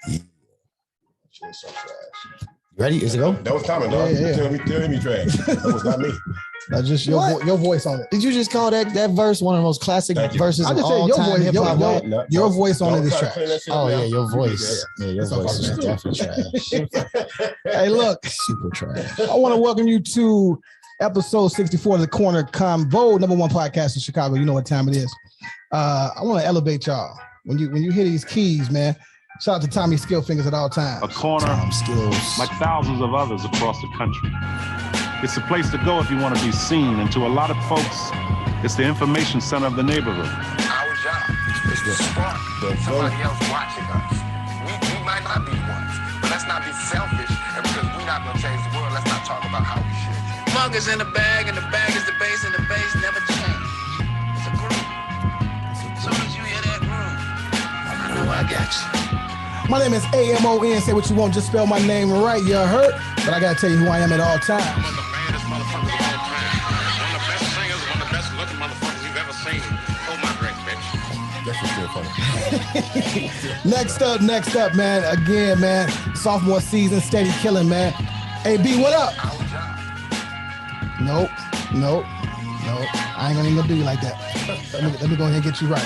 Yeah. Shit's so trash. Ready? Is it go? That was coming, dog. Yeah. Tell me trash. That was not me. That's just your voice on it. Did you just call that verse one of the most classic verses I of just said all your time voice. hip-hop? Your voice on it is trash. Oh yeah, your voice. Yeah, your voice is definitely trash. Hey, look, Super trash. I want to welcome you to episode 64 of the Corner Convo, #1 podcast in Chicago. You know what time it is. I want to elevate y'all. When you hear these keys, man, shout out to Tommy Skillfingers at all times. A corner, like thousands of others across the country. It's a place to go if you want to be seen, and to a lot of folks, it's the information center of the neighborhood. Our job is to spark somebody else watching us. We might not be ones, but let's not be selfish, and because we're not going to change the world, let's not talk about how we should. Mug is in the bag, and the bag is the bass, and the bass never change. It's a groove. As soon as you hear that groove, I know I got you. My name is AMON. Say what you want, just spell my name right. You heard? But I gotta tell you who I am at all times. One of the baddest motherfuckers of all time. One of the best singers, one of the best looking motherfuckers you've ever seen. Oh my great bitch. That's just funny. Next up, man. Again, man. Sophomore season, steady killing, man. Hey, B, what up? Our job. Nope. I ain't gonna even do you like that. Let me go ahead and get you right.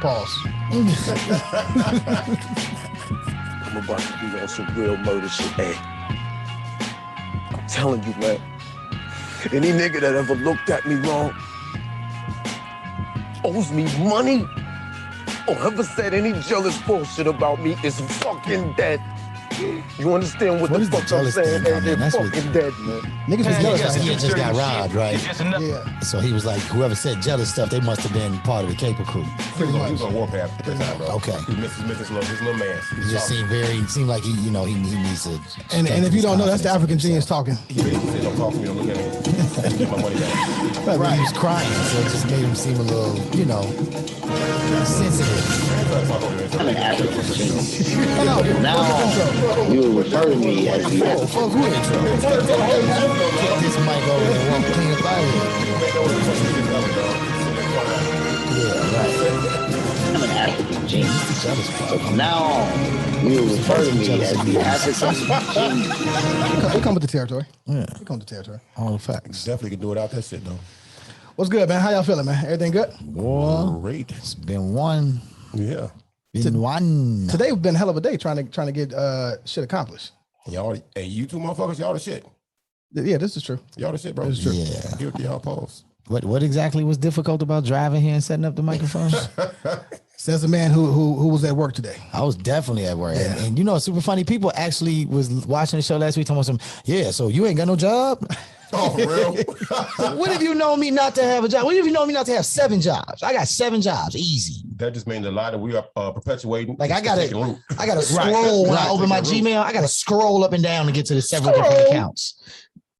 Pause. I'm about to be on some real murder shit. Hey, I'm telling you, man. Any nigga that ever looked at me wrong owes me money or ever said any jealous bullshit about me is fucking dead. You understand what the fuck I'm saying? Hey, they're fucking dead, man. Niggas was jealous. He just got robbed, right? Yeah. So he was like, whoever said jealous stuff, they must have been part of the Caper crew. He was on warpath at that time, bro. Okay. He missed his little man. He just seemed like he needs to. And if you don't know, that's the African genius talking. He basically said, don't talk to me, don't look at me. Get my money back. Right. He was crying, so it just made him seem a little, sensitive. I'm an African genius. Now you will refer to me as the African. Fuck who intro? Get this mic over and walk clean up out here. Yeah, right. I'm an African genius. So from now on, you will refer to me as the African genius. It come with the territory. Yeah. It come with the territory. All the facts. Definitely can do it out that shit, though. What's good, man? How y'all feeling, man? Everything good? Boy, Great. it's been one. Yeah. Been one. Today's been a hell of a day trying to get shit accomplished. Y'all, hey, you two motherfuckers, y'all the shit. Yeah, this is true. Y'all the shit, bro. This is true. Yeah. Give it to y'all pause. What exactly was difficult about driving here and setting up the microphones? Says the man who was at work today. I was definitely at work. Yeah. And it's super funny. People actually was watching the show last week talking about so you ain't got no job? Oh, for real? What if you know me not to have a job? What if you know me not to have 7 jobs? I got 7 jobs, easy. That just means a lot that we are perpetuating. Like I gotta scroll when I open my Take a Gmail. I gotta scroll up and down to get to the several different accounts.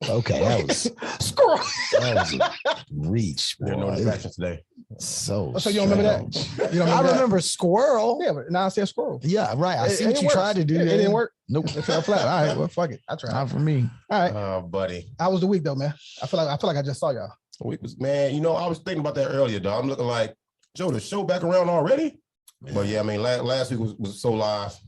Okay, that was Scroll. that was a reach. There are no Boy. distractions today. So So you don't remember that? strange. You don't I remember that? remember squirrel. Yeah, but now I said scroll. Yeah, right. I see It what you works. tried to do. It there. didn't work. Nope. It fell flat. All right, well, fuck it. I tried. Not for me. All right. Buddy. How was the week though, man? I feel like I just saw y'all. We was, man, I was thinking about that earlier, dog. I'm looking like, Joe, the show back around already? But yeah, I mean, last week was so live.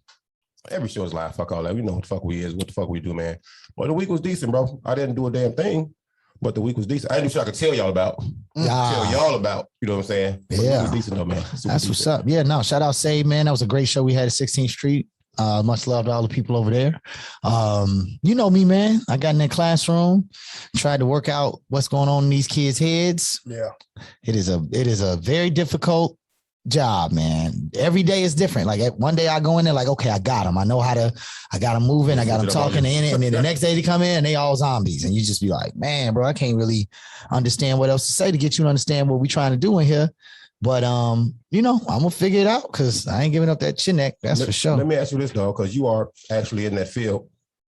Every show is live. Fuck all that. We know what the fuck we is, what the fuck we do, man. But the week was decent, bro. I didn't do a damn thing, but the week was decent. I didn't even I could tell y'all about. Tell y'all about, you know what I'm saying? But Yeah. it was decent though, man. Super That's decent. what's up. Yeah, no, shout out Save, man. That was a great show we had at 16th Street. Much love to all the people over there. You know me, man. I got in that classroom, tried to work out what's going on in these kids' heads. Yeah. It is a very difficult job, man. Every day is different. Like one day I go in there like, okay, I got them. I got them moving. I got them talking in it. And then the next day they come in and they all zombies. And you just be like, man, bro, I can't really understand what else to say to get you to understand what we're trying to do in here. But, I'm going to figure it out because I ain't giving up that chin neck. That's for sure. Let me ask you this, though, because you are actually in that field.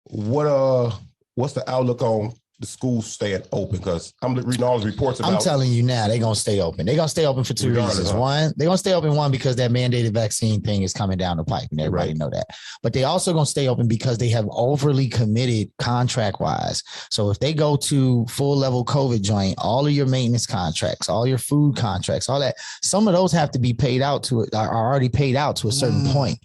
What's the outlook on the schools staying open? Because I'm reading all the reports about. I'm telling you now, they're gonna stay open. They're gonna stay open for two reasons. One, they're gonna stay open because that mandated vaccine thing is coming down the pipe, and everybody know that. But they also gonna stay open because they have overly committed contract wise. So if they go to full level COVID joint, all of your maintenance contracts, all your food contracts, all that, some of those have to be paid out to are already paid out to a certain point.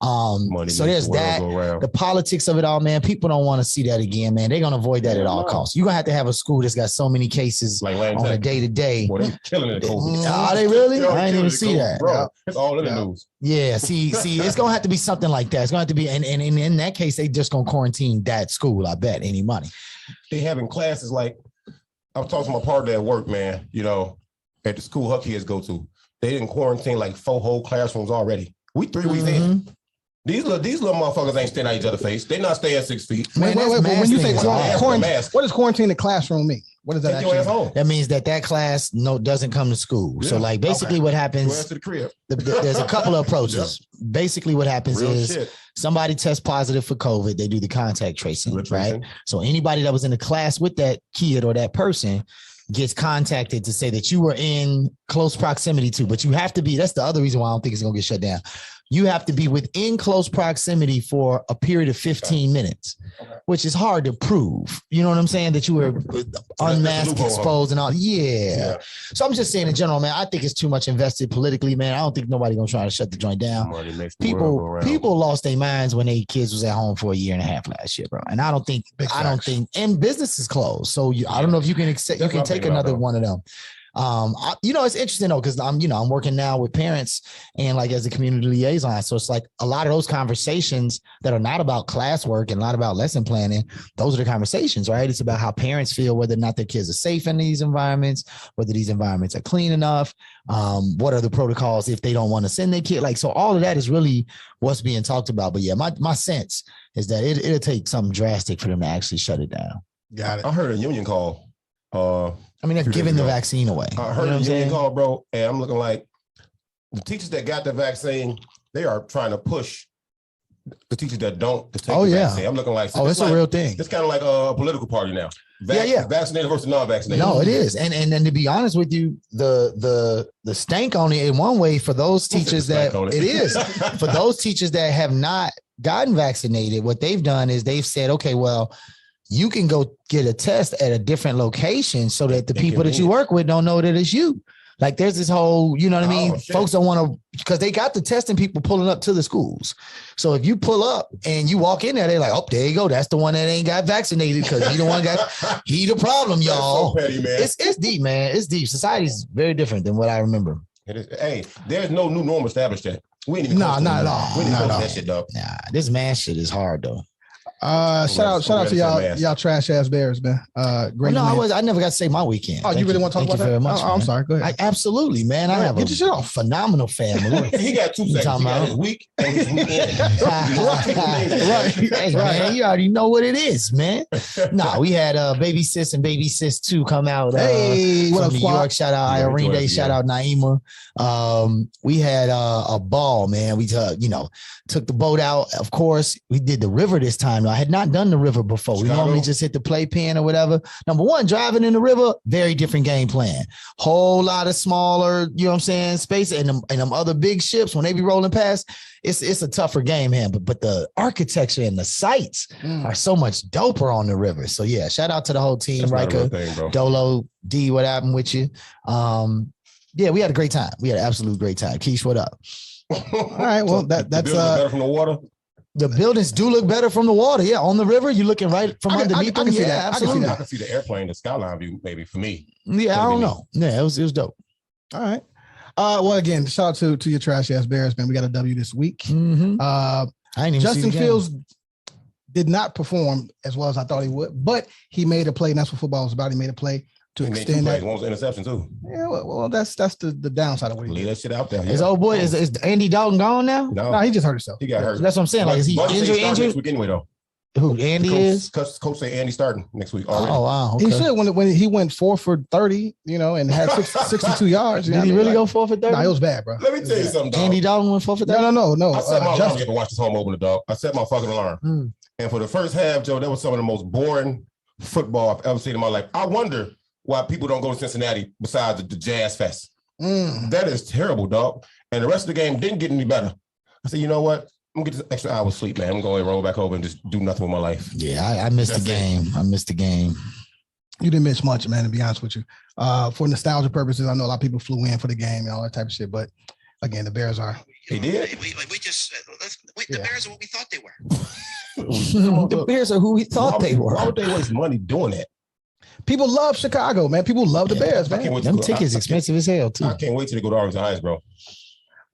So there's that. The politics of it all, man. People don't want to see that again, man. They're gonna avoid that at all costs. You're gonna have to have a school that's got so many cases like on a day-to-day. Boy, they killing it. Are they really? I didn't even see that. Bro, it's all in the news. Yeah, see, it's gonna have to be something like that. It's gonna have to be, and in that case, they just gonna quarantine that school. I bet any money. They having classes like I was talking to my partner at work, man. You know, at the school her kids go to, they didn't quarantine like 4 whole classrooms already. We 3 weeks in. These little motherfuckers ain't staying at each other's face. They not staying 6 feet. Wait. When you say quarantine, what does quarantine the classroom mean? What does that actually mean? That means that class doesn't come to school. Yeah. So like basically what happens, to the crib. There's a couple of approaches. Basically what happens somebody tests positive for COVID. They do the contact tracing, right? So anybody that was in the class with that kid or that person gets contacted to say that you were in close proximity to, but you have to be, that's the other reason why I don't think it's going to get shut down. You have to be within close proximity for a period of 15 minutes, which is hard to prove. You know what I'm saying? That you were unmasked, exposed and all. Yeah. So I'm just saying in general, man, I think it's too much invested politically, man. I don't think nobody going to try to shut the joint down. People lost their minds when their kids was at home for a year and a half last year, bro. And I don't think, and business is closed. So I don't know if you can accept, you can take another one of them. It's interesting though, because I'm working now with parents and like as a community liaison. So it's like a lot of those conversations that are not about classwork and not about lesson planning. Those are the conversations, right? It's about how parents feel, whether or not their kids are safe in these environments, whether these environments are clean enough. What are the protocols if they don't want to send their kid? Like, so all of that is really what's being talked about. But yeah, my sense is that it'll take something drastic for them to actually shut it down. Got it. I heard a union call. They're giving the vaccine away. I heard a union call, bro, and I'm looking like the teachers that got the vaccine, they are trying to push the teachers that don't to take the vaccine. I'm looking like, it's a real thing. It's kind of like a political party now. Vaccinated versus non-vaccinated. No, it is. And to be honest with you, the stank on it in one way for those teachers that it is for those teachers that have not gotten vaccinated, what they've done is they've said, okay, well, you can go get a test at a different location so that the people that you work with don't know that it's you. Like there's this whole, you know what I mean? Folks don't want to, because they got the testing people pulling up to the schools. So if you pull up and you walk in there, they're like, oh, there you go. That's the one that ain't got vaccinated because he the one he the problem, y'all. So petty, man. It's deep, man. It's deep. Society's very different than what I remember. It is. Hey, there's no new norm established yet. We ain't even not at all. We ain't even that shit, dog. Nah, this man shit is hard though. Shout out to y'all trash ass Bears, man. Great. I never got to say my weekend. Oh, you really want to talk about that? Very much, I'm sorry. Go ahead. Absolutely, man. I have a phenomenal family. He got 2 seconds. He got his week and his weekend. Right. Hey, man, you already know what it is, man. We had Baby Sis and Baby Sis 2 come out from New York. Shout out Irene Day. Shout out Naima. We had a ball, man. We took the boat out. Of course, we did the river this time. I had not done the river before. We normally just hit the playpen or whatever. Number one, driving in the river, very different game plan. Whole lot of smaller, you know what I'm saying, space. And them other big ships, when they be rolling past, it's a tougher game hand. But the architecture and the sights are so much doper on the river. So yeah, shout out to the whole team, Riker, Dolo, D, what happened with you? We had a great time. We had an absolute great time. Keish, what up? All right, well, that's better from the water. The buildings do look better from the water. Yeah, on the river, you're looking right from underneath them. See that. Absolutely. I can see the airplane, the skyline view, maybe for me. Yeah, I don't know. Yeah, it was dope. All right. Well, again, shout out to your trash ass Bears, man. We got a W this week. Mm-hmm. I ain't even Justin Fields did not perform as well as I thought he would, but he made a play, and that's what football is about. He made a play to extend that. One was interception too. Yeah, well, that's the downside of what he did. Leave that shit out there. His old boy is Andy Dalton gone now? No, he just hurt himself. He got hurt. That's what I'm saying. Like, is he injured? Next week anyway, though. Who, Andy is? Coach say Andy starting next week already. Oh, wow. Okay. He should when he went 4 for 30, and had 62 yards. Did he really go 4 for 30? No, it was bad, bro. Let me tell you something, dog. Andy Dalton went 4 for 30? No. I set my alarm to watch this home opener, dog. I set my fucking alarm. And for the first half, Joe, that was some of the most boring football I've ever seen in my life. I wonder why people don't go to Cincinnati besides the Jazz Fest. That is terrible, dog. And the rest of the game didn't get any better. I said, you know what? I'm gonna get this extra hour of sleep, man. I'm going to roll back over and just do nothing with my life. Yeah, I missed the game. I missed the game. You didn't miss much, man, to be honest with you. For nostalgia purposes, I know a lot of people flew in for the game and all that type of shit. But again, the Bears are. They did. The Bears are what we thought they were. The Bears are who we thought they were. Why would they waste money doing that? People love Chicago, man. People love the Bears, man. Them tickets expensive as hell, too. I can't wait till they go to Arlington Heights, bro.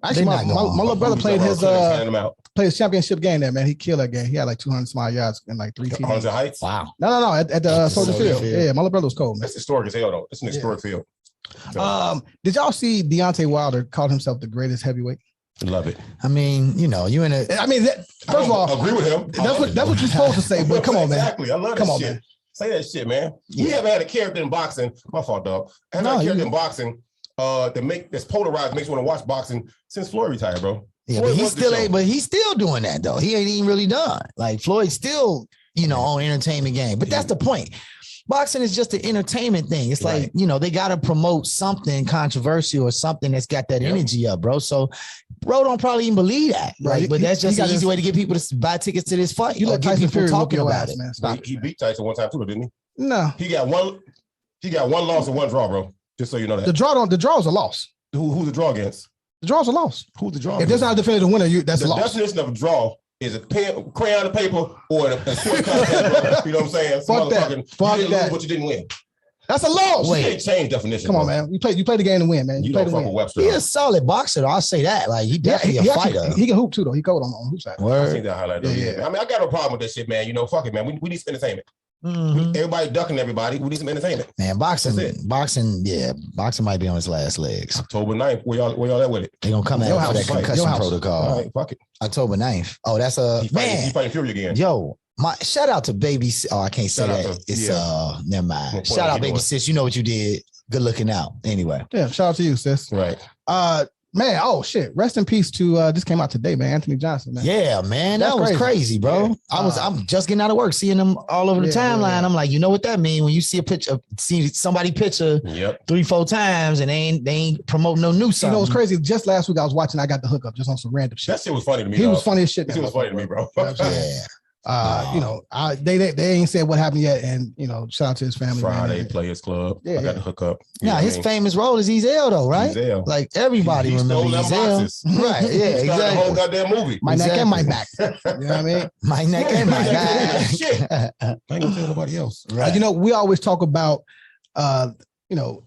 Actually, my little brother played his championship game there, man. He killed that game. He had like 200 some odd yards and like 3 TDs. Arlington Heights? Wow. No, at the Soldier Field. Yeah, my little brother was cold, man. That's historic as hell, though. It's an historic field. So. Did y'all see Deontay Wilder called himself the greatest heavyweight? Love it. I mean, you know, you in a. I mean, first of all, agree with him. That's what you're supposed to say. But come on, man. Exactly. I love that shit. Man. Say that shit, man. Yeah. We haven't had a character in boxing. My fault, dog. I haven't had a character in boxing that's polarized, makes you want to watch boxing since Floyd retired, bro. Yeah, Floyd but he's still doing that though. He ain't even really done. Like Floyd's still, on entertainment game. But that's the point. Boxing is just an entertainment thing. It's like, they got to promote something controversial or something that's got that energy up, bro. So bro don't probably even believe that. Right. But that's just an easy way to get people to buy tickets to this fight. You let Tyson Fury talking about it, man. He beat Tyson one time too, didn't he? No. He got one loss and one draw, bro. Just so you know that. The draw is a loss. Who's the draw against? The draw's a loss. Who's the draw? If there's not a definitive winner, that's a loss. The definition of a draw is a pen, crayon of paper or a square contest, bro. You know what I'm saying? Fuck that. You didn't lose, but you didn't win. That's a loss. You can't change definition. Come on, man. You play the game to win, man. You don't fuck with Webster. He's a solid boxer, though. I'll say that. Like, he definitely a fighter. He can hoop, too, though. He cold on the hoop side. I seen that highlight, though. Yeah. I mean, I got no problem with that shit, man. Fuck it, man. We need some entertainment. Mm-hmm. Everybody ducking everybody. We need some entertainment. Man, boxing might be on its last legs. October 9th. Where y'all at with it? They're going to come out for that concussion protocol. All right, fuck it. October 9th. Oh, that's He fighting Fury again. Yo, shout out to Baby. Oh, I can't say that. It's never mind. Shout out, Baby Sis. You know what you did. Good looking out. Anyway. Yeah, shout out to you, sis. Right. Man, oh shit. Rest in peace to this came out today, man. Anthony Johnson, man. Yeah, man. That was crazy, bro. Yeah. I'm just getting out of work, seeing them all over the timeline. I'm like, you know what that means when you see a picture, see somebody picture 3-4 times and they ain't promoting no new song. You know what's crazy? Just last week I was watching I Got the Hookup just on some random shit. That shit was funny to me. He was funny as shit. That shit was funny to me, bro. Yeah. They ain't said what happened yet, and shout out to his family. Friday Players Club. I got the hookup. Yeah, his famous role is Ezel though, right? Ezel. Like everybody remembers Ezel. Right? Yeah, exactly. The whole goddamn movie. My neck and my back. You know what I mean? My neck and my back. Shit. I ain't gonna tell nobody else. Right. We always talk about the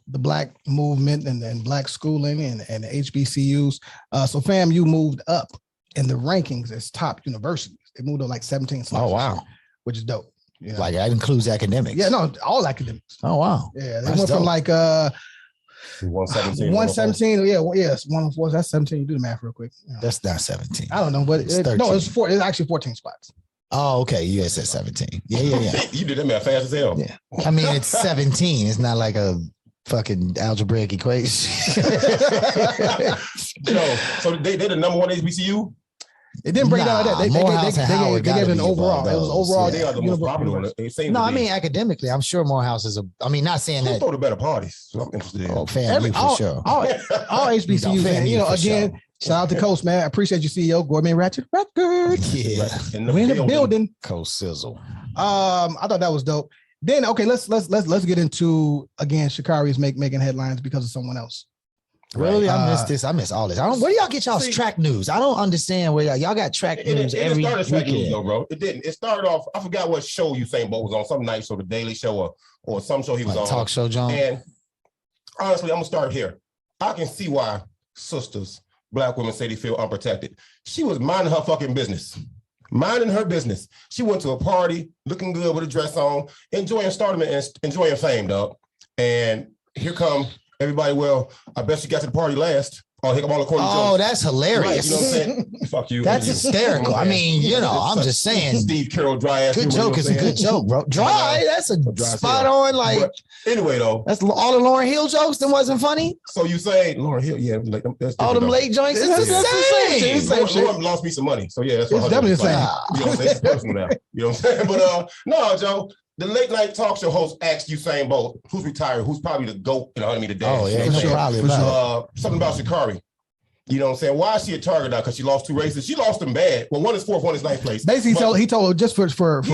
black movement and black schooling and HBCUs. So FAMU moved up in the rankings as top universities. They moved to like 17 slots. Oh, wow. Which is dope. Like that includes academics. Yeah, no, all academics. Oh, wow. Yeah, they went from like 117. 117. Yeah, yes, 104. That's 17. You do the math real quick. That's not 17. I don't know, but it's actually 14 spots. Oh, okay. You said 17. Yeah. You did that math fast as hell. Yeah. I mean, it's 17. It's not like a fucking algebraic equation. So they're the number one HBCU? It didn't break down like that. They gave it an overall. It was overall. They are the most popular one. No, I mean academically, I'm sure Morehouse is not saying that. Throw the better parties. So I'm interested in. Oh, FAMU for sure. All HBCUs, and shout out to Coast, man. I appreciate you, CEO Gourmet Ratchet Records. Yeah, we're in the building. Coast Sizzle. I thought that was dope. Then let's get into again. Sha'Carri's making headlines because of someone else. Really? I missed this. I miss all this. Where do y'all get y'all's track news? I don't understand where y'all got track news every weekend. Track news, though, bro. It didn't. It started off, I forgot what show Usain Bolt was on, some night show, The Daily Show or some show he was on. Talk show, John. And honestly, I'm going to start here. I can see why sisters, black women say they feel unprotected. She was minding her fucking business. Minding her business. She went to a party, looking good with a dress on, enjoying stardom and enjoying fame, dog. And here come everybody, well, I bet she got to the party last. Oh, here come all according to Oh, that's hilarious. Right, you know what I'm saying? Fuck you. That's hysterical. I mean, I'm just saying. Steve Carroll, dry ass. Good joke is a good joke, bro. Dry, that's a spot on. Like, but anyway, though. That's all the Lauryn Hill jokes that wasn't funny. So you say Lauryn Hill, yeah. Like, that's all them late joints. It's the same. Lauren lost me some money. So yeah, that's what it's definitely the same. You know what I'm saying? It's personal now. You know what I'm saying? But no, Joe, the late night talk show host asked Usain Bolt, who's retired, who's probably the GOAT, you know what I mean, today. Oh, yeah, probably something about Sha'Carri. You know what I'm saying? Why is she a target now? Because she lost 2 races. She lost them bad. Well, one is 4th, one is 9th place. Basically, he told her, just for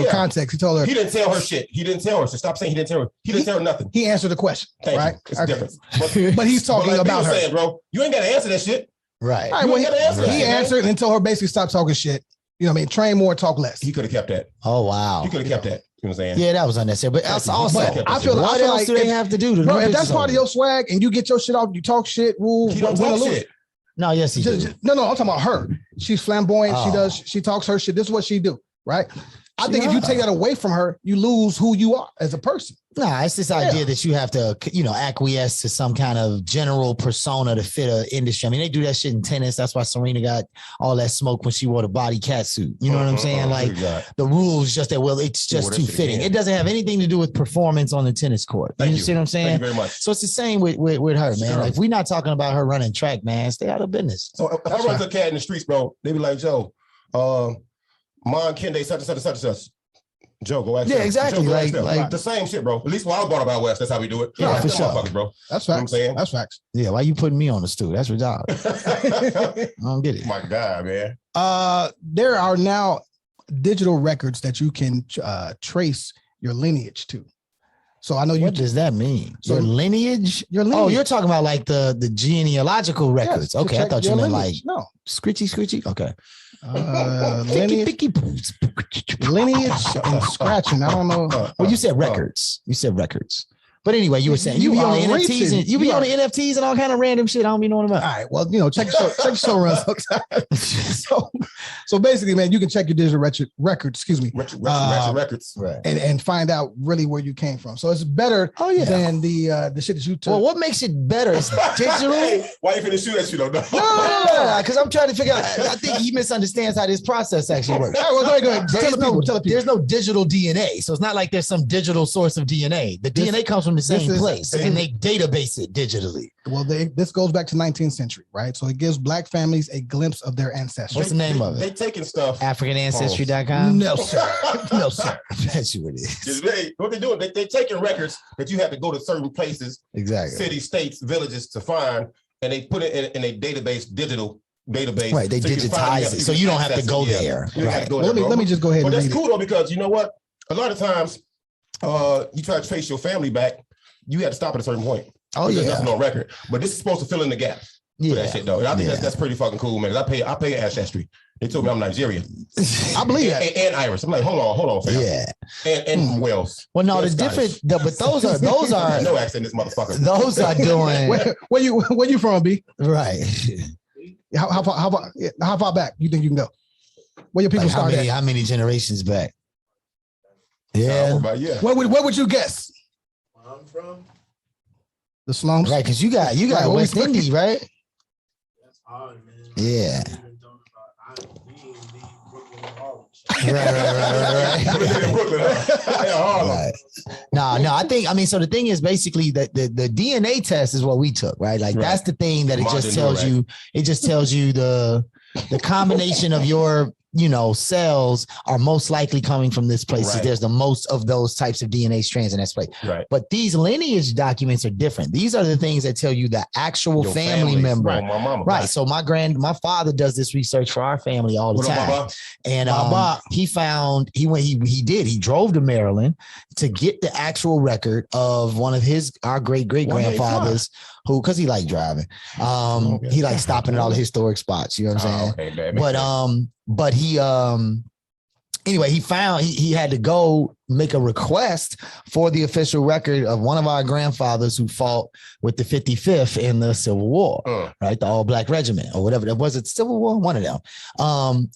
context, he told her. He didn't tell her shit. He didn't tell her. So stop saying he didn't tell her. He didn't tell her nothing. He answered the question. Thank right? you. It's okay. different. But he's talking like about her. Saying, bro, you ain't got to answer that shit. Right. All right, well, he answered and told her basically stop talking shit. You know what I mean? Train more, talk less. He could have kept that. Oh, wow. He could have kept that. You know what I'm saying? Yeah, that was unnecessary. But also, I feel what else like do they have to do? Bro, if that's part of your swag and you get your shit off, you talk shit, rule. He don't talk shit. No, yes, he does. No, I'm talking about her. She's flamboyant. She talks her shit. This is what she do, right? I think if you take that away from her, you lose who you are as a person. No, it's this idea that you have to, acquiesce to some kind of general persona to fit an industry. I mean, they do that shit in tennis. That's why Serena got all that smoke when she wore the body cat suit. You know what I'm saying? Like the rules just that, well, it's just too fitting. It doesn't have anything to do with performance on the tennis court. You see what I'm saying? Thank you very much. So it's the same with her, man. Sure. Like, if we're not talking about her running track, man, stay out of business. So if I run to a cat in the streets, bro, they be like, Joe, Mon Kende, such. Joe, go ask. Yeah, exactly. Joe, like the same shit, bro. At least when I was brought up out west, that's how we do it. Yeah, for sure, bro. That's facts. You know what I'm saying? That's facts. Yeah, why you putting me on the stool? That's your job. I don't get it. My God, man. There are now digital records that you can trace your lineage to. So I know you. What does that mean? So, your lineage? Oh, you're talking about like the genealogical records. Yes, okay, I thought you meant lineage. No. Scritchy. Okay. Lineage and scratching. I don't know. Well, you said records. You said records. But anyway, you were saying you be on the NFTs and you be on the NFTs and all kind of random shit. I don't be knowing about. All right. Well, check your show runs. So basically, man, you can check your digital records. Excuse me. Records. Right. And find out really where you came from. So it's better than the shit that you took. Well, what makes it better? It's digital. Hey, why you finna shoot that shit? No, because I'm trying to figure out. I think he misunderstands how this process actually works. All right, well, go ahead. Tell the people. There's no digital DNA, so it's not like there's some digital source of DNA. The DNA comes from the same place, and they database it digitally. Well, this goes back to 19th century, right? So it gives Black families a glimpse of their ancestry. What's the name of it? They taking stuff. AfricanAncestry.com? No, sir. No, sir. That's what it is. What they doing? They taking records that you have to go to certain places, exactly, cities, states, villages to find, and they put it in a digital database. Right, they digitize it, so you don't have to go there. Right. Let me just go ahead. But that's cool though, because you know what? A lot of times, you try to trace your family back, you had to stop at a certain point. Oh yeah, nothing on record. But this is supposed to fill in the gap for that shit though. And I think that's pretty fucking cool, man. I pay ancestry. They told me I'm Nigerian. I believe that. And Irish. I'm like, hold on, fam. Yeah. And from Wales. Well, no, but those are no accent, this motherfucker. Those are doing. Where you from, B? Right. How far back you think you can go? Where your people started? How many generations back? Yeah. Where would you guess? Where I'm from? The slums. Right, because you got Right, West Indies, right? That's hard, man. Yeah. Right. No, I think, so the thing is basically that the DNA test is what we took, right? Like that's the thing that it just tells you the combination of your cells are most likely coming from this place. Right. There's the most of those types of DNA strands in that place. Right. But these lineage documents are different. These are the things that tell you the actual family member. Right. My mama. Right. So my father does this research for our family all the time. And he drove to Maryland to get the actual record of one of our great grandfathers who, because he liked driving. He liked stopping at all the historic spots. You know what I'm saying? Okay, but he anyway, he had to go make a request for the official record of one of our grandfathers who fought with the 55th in the Civil War, right? The All Black Regiment or whatever that was. It Civil War, one of them.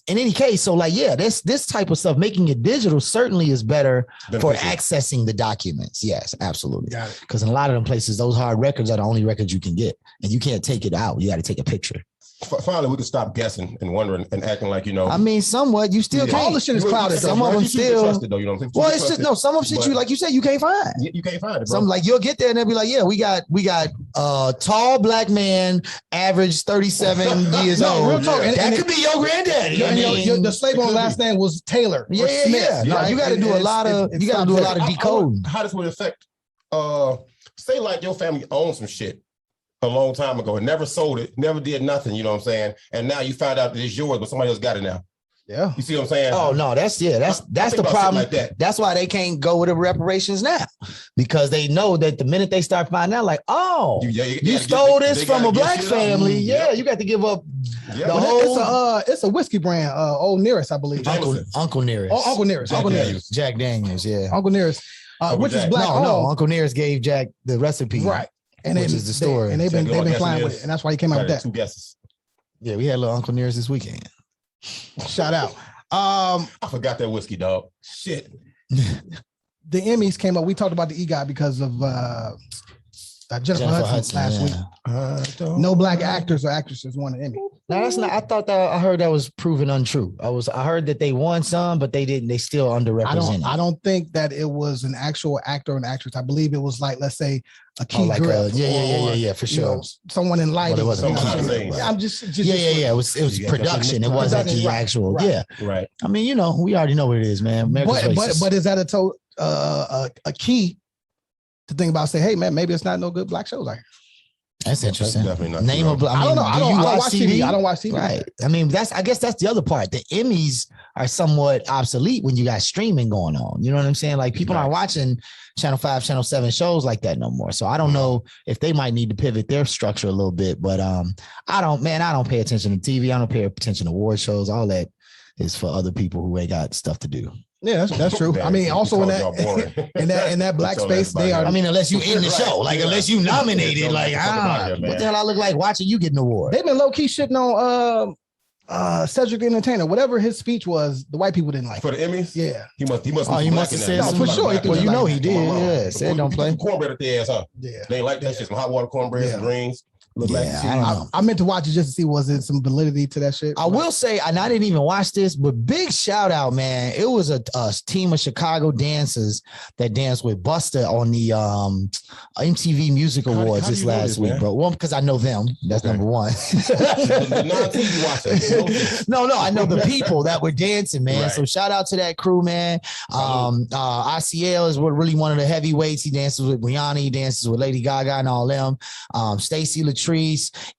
In any case, so this type of stuff, making it digital certainly is better for accessing the documents. Yes, absolutely. Because in a lot of them places, those hard records are the only records you can get, and you can't take it out. You got to take a picture. finally we can stop guessing and wondering and acting like, you know. I mean, somewhat. You still can't. All the shit is clouded. Some of them still. Trusted, though, you know what I'm saying? Well, it's just no. Some of them shit you like you said you can't find. You can't find it, bro. Some like you'll get there and they'll be like, yeah, we got tall black man, average 37 years old. Real talk. That could be your granddaddy. The slave owner last name was Taylor. Yeah. No, you got to do a lot of decoding. How this would affect? Say like your family owns some shit a long time ago and never sold it, never did nothing, you know what I'm saying? And now you find out that it's yours, but somebody else got it now. Yeah. You see what I'm saying? Oh no, that's the problem. Like that. That's why they can't go with the reparations now, because they know that the minute they start finding out, like, oh, you stole this from a black family. Yeah, you got to give up the whole. It's a whiskey brand. Old Nearest, I believe. Uncle Nearest. Oh, Uncle Nearest. Uncle Nearest. Jack Daniels. Yeah. Uncle Nearest. Which is black. No. Uncle Nearest gave Jack the recipe. Right. And which is the story. And they've been flying with it, and that's why he came out with that. 2 guesses. Yeah, we had a little Uncle Nearest this weekend. Shout out. I forgot that whiskey, dog. Shit. The Emmys came up. We talked about the EGOT because of Jennifer Hudson last week. No black actors or actresses won an Emmy. No, that's not. I thought that I heard that was proven untrue. I heard that they won some, but they didn't. They still underrepresented. I don't think that it was an actual actor or an actress. I believe it was like, let's say, a key grip. Yeah, for sure. Someone in lighting. Well, I'm just It was production. It wasn't the actual. Right. Yeah, right. I mean, we already know what it is, man. But is that a key to think about? Say, hey, man, maybe it's not no good black shows out here. That's interesting. That's definitely not Name of I don't know. I don't watch TV. I don't watch TV. Right. I mean, I guess that's the other part. The Emmys are somewhat obsolete when you got streaming going on. You know what I'm saying? Like people aren't watching Channel 5, Channel 7 shows like that no more. So I don't know if they might need to pivot their structure a little bit. But I don't pay attention to TV. I don't pay attention to award shows. All that is for other people who ain't got stuff to do. Yeah, that's true. I mean, also in that black space, they are. I mean, unless you in the show, like unless you nominated, like what the hell I look like watching you get an award? They've been low key shitting on Cedric the Entertainer. Whatever his speech was, the white people didn't like for the Emmys. Yeah, he must. Oh, he must have said for sure. Well, he did. Yeah, said don't play cornbread at the ass, huh? Yeah, they like that shit. Some hot water cornbread, some greens. I don't know. I meant to watch it just to see was it some validity to that shit. I will say, and I didn't even watch this, but big shout out, man! It was a team of Chicago dancers that danced with Busta on the MTV Music Awards this last week, bro. Well, because I know them. That's number one. No, I know the people that were dancing, man. Right. So shout out to that crew, man. ICL is really one of the heavyweights. He dances with Rihanna. He dances with Lady Gaga and all them. Stacey Latrice,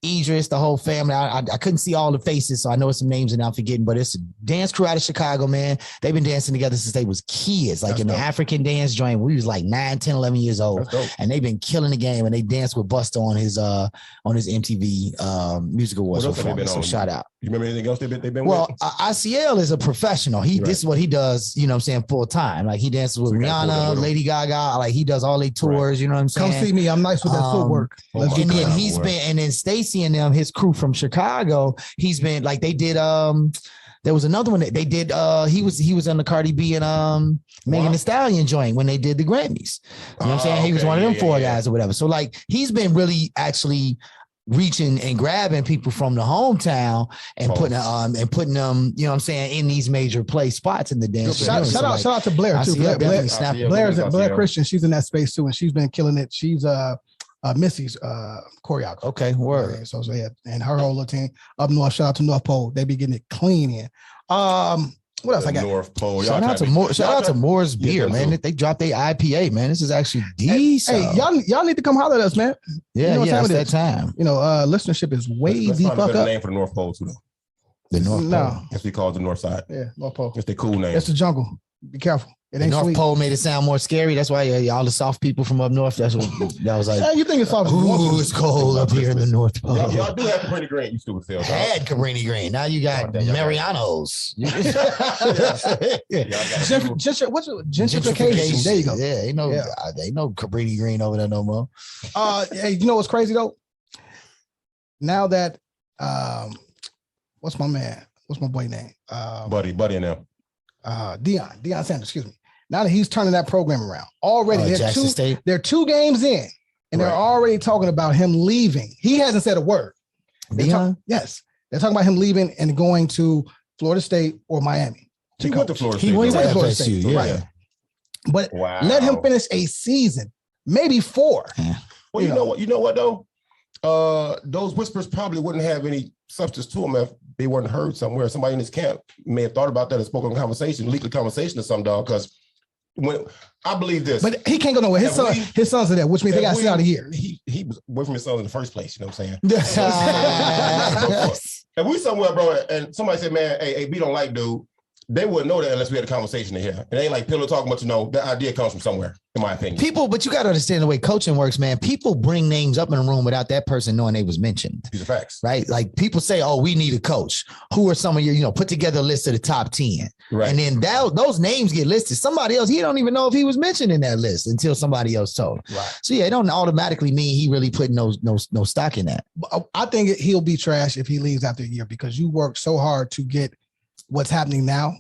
Idris, the whole family. I couldn't see all the faces, so I know some names and I'm forgetting, but it's a dance crew out of Chicago, man. They've been dancing together since they was kids, like the African dance joint. We was like 9, 10, 11 years old, and they've been killing the game, and they danced with Busta on his MTV Music Awards performance. So shout out. You remember anything else they've been with? ICL is a professional. This is what he does, you know what I'm saying, full time. Like he dances with Rihanna, Lady Gaga, like he does all their tours, you know what I'm saying? Come see me. I'm nice with that footwork. And then he's been, and then Stacey and them, his crew from Chicago, he's been like, they did there was another one that they did. He was on the Cardi B and Megan Thee Stallion joint when they did the Grammys. You know what I'm saying? He was one of them four guys or whatever. So like he's been really actually reaching and grabbing people from the hometown and putting them, you know what I'm saying, in these major play spots in the dance. Shout out to Blair too. Blair Christian, she's in that space too, and she's been killing it. She's Missy's choreographer. Okay, word. So yeah, and her whole little team up north. Shout out to North Pole. They be getting it clean in. What else I got? North Pole. Shout out to Moore's Beer, man. They dropped their IPA, man. This is actually decent. Hey, y'all need to come holler at us, man. Yeah, it's that time. You know, listenership is way the fuck up. Name for the North Pole too, though. The North Pole. That's what we call it, the North Side. Yeah, North Pole. It's the cool name. It's the jungle. Be careful. It ain't North sweet. Pole made it sound more scary. That's why all the soft people from up north. That was like. You think it's soft? Ooh, it's cold up here in the North Pole. Y'all do have Cabrini Green. You stupid Phil. Had Cabrini Green. Now you got Mariano's. Gentrification. There you go. Yeah, ain't no Cabrini Green over there no more. Hey, you know what's crazy though? Now that what's my boy name? Buddy and them. Deion Sanders, excuse me. Now that he's turning that program around, already they're 2 games in, and they're already talking about him leaving. He hasn't said a word. Deion? Yes. They're talking about him leaving and going to Florida State or Miami. He went to Florida State. He went to Florida FSU, State, yeah. right? But let him finish a season, maybe 4. Yeah. Well, you know what? You know what though? Those whispers probably wouldn't have any substance to them if they weren't heard somewhere. Somebody in his camp may have thought about that and spoken conversation, leaked a conversation to some dog. Because when I believe this, but he can't go nowhere. His sons are there, which means they got to sit out a year. He was away from his sons in the first place. You know what I'm saying? If we somewhere, bro, and somebody said, "Man, hey, we don't like dude," they wouldn't know that unless we had a conversation in here. It ain't like pillow talking, but that idea comes from somewhere, in my opinion. But you got to understand the way coaching works, man. People bring names up in a room without that person knowing they was mentioned. These are facts. Right? Like people say, oh, we need a coach. Who are some of your, put together a list of the top 10. Right. And then those names get listed. Somebody else, he don't even know if he was mentioned in that list until somebody else told him. Right. So yeah, it don't automatically mean he really put no stock in that. I think he'll be trash if he leaves after a year because you work so hard to get what's happening now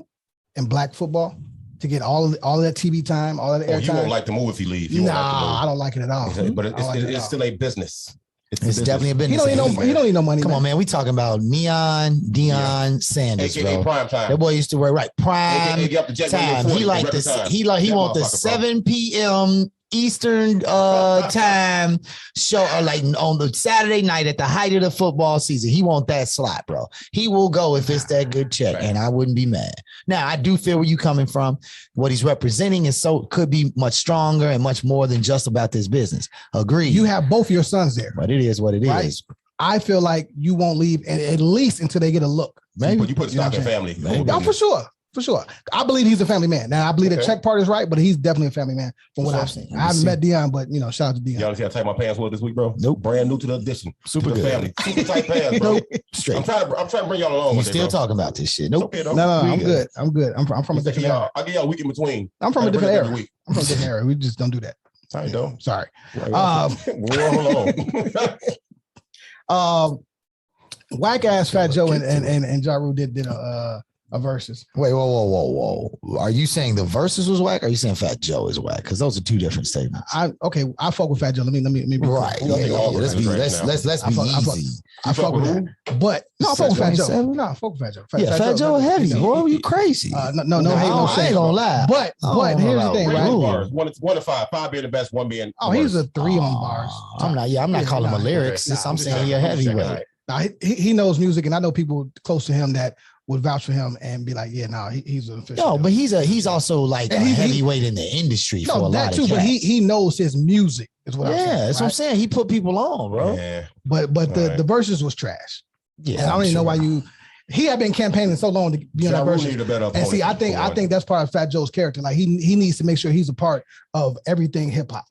in black football, to get all of that TV time, all of the airtime. You won't like the move if he leaves. I don't like it at all. But it's still a business. It's definitely a business. He don't need no money. Come on, man. We talking about Deion Sanders, AKA bro. prime time. That boy used to work prime time. He like he want the 7 p.m. Eastern time show, like on the Saturday night at the height of the football season. He want that slot, bro. He will go if it's that good check, and I wouldn't be mad. Now, I do feel where you coming from. What he's representing is could be much stronger and much more than just about this business. Agreed. You have both your sons there, but it is what it is. I feel like you won't leave at least until they get a look. Maybe. But you put stock in family. Oh, for sure. For sure. I believe he's a family man. Now, I believe the check part is right, but he's definitely a family man from what I've seen. I haven't met Deion, but, shout out to Deion. Y'all see how tight my pants was this week, bro? Nope. Brand new to the edition. Super to the good. Family. Super tight pants, bro. Straight. I'm trying to bring y'all along. You with still it, bro. talking about this shit? Nope. Okay, No, I'm good. I'm good. I'm from a different era. I'll give y'all a week in between. I'm from a different era. Week. I'm from a different era. We just don't do that. I know. Sorry. Whack ass Fat Joe and Ja Rule did a versus. Wait, whoa. Are you saying the versus was whack? Or are you saying Fat Joe is whack? Because those are two different statements. I fuck with Fat Joe. Let me right. Let's be easy. I fuck with him. But no, I fuck with Fat Joe. No, I fuck with Fat Joe. Fat Joe heavy. Boy, you crazy. No hate, no shame. I ain't gonna lie. But here's the thing, right? Bars. 1 to 5. 5 being the best, 1 being he's a 3 on bars. I'm not calling him a lyricist. I'm saying you're heavyweight. Now he knows music, and I know people close to him that would vouch for him and be like, he's an official. No, but he's also like a heavyweight in the industry for a lot of cats. But he knows his music is what I'm saying. Yeah, that's what I'm saying. He put people on, bro. Yeah. But the verses was trash. Yeah, and I don't even know why he had been campaigning so long to be on that versus. And see, I think that's part of Fat Joe's character. Like he needs to make sure he's a part of everything hip hop.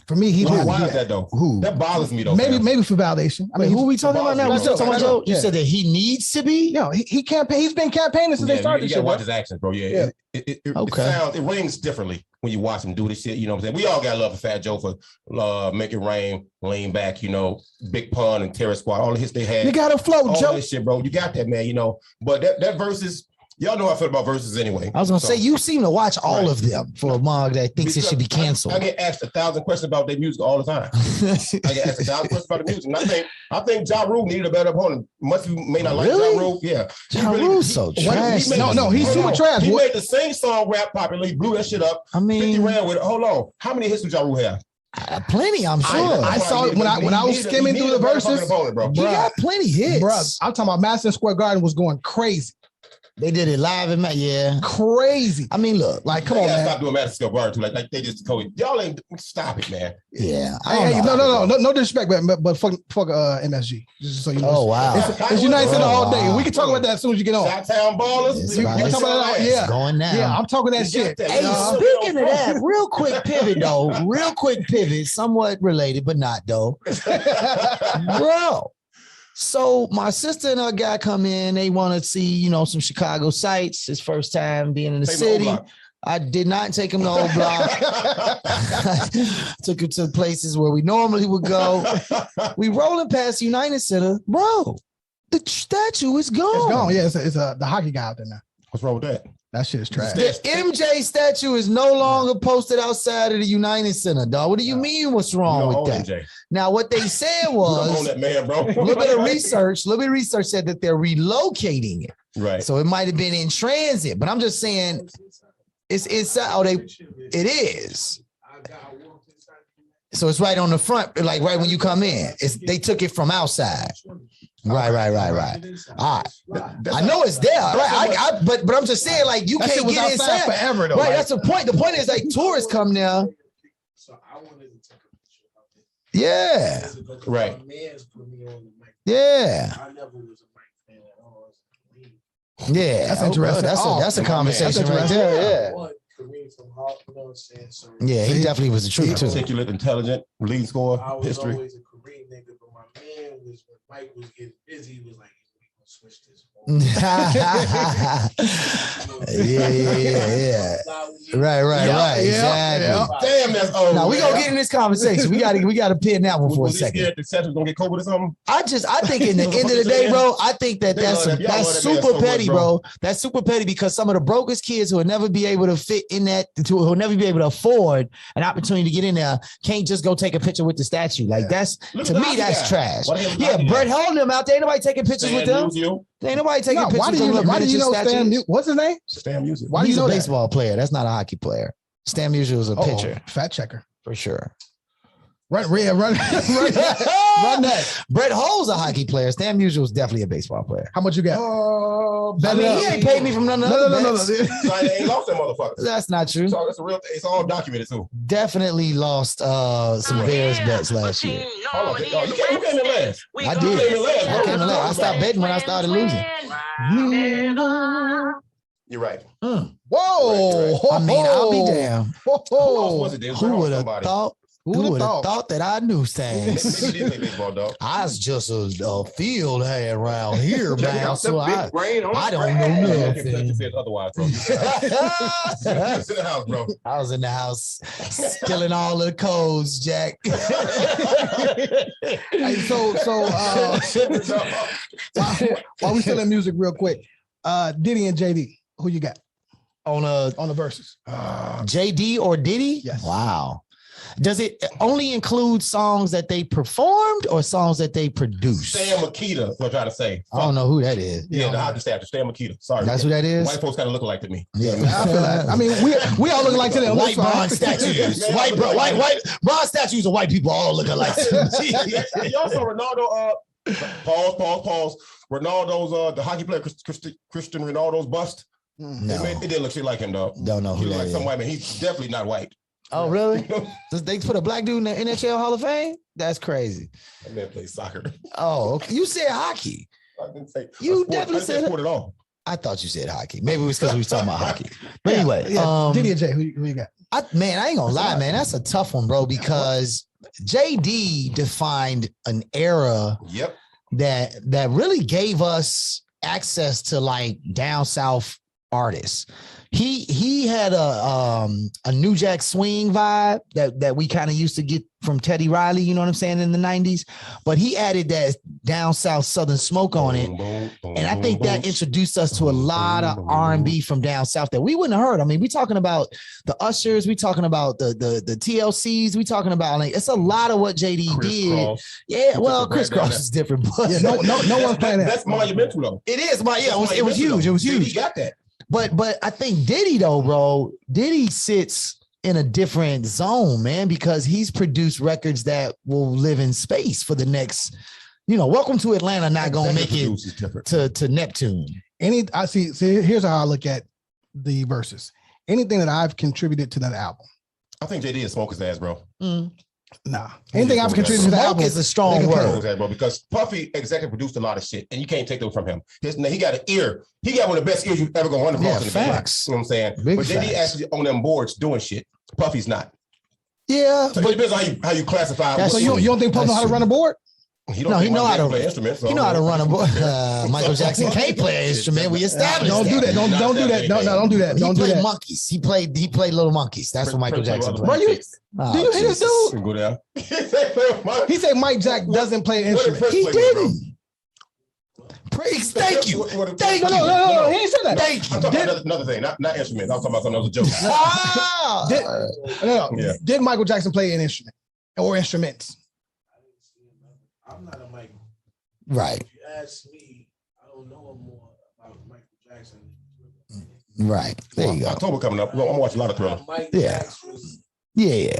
For me, why is that though? Who? That bothers me though. Maybe for validation. I mean, who are we talking about now? Joe? You said that he needs to be? No, he campaign. He's been campaigning since they started. You gotta watch his actions, bro. Yeah. It rings differently when you watch him do this shit. You know what I'm saying? We all got love for Fat Joe for Make It Rain, Lean Back, Big Pun and Terror Squad, all the hits they had. You gotta flow, all Joe. This shit, bro. You got that, man. But that versus. Y'all know how I feel about verses anyway. I was gonna say you seem to watch all of them for a mug that thinks it should be canceled. I get asked 1,000 questions about their music all the time. I get asked 1,000 questions about the music, and I think Ja Rule needed a better opponent. Much you may not like Ja Rule, yeah. Ja Rule's so trash. No, he's super trash. He made the same song rap popular. He blew that shit up. 50 ran with it. Hold on, how many hits did Ja Rule have? Plenty, I'm sure. I saw it when I was skimming through the verses. He got plenty hits, bro. I'm talking about Madison Square Garden was going crazy. They did it live in crazy. I mean, look, like, come on, man. Stop doing Madison Square Garden too. Like they just told you, y'all ain't stop it, man. Yeah. No disrespect, but fuck MSG. Just so you know. Oh wow. It's United Center all day. We can talk about that as soon as you get on. Shot-town ballers. You talk about that? Yeah. Going now. Yeah, I'm talking that shit. Hey, speaking of that, real quick pivot, somewhat related, but not though. Bro. So my sister and her guy come in. They want to see, some Chicago sights. His first time being in the city. I did not take him to Old Block. Took him to places where we normally would go. We rolling past United Center. Bro, the statue is gone. It's gone. Yeah, it's the hockey guy out there now. What's wrong with that? That shit is trash. The MJ statue is no longer posted outside of the United Center, dog. What do you mean? What's wrong with that? MJ. Now, what they said was that man, bro. a little bit of research said that they're relocating it. Right. So it might have been in transit, but I'm just saying it's inside. Oh, it is. So it's right on the front, like right when you come in. They took it from outside. Right. All right. I know it's there. Right. But I'm just saying, like, you can't get inside forever, though. Right. That's the point. The point is, like, tourists come now. So I wanted to take a picture of it. Yeah. Right. Yeah. I never was a Mike fan at all. Yeah. That's interesting. That's a conversation right there. Yeah. Yeah, he definitely was the truth too. Articulate, intelligent, lead scorer, I was history. always a Kareem nigga, but my man was when Mike was getting busy, he was like, we gonna switch this. Yeah. Right. Exactly. Damn, that's old. Now we gonna get in this conversation. We gotta pin that one for a second. The Celtics gonna get COVID or something? I think in the end of the day, bro, I think that's super petty, bro. That's super petty because some of the brokest kids who will never be able to fit in that, who will never be able to afford an opportunity to get in there, can't just go take a picture with the statue. Like that's to me, that's trash. Yeah, Brett Hold'em out there. Ain't nobody taking pictures with them. Ain't nobody taking pictures. Why do you know Stan? What's his name? Stan Musial. Why do you know a baseball player? That's not a hockey player. Stan Musial is a pitcher. Fact checker For sure. Run that. Brett Hole's a hockey player. Stan Musial is definitely a baseball player. How much you got? I mean, he ain't paid me from none of the other bets. So I ain't lost that motherfucker. That's not true. So that's a real thing. It's all documented too. Definitely lost some Bears bets last year. Hold on, you came in last. I did. I came in last. I stopped betting when I started losing. You're right. Whoa! I mean, I'll be damned. Who was it? Who would have thought? Who would have thought that I knew things? I was just a field hand around here, man. So I don't know nothing. Otherwise, bro. In the house, bro. I was in the house stealing all of the codes, Jack. Hey, so while we still in music, real quick, Diddy and JD, who you got on the verses? JD or Diddy? Yes. Wow. Does it only include songs that they performed or songs that they produced? Stan Makita, what I'm trying to say. I don't know who that is. Yeah, the hockey staff, Stan Makita. Sorry. That's who that is? White folks kind of look alike to me. Yeah. I feel that. I mean, we all look like to them. White bronze statues. White bronze statues of white people all look alike. Y'all saw Ronaldo, pause. Ronaldo's, the hockey player, Cristiano Ronaldo's bust. No. It didn't look shit like him, though. Don't know who he that like is. Some white man. He's definitely not white. Oh, really? They put a black dude in the NHL Hall of Fame? That's crazy. That man plays soccer. Oh, okay. You said hockey. I didn't say you sport. definitely said sport at all. I thought you said hockey. Maybe it was because we was talking about hockey. But anyway, Diddy and Jay, who you got? I ain't gonna lie, man. That's a tough one, bro, because JD defined an era that really gave us access to like down south artists. He had a New Jack Swing vibe that we kind of used to get from Teddy Riley, you know what I'm saying, in the 90s. But he added that down south southern smoke on it. And I think that introduced us to a lot of R&B from down south that we wouldn't have heard. I mean, we talking about the Ushers, we talking about the TLCs, we talking about like it's a lot of what JD did. Yeah, well, Chris Cross is different, but no one's playing that. That's monumental though. It is it was huge. It was huge. He got that. But I think Diddy though, bro, Diddy sits in a different zone, man, because he's produced records that will live in space for the next, Welcome to Atlanta not gonna make it to Neptune. I see. Here's how I look at the verses. Anything that I've contributed to that album. I think JD is smoke his ass, bro. Nah. Anything I've contributed to the album is a strong word, bro, because Puffy executive produced a lot of shit, and you can't take them from him. He got an ear. He got one of the best ears you've ever gonna run across. Yeah, facts. You know what I'm saying? Big but JD actually on them boards doing shit. Puffy's not. Yeah, so it depends on how you classify. So you don't think Puff know how to run a board? He know how to play instruments. He know how to run a board. Michael Jackson can't play an instrument. We established. Don't do that. Don't do that. No, don't do that. He played monkeys. He played Little Monkeys. That's what Michael Jackson played. Bro, do you hear this dude? Go down. He said Mike Jack doesn't play an instrument. He didn't. Praise. Thank you. Thank you. No. He ain't said that. Thank you. I'm talking about another thing, not instruments. I'm talking about something else, a joke. Did Michael Jackson play an instrument or instruments? I'm not a Michael. Right. If you ask me, I don't know more about Michael Jackson. Right. There you go. October coming up. I'm gonna watch a lot of Thriller. Yeah.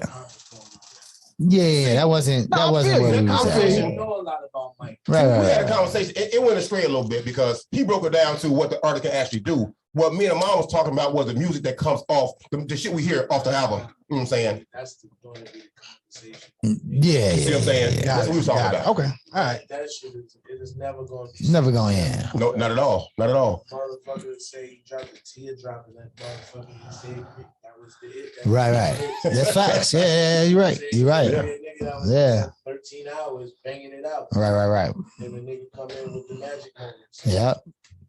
That wasn't what we was saying. I know a lot about Mike. We had a conversation. It went astray a little bit because he broke it down to what the artist can actually do. What me and Mom was talking about was the music that comes off the shit we hear off the album. You know what I'm saying? That's going to be the conversation. Yeah. You see what I'm saying? That's what we was talking about. Okay. All right. That shit is never going to be. Never going in. No, not at all. Not at all. Motherfucker say he dropped a teardrop in that motherfucker. He said that was the it. Right. That's facts. Yeah, you're right. Yeah. 13 hours banging it out. Right. And the nigga come in with the magic moments. Yeah.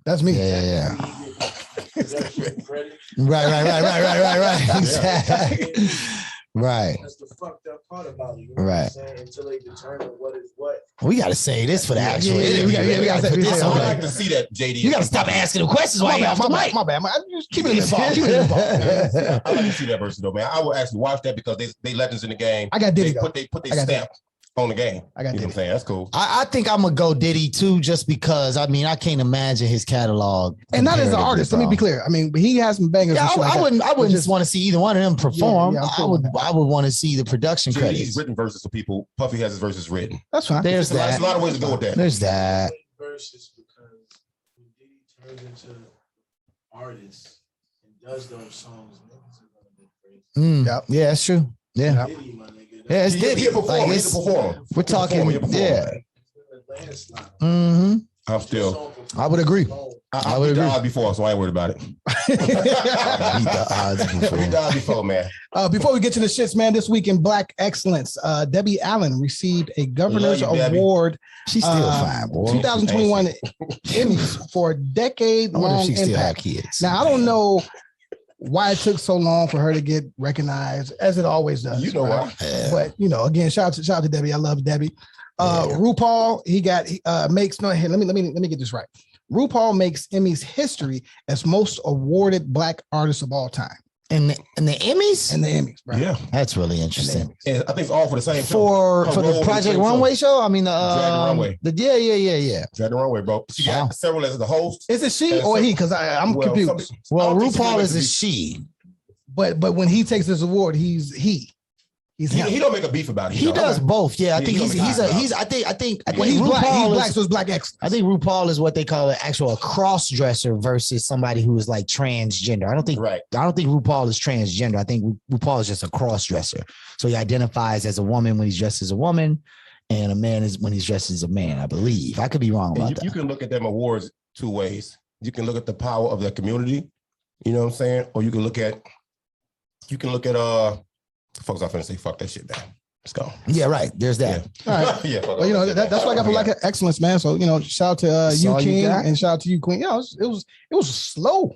That's me. Yeah. Right. Exactly. Right. That's the fucked up part about it. You know what I'm saying? Until they determine what is what. We got to say this for the actual. We got to put this on. I'd like to see that, JD. You got to stop asking the questions. My bad. Just keep it involved. I like to see that version though, man. I will actually watch that because they legends in the game. I got Diddy. They put their stamp on the game. I got Diddy. You know what I'm saying? That's cool. I think I'm gonna go Diddy too, just because I can't imagine his catalog. And not as an artist. Let me be clear. But he has some bangers. Yeah, I wouldn't just want to see either one of them perform. I would want to see the production credits. He's written verses for people. Puffy has his verses written. That's fine. There's a lot of ways to go with that. There's that. Verses because when Diddy turns into artist and does those songs, niggas are gonna go crazy. Yeah, that's true. Yeah. Diddy, my nigga. Yeah, it's Diddy. He's a performer. We're talking. Yeah. I would agree. I would agree before, so I ain't worried about it. We died before, man. Before we get to the shits, man, this week in Black Excellence, Debbie Allen received a Governor's Award. She's still fine, boy. 2021 Emmys for a decade-long impact. Kids. Now, I don't know why it took so long for her to get recognized, as it always does. You know why? But again, shout out to Debbie. I love Debbie. RuPaul, let me get this right. RuPaul makes Emmys history as most awarded Black artist of all time. And the Emmys? And the Emmys, right? Yeah. That's really interesting. And I think it's all for the same show. For the Project Runway show? Drag the Runway. Yeah. Drag the Runway, bro. She got several as the host. Is it she or he? Because I'm confused. RuPaul is a she. But when he takes this award, he's he. He don't make a beef about it. He does both. Yeah, I think I think when he's black, so it's Black excellence. I think RuPaul is what they call a cross dresser versus somebody who is like transgender. I don't think RuPaul is transgender. I think RuPaul is just a cross dresser. So he identifies as a woman when he's dressed as a woman, and a man is when he's dressed as a man. I believe. I could be wrong about that. You can look at them awards two ways. You can look at the power of the community. You know what I'm saying? Or you can look at folks, I'm finna say fuck that shit, man. Let's go. Yeah, right. There's that. Yeah. All right. Yeah. Well, that's what I got for Black excellence, man. So shout out to you, King, and shout out to you, Queen. It was slow,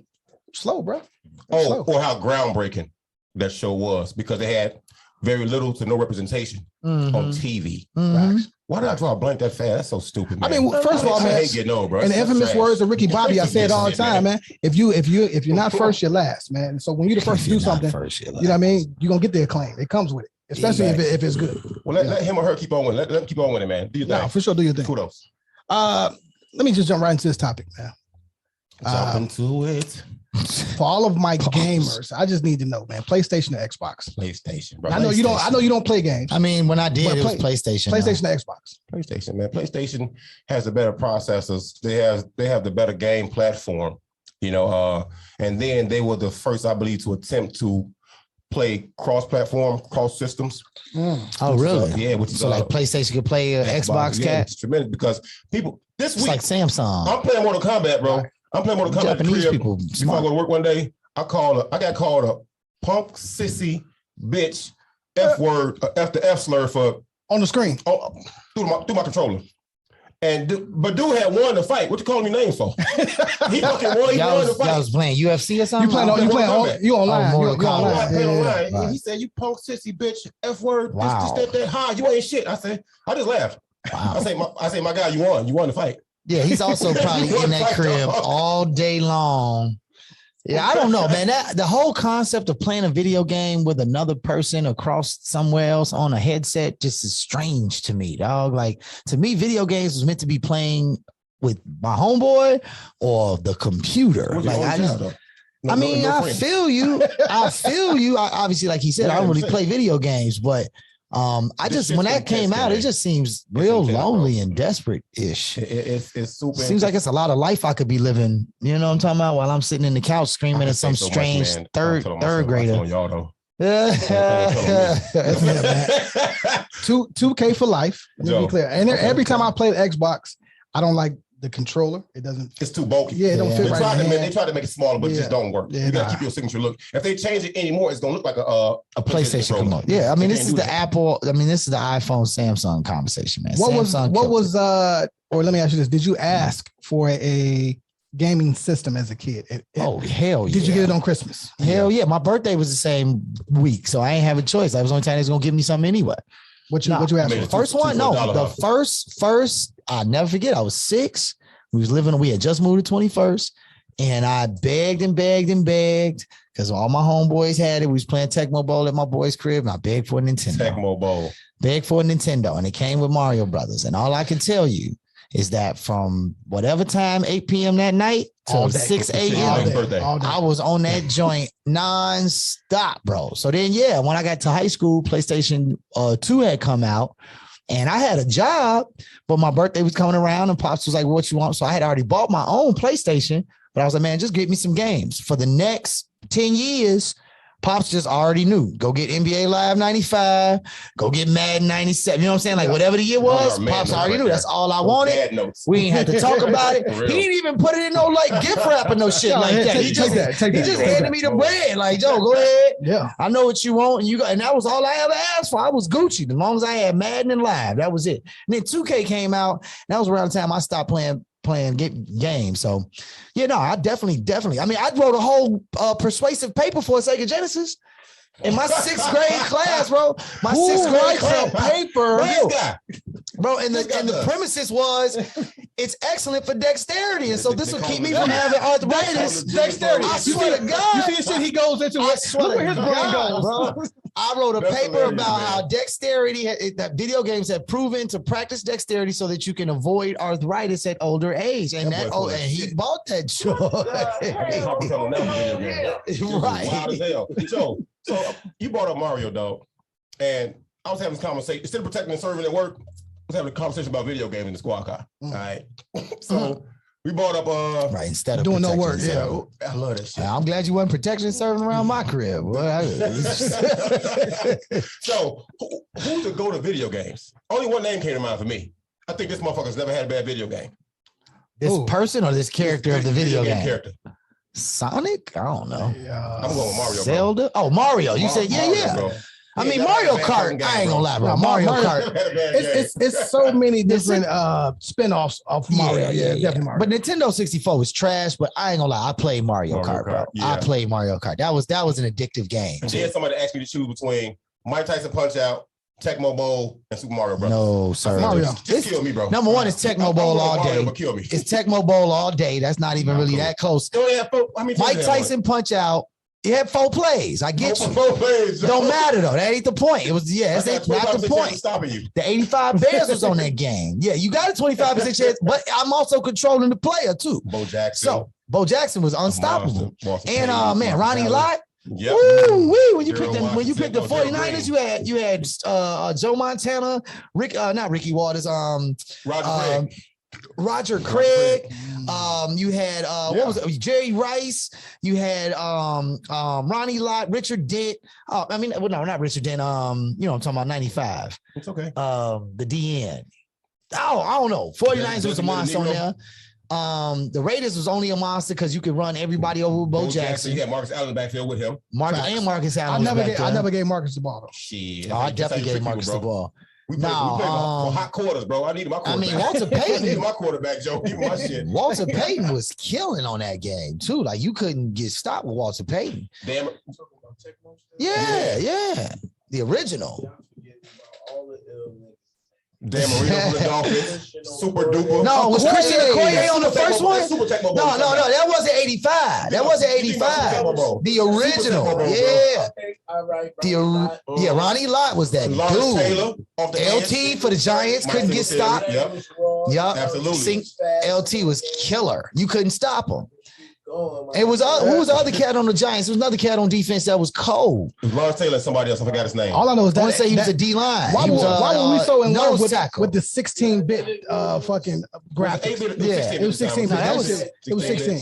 bro. Or how groundbreaking that show was because they had very little to no representation on TV. Mm-hmm. Why did I draw a blank that fast? That's so stupid, man. First of all, man, bro. And the infamous words of Ricky Bobby, I say it all the time, man. If you're not first, you're last, man. So when you're the first to do something, you know what I mean? You're gonna get the acclaim. It comes with it, especially if it's good. Well, let him or her keep on winning. Let them keep on winning, man. Do your thing. No, for sure, do your thing. Kudos. Let me just jump right into this topic, man. Jump into it. For all of my gamers, I just need to know, man. PlayStation or Xbox? PlayStation, bro. I know you don't play games. I mean, when I did, it was PlayStation. PlayStation or Xbox? PlayStation, man. PlayStation has the better processors. They have the better game platform, and then they were the first, I believe, to attempt to play cross-platform, cross systems. Oh, really? Yeah. So like PlayStation could play Xbox, yeah, it's tremendous because people this week, like Samsung. I'm playing Mortal Kombat, bro. Right. I'm playing Mortal Kombat. Japanese people. Before I go to work one day, I got called a punk sissy bitch F word, F the F slur for on the screen. Through my controller. But dude had won the fight. What you calling me names for? He fucking won. He won the fight. Y'all was playing UFC or something? You online. You online. Online. Right. He said, "You punk sissy bitch, F word, wow. this, that, you ain't shit." I said, I just laughed. Wow. I say, my guy, you won. You won the fight. Yeah, he's also probably in that crib all day long. Yeah, I don't know, man. The whole concept of playing a video game with another person across somewhere else on a headset just is strange to me, dog. Like, to me, video games was meant to be playing with my homeboy or the computer. Like, I feel you. I feel you. Obviously, like he said, I don't really play video games, but I just, when that came out, it just seems real lonely and desperate-ish. It's super. Seems like it's a lot of life I could be living. You know what I'm talking about? While I'm sitting in the couch screaming at some strange third grader. 2K for life. Let me be clear. And every time I play the Xbox, I don't like the controller. It doesn't. It's too bulky. Yeah, it don't fit right. They tried to make it smaller, but it just don't work. You gotta keep your signature look. If they change it anymore, it's gonna look like a PlayStation remote. Yeah, I mean, this is the Apple. I mean, this is the iPhone Samsung conversation, man. What was or let me ask you this: did you ask for a gaming system as a kid? Oh, hell yeah! Did you get it on Christmas? Hell yeah! My birthday was the same week, so I ain't have a choice. That was the only time they was gonna give me something anyway. What you asked for? First one? No, the first. I never forget. I was 6. We had just moved to 21st, and I begged because all my homeboys had it. We was playing Tecmo Bowl at my boy's crib, and I begged for a Nintendo. Tecmo Bowl. Begged for a Nintendo, and it came with Mario Brothers. And all I can tell you is that from whatever time, 8 p.m. that night till 6 a.m., I was on that joint nonstop, bro. So then, when I got to high school, PlayStation 2 had come out. And I had a job, but my birthday was coming around and Pops was like, what you want? So I had already bought my own PlayStation, but I was like, man, just get me some games. For the next 10 years, Pops just already knew. Go get NBA Live 95, go get Madden 97. You know what I'm saying? Like whatever the year was, Pops already knew. That's all I wanted. We ain't had to talk about it. He didn't even put it in no like gift wrap or no shit like that. He just handed me the bread. Like, Joe, go ahead. Yeah. I know what you want. And that was all I ever asked for. I was Gucci. As long as I had Madden and Live, that was it. And then 2K came out. That was around the time I stopped playing games. So, I definitely. I mean, I wrote a whole persuasive paper for Sega Genesis in my 6th grade class, bro. My 6th grade class paper, bro. And the premises was it's excellent for dexterity, and so this will keep me from having arthritis. Dexterity. I swear to God, you see the shit he goes into. Look where his brain goes, bro. I wrote a paper about how dexterity, that video games have proven to practice dexterity so that you can avoid arthritis at older age. And and he bought that joy. Right. So you brought up Mario, dog. And I was having this conversation. Instead of protecting and serving at work, I was having a conversation about video games in the squad car. All right. So we brought up right, instead of doing no work. Yeah, I love that shit. I'm glad you wasn't protection and serving around my crib. So who to go to video games? Only one name came to mind for me. I think this motherfucker's never had a bad video game. This person or this character of the video game? Character. Sonic? I don't know. I'm going with Mario. Zelda? Bro. Oh, Mario. You said yeah. Bro. I mean, Mario Kart, I ain't gonna lie, bro. Mario Kart. It's so many different spinoffs of Mario. Yeah, definitely Mario. But Nintendo 64 was trash, but I ain't gonna lie. I played Mario Kart, bro. I played Mario Kart. That was an addictive game. And then somebody asked me to choose between Mike Tyson Punch-Out, Tecmo Bowl, and Super Mario Bros. No, sir. Mario. Just kill me, bro. Number one is Tecmo Bowl all day. Kill me. It's Tecmo Bowl all day. That's not even really that close. Mike Tyson Punch-Out. He had 4 plays. I get you. 4 plays. Don't matter though. That ain't the point. It was that's not the point. Stopping you. The 85 Bears was on that game. Yeah, you got a 25% chance, but I'm also controlling the player too. Bo Jackson. So Bo Jackson was unstoppable. And man, Ronnie Lott. Yep. Woo, when you picked the 49ers, you had Joe Montana, not Ricky Waters, Roger Craig. You had what was it? Jerry Rice. You had Ronnie Lott, Richard Dent. No, not Richard Dent. I'm talking about 95. It's okay. The DN. Oh, I don't know. 49ers was a monster on there. The Raiders was only a monster because you could run everybody over with Bo Jackson. You got Marcus Allen in the backfield with him. Marcus Allen. I never gave Marcus the ball though. Shit. I definitely gave Marcus the ball. We played for hot quarters, bro. I needed my quarterback. I mean, Walter Payton. I needed my quarterback, Joe. Give me my shit. Walter Payton was killing on that game, too. Like, you couldn't get stopped with Walter Payton. Damn it. Yeah. The original. Dan Marino from the Dolphins. Super duper. No, was Christian Okoye on the first one? No, that wasn't 85. That wasn't 85. The original. Yeah. Okay, all right. Yeah, Ronnie Lott was that Lawrence dude. Taylor off the LT for the Giants couldn't get stopped. Yep. Yup. Absolutely. LT was killer. You couldn't stop him. It was who was the other cat on the Giants? There was another cat on defense that was cold. It was Lawrence Taylor and somebody else. I forgot his name. All I know is I want that to say he was a D line. Why were we so in love with tackle. the 16-bit fucking graphics? Yeah, It was 16. It was 16.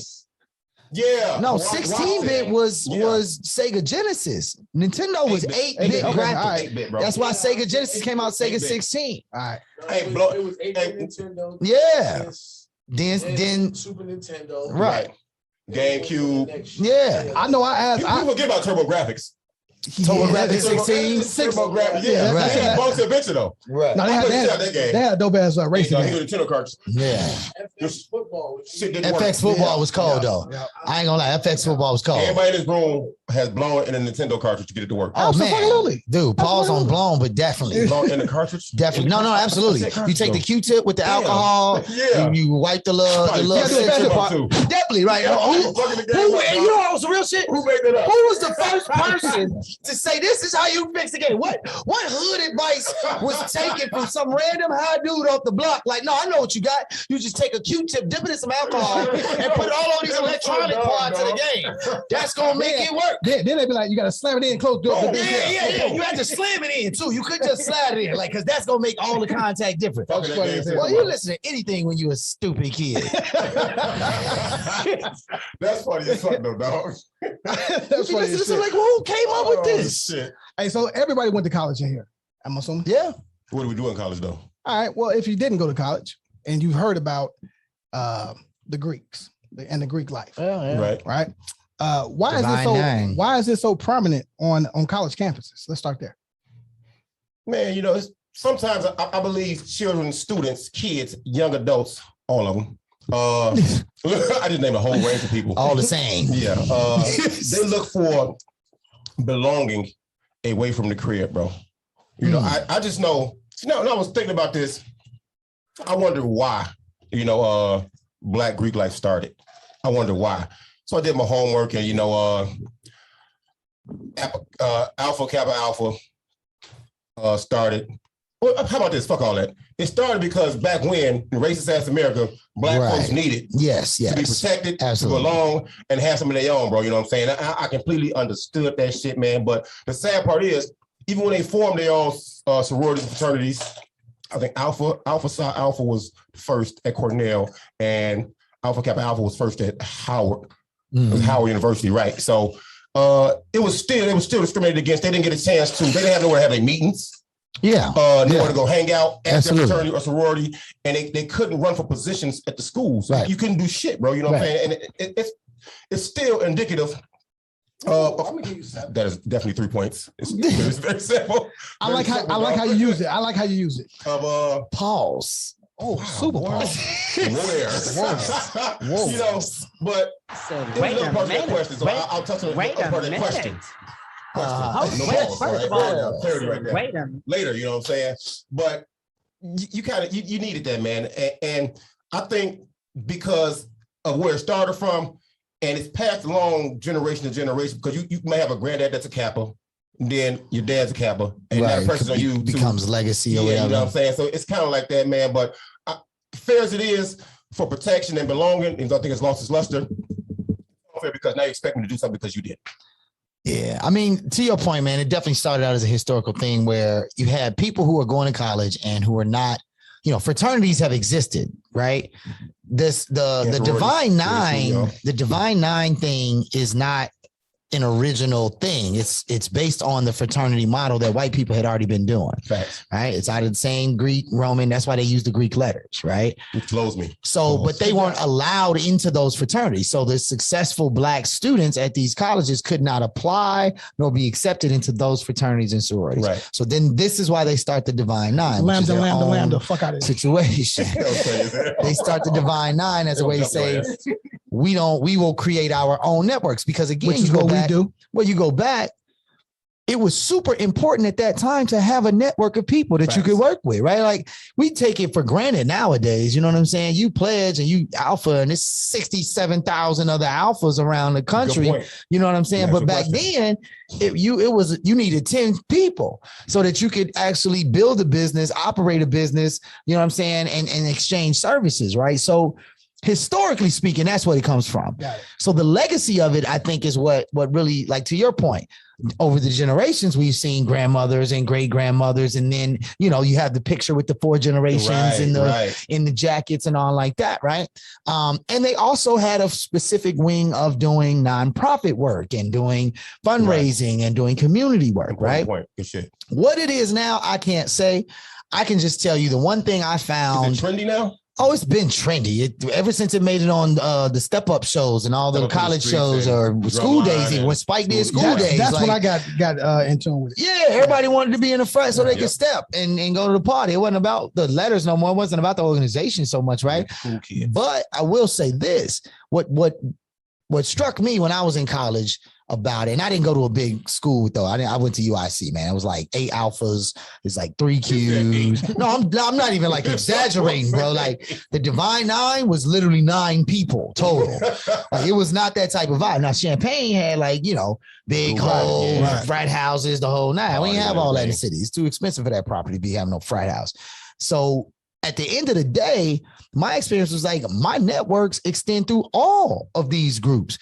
Yeah. No, 16-bit was Sega Genesis. Nintendo was 8-bit graphics. 8-bit, bro. That's why Sega Genesis came out Sega 16. All right. Hey, bro. It was 8-bit Nintendo. Yeah. Then Then Super Nintendo. right. GameCube. Yeah. I know I asked. People forget about Turbo Graphics. Turbo Graphics 16. Turbo Graphics. Yeah. Yeah, right. They had Bugs Adventure though. Right. No, they had a dope ass racing He game. was a Nintendo cartridge. Yeah. FX football. Shit didn't work. FX football was cold though. Yeah. I ain't gonna lie. FX football was cold. Everybody in this room has blown in a Nintendo cartridge to get it to work. Oh man, Absolutely. dude, pause on blown, but definitely. Blown in the cartridge? Definitely. No, absolutely. You take the Q-tip with the alcohol. Yeah. You wipe the little Too. Definitely, right? Who You know what was some real shit? Who made that up? Who was the first person to say this is how you fix the game? What hood advice was taken from some random high dude off the block? Like, no, I know what you got. You just take a Q-tip, dip it in some alcohol, and put all of these electronic parts in the game. That's gonna make it work. Then they be like, you gotta slam it in, close the door. Yeah. You have to slam it in too. You could just slide it in, like, because that's gonna make all the contact different. Well, you listen to anything when you a stupid kid. That's funny as fuck though, dog. That's funny. This is like, well, who came up with this? Shit. Hey, so everybody went to college in here, I'm assuming. Yeah. What do we do in college though? All right. Well, if you didn't go to college and you've heard about the Greeks and the Greek life, Right. right? Why is this so prominent on college campuses? Let's start there. Man, you know, sometimes I believe children, students, kids, young adults, all of them. I just named a whole range of people. All the same. Yeah. They look for belonging away from the crib, bro. You know, I just know. When I was thinking about this, I wonder why, Black Greek life started. I wonder why. So I did my homework and, Alpha Kappa Alpha started. Well, how about this? Fuck all that. It started because back when in racist ass America, Black folks needed to be protected, absolutely, to belong, and have some of their own, bro. You know what I'm saying? I completely understood that shit, man. But the sad part is, even when they formed their own sororities and fraternities, I think Alpha Psi Alpha was first at Cornell, and Alpha Kappa Alpha was first at Howard. It was Howard University, right? So it was still discriminated against. They didn't get a chance to. They didn't have nowhere to have their meetings. Yeah. Nowhere to go hang out at their fraternity or sorority, and they couldn't run for positions at the schools. Right. You couldn't do shit, bro. You know what I'm saying? And it's still indicative. That is definitely 3 points. It's very simple. I like how you use it. I like how you use it. Pause. Oh, wow, super pause. Whoa. You know, but wait a minute. Question, so I'll touch on part of that question. Later, you know what I'm saying? But you needed that, man. And I think because of where it started from, and it's passed along generation to generation, because you may have a granddad that's a Kappa, and then your dad's a Kappa, and that presses on you becomes legacy or whatever. You know what I'm saying? So it's kind of like that, man. But fair as it is for protection and belonging, and I think it's lost its luster, fair because now you expect me to do something because you did. Yeah, I mean, to your point, man, it definitely started out as a historical thing where you had people who are going to college and who are not, fraternities have existed, right? The Divine Nine thing is not an original thing. It's based on the fraternity model that white people had already been doing. Facts. Right? It's out of the same Greek, Roman. That's why they use the Greek letters, right? It flows me. So, but they weren't allowed into those fraternities. So the successful Black students at these colleges could not apply nor be accepted into those fraternities and sororities. Right. So then this is why they start the Divine Nine. Lambda, fuck out of here. Situation. They start the Divine Nine as a way to say, we will create our own networks, because again, you go back, it was super important at that time to have a network of people that you could work with, right? Like we take it for granted nowadays. You know what I'm saying? You pledge and you alpha, and it's 67,000 other alphas around the country. You know what I'm saying? But back then, you needed 10 people so that you could actually build a business, operate a business. You know what I'm saying? And exchange services, right? So historically speaking, that's what it comes from. So the legacy of it, I think, is what really, like, to your point, over the generations, we've seen grandmothers and great grandmothers, and then you have the picture with the 4 generations in the jackets and all like that, right? And they also had a specific wing of doing nonprofit work and doing fundraising and doing community work, right? Good shit. What it is now, I can't say. I can just tell you the one thing I found. Is it trendy now? Oh, it's been trendy ever since it made it on the Step Up shows and all the college shows or school days. Even when Spike did school days, that's when I got in tune with it. Yeah, everybody wanted to be in the front so they could step and go to the party. It wasn't about the letters no more. It wasn't about the organization so much, right? Cool kids. But I will say this: what struck me when I was in college about it, and I didn't go to a big school though. I went to UIC, man. It was like 8 alphas. It's like 3 Qs. No, I'm not even like exaggerating, bro. Like the Divine Nine was literally 9 people total. Like it was not that type of vibe. Now Champaign had like big holes, frat houses, the whole nine. We didn't have all that in the city. It's too expensive for that property to be having no frat house. So at the end of the day, my experience was like my networks extend through all of these groups.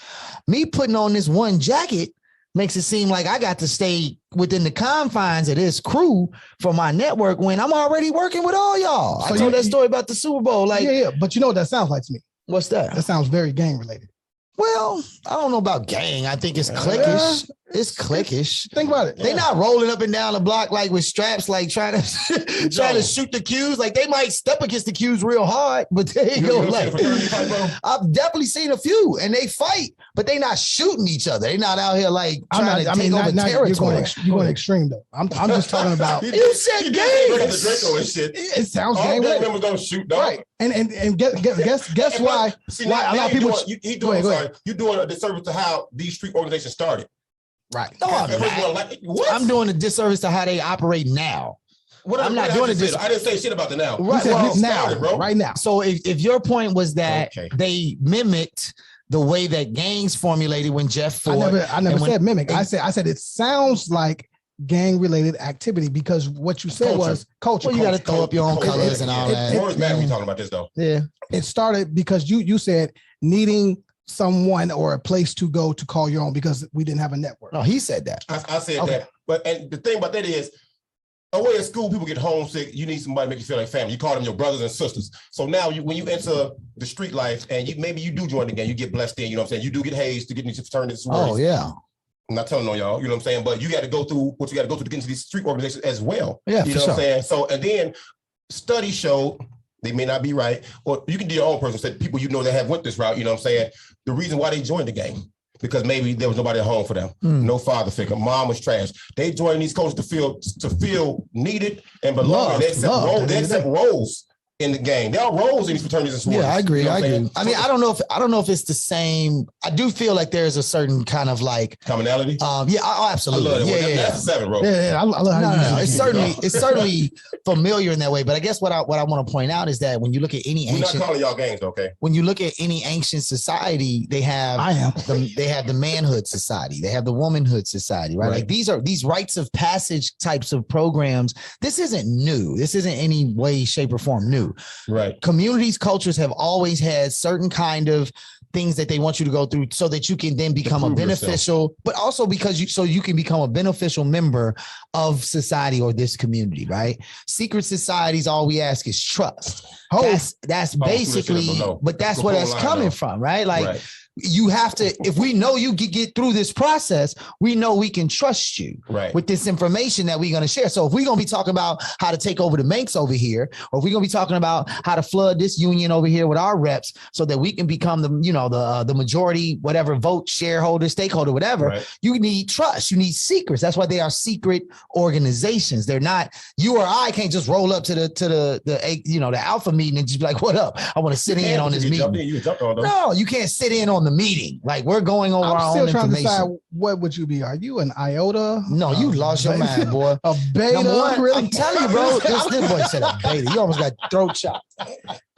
Me putting on this one jacket makes it seem like I got to stay within the confines of this crew for my network when I'm already working with all y'all. So I told that story about the Super Bowl. Like, yeah. But you know what that sounds like to me? What's that? That sounds very gang related. Well, I don't know about gang. I think it's cliquish. It's cliquish. Think about it. They're not rolling up and down the block like with straps, like trying to shoot the cues. Like they might step against the cues real hard, but there you go. Like I've definitely seen a few, and they fight, but they not shooting each other. They're not out here like trying to take over territory. You're going extreme though. I'm just talking about. You said gang. It sounds gang. All gang members don't shoot, dog. Right. And guess why? Why a lot of people? You doing a disservice to how these street organizations started. Right. No, I'm doing a disservice to how they operate now. I'm not doing it. I didn't say shit about the now. Right, right now. So if your point was that they mimicked the way that gangs formulated when Jeff Ford. I never said mimic. I said it sounds like gang related activity because what you said was culture. Well, you got to throw up your own colors and all that. More is mad we talking about this though. Yeah. It started because you said needing someone or a place to go to call your own because we didn't have a network. No, he said that. I said that. But and the thing about that is, away at school, people get homesick. You need somebody to make you feel like family. You call them your brothers and sisters. So now when you enter the street life and maybe you do join the gang, you get blessed in, you know what I'm saying? You do get hazed to get into fraternities. Oh, yeah. I'm not telling on y'all, you know what I'm saying? But you got to go through what you got to go through to get into these street organizations as well. Yeah, you know what I'm saying? So, and then studies show, they may not be right, or you can do your own person, say people that have went this route, you know what I'm saying? The reason why they joined the gang, because maybe there was nobody at home for them. No father figure. Mom was trash. They joined these coaches to feel needed and belong. They accept roles in the game. There are roles in these fraternities and sororities. Yeah, I agree. You know I agree. I mean, I don't know if it's the same. I do feel like there's a certain kind of like commonality. Yeah, absolutely. I love it. That's a 7, bro. Yeah, I love how you it's certainly familiar in that way. But I guess what I want to point out is that when you look at any ancient, we're not calling y'all gangs, okay? When you look at any ancient society, they have the manhood society, they have the womanhood society, right? Like these rites of passage types of programs. This isn't new. This isn't any way, shape, or form new. Right. Communities, cultures have always had certain kind of things that they want you to go through so that you can then become a beneficial, but also because you can become a beneficial member of society or this community, right? Secret societies, all we ask is trust. That's basically, but that's where that's coming from, right? Like you have to, if we know you can get through this process, we know we can trust you with this information that we're going to share. So if we're going to be talking about how to take over the banks over here, or if we're going to be talking about how to flood this union over here with our reps so that we can become the majority, whatever vote, shareholder, stakeholder, whatever, you need trust. You need secrets. That's why they are secret organizations. They're not, you or I can't just roll up to the alpha meeting and just be like, what up? I want to sit in on this meeting. No, you can't sit in on the meeting. Like we're going over I'm our still own trying information. to decide what would you be? Are you an iota? No, you lost your mind, boy. A beta? Number one, Really? I'm telling you, bro. This boy said a beta. You almost got throat shot.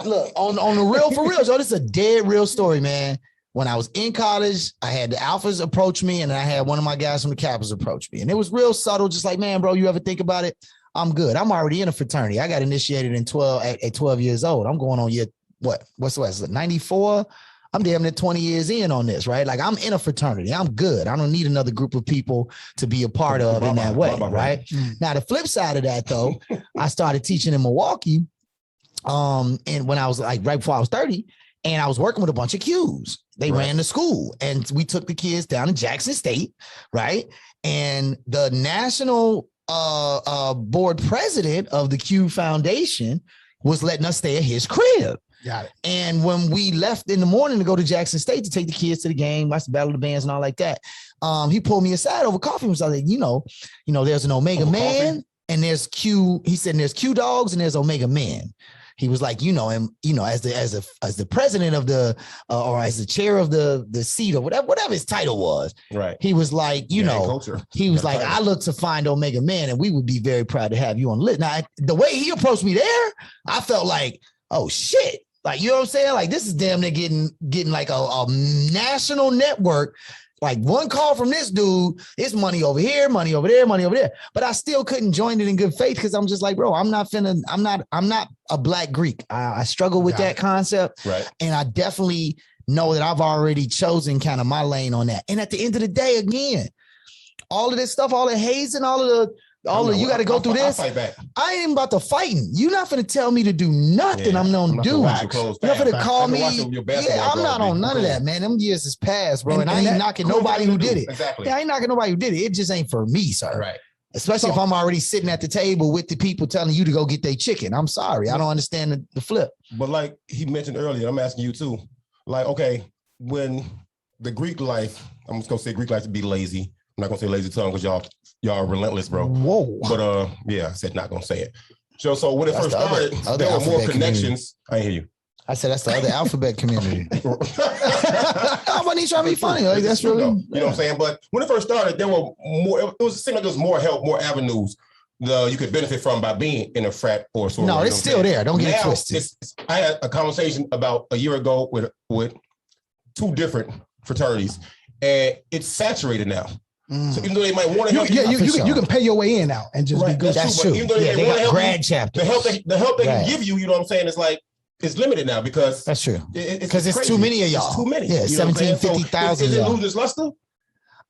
Look, on the real, for real. So this is a dead real story, man. When I was in college, I had the alphas approach me, and I had one of my guys from the Kappas approach me. And it was real subtle, just like, man, bro, you ever think about it? I'm good. I'm already in a fraternity. I got initiated at 12 years old. I'm going on year, what's 94? I'm damn near 20 years in on this, right? Like I'm in a fraternity. I'm good. I don't need another group of people to be a part of in that way, right? Now, the flip side of that, though, I started teaching in Milwaukee, and when I was like right before I was 30, and I was working with a bunch of Qs. They ran the school, and we took the kids down to Jackson State, right? And the national board president of the Q Foundation was letting us stay at his crib. Got it. And when we left in the morning to go to Jackson State to take the kids to the game, watch the Battle of the Bands and all like that, he pulled me aside over coffee and was like, you know, there's an Omega Man coffee? And there's Q. He said there's Q Dogs and there's Omega Man. He was like, as the president of the or as the chair of the seat or whatever his title was. Right. He was like, he was like, I look to find Omega Man, and we would be very proud to have you on the list. Now, the way he approached me there, I felt like, oh shit. Like, you know what I'm saying? Like, this is damn near getting like a national network. Like one call from this dude, it's money over here, money over there, money over there. But I still couldn't join it in good faith because I'm just like, bro, I'm not a Black Greek. I struggle with that concept. Right. And I definitely know that I've already chosen kind of my lane on that. And at the end of the day, again, all of this stuff, all the hazing, you got to go through this. Fight back. I ain't even about to fighting. You're not going to tell me to do nothing. I'm not going to do. You're going to call me. Yeah, I'm not on none of that, man. Them years is past, bro. And I ain't knocking nobody who did it. Exactly. Yeah, I ain't knocking nobody who did it. It just ain't for me, sir. Right. Especially if I'm already sitting at the table with the people telling you to go get their chicken. I'm sorry. I don't understand the flip. But like he mentioned earlier, I'm asking you too. Like, okay, when the Greek life, I'm just going to say Greek life to be lazy. I'm not going to say lazy tongue because y'all are relentless, bro. Whoa. But yeah, I said not gonna say it. So when it first started, there were more connections. I didn't hear you. I said that's the other alphabet community. I wasn't trying to be funny. Like that's really, you know what I'm saying. But when it first started, there were more. It seemed like there was more help, more avenues you could benefit from by being in a frat or sort of. No, it's still there. Don't get it twisted. I had a conversation about a year ago with two different fraternities, and it's saturated now. So even though they might want to help you can pay your way in now and just be good. That's true. Even though they got grad chapters. The help they can give you, you know what I'm saying, is like it's limited now because that's true. Because it's too many of y'all. It's too many. Yeah, 1750,000. Is it losing its luster?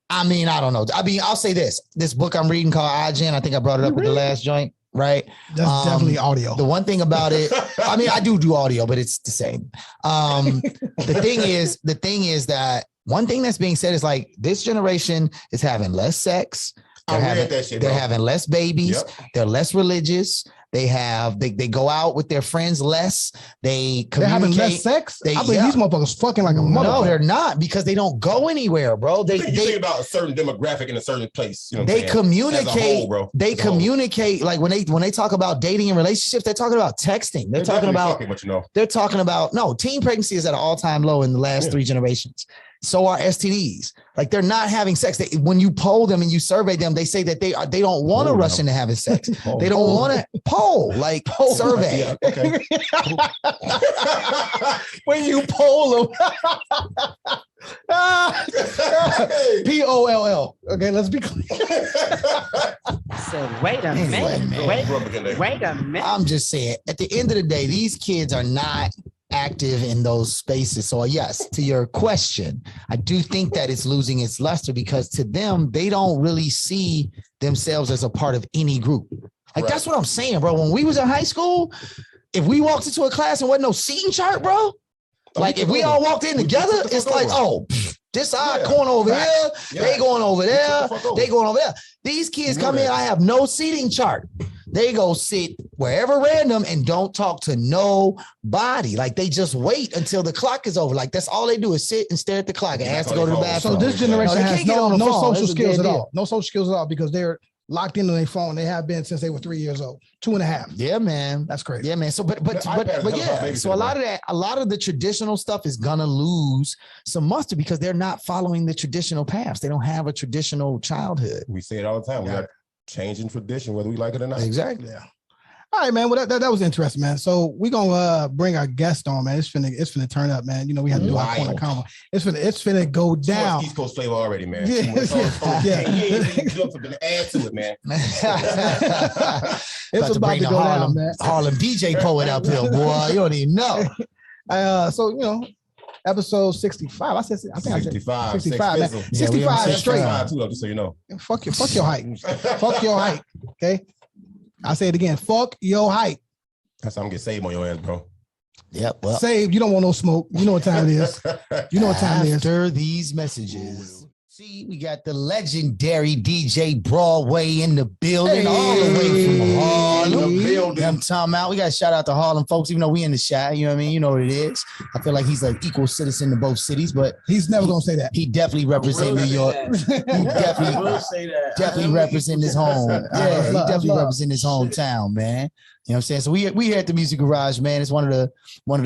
I mean, I don't know. I mean, I'll say this book I'm reading called iGen. I think I brought it up at the last joint. Right. That's definitely audio. The one thing about it, I mean, I do audio, but it's the same. The thing is that one thing that's being said is like this generation is having less sex. They're having less babies. Yep. They're less religious. They go out with their friends less. They're having less sex. I believe these motherfuckers fucking like a motherfucker. No, they're not because they don't go anywhere, bro. They think about a certain demographic in a certain place. You know they communicate. They communicate like when they talk about dating and relationships, they're talking about texting. They're talking about They're talking about teen pregnancy is at an all-time low in the last 3 generations. So are STDs. Like they're not having sex. When you poll them and you survey them, they say that they don't want to rush into having sex. They don't want to poll survey. Yeah, okay. When you poll them, POLL. Okay, let's be clear. So wait a minute. Wait a minute. I'm just saying. At the end of the day, these kids are not active in those spaces. So yes, to your question, I do think that it's losing its luster because to them, they don't really see themselves as a part of any group. Like that's what I'm saying, bro. When we was in high school, if we walked into a class and wasn't no seating chart, bro, like if we all walked in together, it's like, this corner over here, they going over there, they going over there. These kids come in, I have no seating chart. They go sit wherever random and don't talk to nobody. Like they just wait until the clock is over. Like that's all they do is sit and stare at the clock and ask to go to the bathroom. So this generation has no social skills at all. No social skills at all because they're locked into their phone. They have been since they were 3 years old, 2.5. Yeah, man. That's crazy. Yeah, man. So, but yeah. So a lot of the traditional stuff is gonna lose some muster because they're not following the traditional paths. They don't have a traditional childhood. We say it all the time. We are changing tradition, whether we like it or not. Exactly. Yeah. All right, man. Well, that was interesting, man. So we're gonna bring our guest on, man. It's finna turn up, man. You know, we had to do our corner combo. It's finna go down. East Coast flavor already, man. Yeah. To add to it, man. It's about to go down, man. Harlem DJ poet up here, boy. You don't even know. So you know, episode 65. I think 65. 65, man. 65 is straight. Too, just so you know. Fuck your height. Fuck your height. Okay. I say it again. Fuck your height. That's how I'm gonna get saved on your ass, bro. Yep. Well, saved. You don't want no smoke. You know what time it is. You know what time it is. After these messages. See, we got the legendary DJ Broadway in the building, all the way from Harlem. I'm talking about. We got to shout out to Harlem folks, even though we in the Chi. You know what I mean? You know what it is. I feel like he's an equal citizen to both cities, but he's never gonna say that. He definitely represent New York. He definitely represent his home. Yeah, he definitely represent his hometown, man. You know what I'm saying? So we here at the Music Garage, man. It's one of the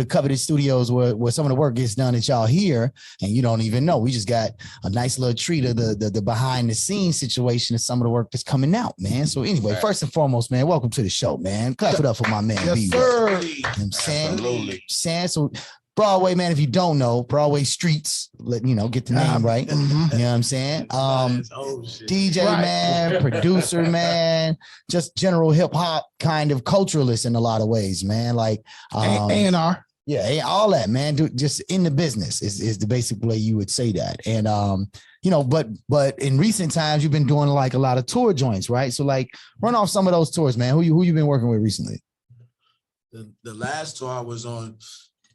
coveted studios where some of the work gets done that y'all hear, and you don't even know. We just got a nice little treat of the behind the scenes situation of some of the work that's coming out, man. So anyway, first and foremost, man, welcome to the show, man. Clap it up for my man. Yes, sir. You know what I'm saying? Absolutely. So Broadway, man, if you don't know, Broadway Streets, get the name right. You know what I'm saying? DJ, man, producer, man, just general hip hop kind of culturalist in a lot of ways, man. Like A&R. Yeah, all that, man. Just in the business is the basic way you would say that. And but in recent times you've been doing like a lot of tour joints, right? So like run off some of those tours, man. Who you been working with recently? The last tour I was on,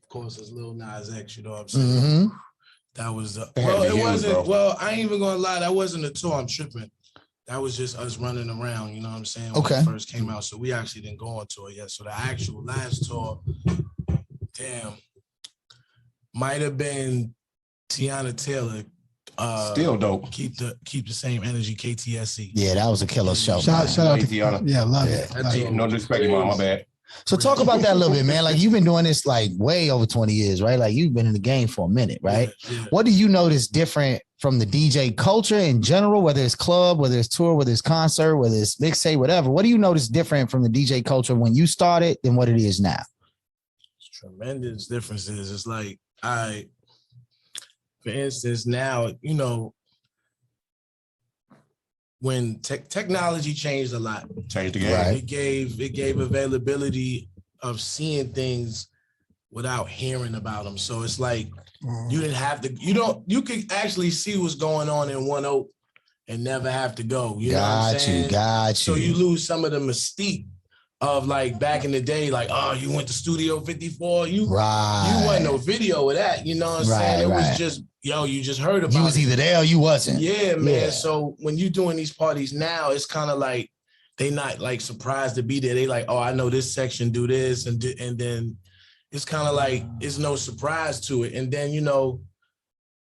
of course, is Lil Nas X, you know what I'm saying? Mm-hmm. That was it wasn't, well, I ain't even gonna lie, that wasn't a tour, I'm tripping. That was just us running around, you know what I'm saying? When it first came out. So we actually didn't go on tour yet. So the actual last tour, might have been TEYANA TAYLOR. Still dope. Keep the same energy, KTSE. Yeah, that was a killer show. Shout out to TEYANA. Yeah, love it. No disrespect, your mom, my bad. So talk about that a little bit, man. Like you've been doing this like way over 20 years, right? Like you've been in the game for a minute, right? Yeah. What do you notice different from the DJ culture in general, whether it's club, whether it's tour, whether it's concert, whether it's mixtape, whatever? What do you notice different from the DJ culture when you started than what it is now? Tremendous differences. It's like, for instance, now, when technology changed a lot, changed the game. Right. It gave availability of seeing things without hearing about them. So it's like you didn't have to. You could actually see what's going on in One Oak and never have to go. You know what I'm saying? Got you. So you lose some of the mystique of like back in the day, like, oh, you went to Studio 54. You wasn't no video of that. You know what I'm saying? It was just, you just heard about it. You was either there or you wasn't. Yeah, man. Yeah. So when you doing these parties now, it's kind of like they not like surprised to be there. They like, oh, I know this section do this, and then it's kind of like it's no surprise to it. And then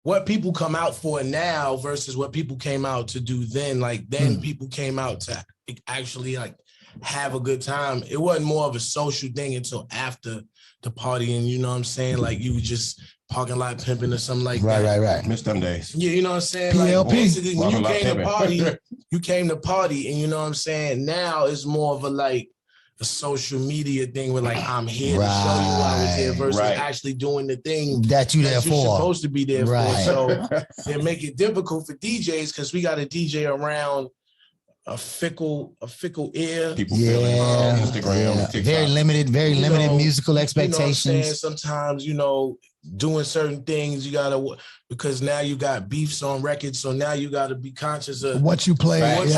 what people come out for now versus what people came out to do then. Like then people came out to actually like have a good time. It wasn't more of a social thing until after the party, and you know what I'm saying? Like you were just parking lot pimping or something like that. Right. Missed them days. Yeah, you know what I'm saying? PLP. Like basically when you came to party, and you know what I'm saying? Now it's more of a social media thing where like I'm here to show you I was here versus actually doing the thing that you there for. You're supposed to be there for. So they make it difficult for DJs because we got a DJ around a fickle ear. People feeling Instagram, TikTok. Very limited musical expectations. You know what I'm saying? Sometimes, doing certain things, you gotta, because now you got beefs on records, so now you gotta be conscious of what you play. That's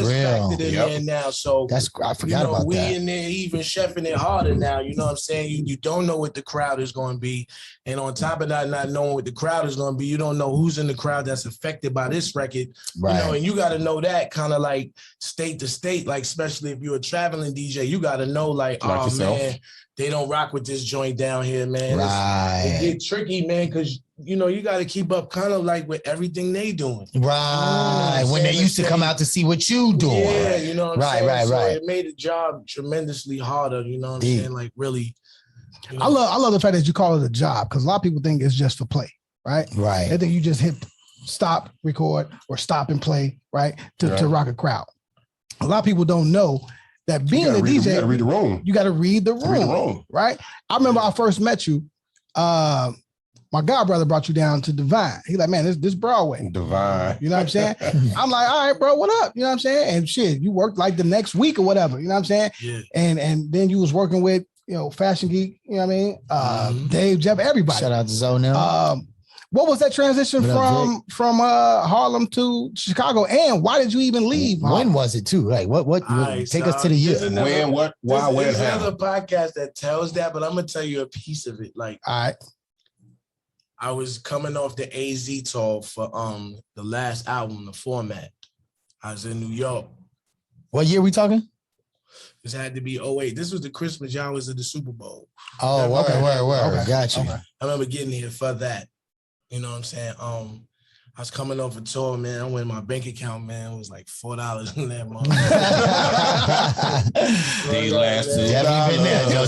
real. Now, so I forgot about we that. in there even chefing it harder now. You know what I'm saying? You don't know what the crowd is going to be, and on top of that, not knowing what the crowd is going to be, you don't know who's in the crowd that's affected by this record. Right. And you got to know that kind of like state to state, like especially if you're a traveling DJ, you got to know like man, they don't rock with this joint down here, man. Right. It get tricky, man, because you know, you got to keep up kind of like with everything they doing. Right. When they used to come out to see what you doing. Yeah, you know what I'm saying? Right. So it made the job tremendously harder, you know what I'm saying? Like really. You know? I love the fact that you call it a job because a lot of people think it's just for play, right? Right. They think you just hit stop, record, or stop and play, right? To rock a crowd. A lot of people don't know that being a DJ, you gotta read the room. You gotta read the room, right? I remember I first met you. My godbrother brought you down to Divine. He like, man, this Broadway. Divine. You know what I'm saying? I'm like, all right, bro, what up? You know what I'm saying? And shit, you worked like the next week or whatever. You know what I'm saying? Yeah. And then you was working with, you know, Fashion Geek, you know what I mean? Dave, Jeff, everybody. Shout out to Zonell. What was that transition from Harlem to Chicago? And why did you even leave? When was it too? Like what take us to the year. When, what, why, when, There's how? another podcast that tells that, but I'm gonna tell you a piece of it. Like, all right. I was coming off the AZ tour for the last album, The Format. I was in New York. What year we talking? This had to be 08. This was the Christmas hours of the Super Bowl. Oh, word. Okay. Got you. I remember getting here for that. You know what I'm saying? I was coming off a tour, man. When my bank account, man, was like $4 in that month. These last two. Definitely been there, Joe.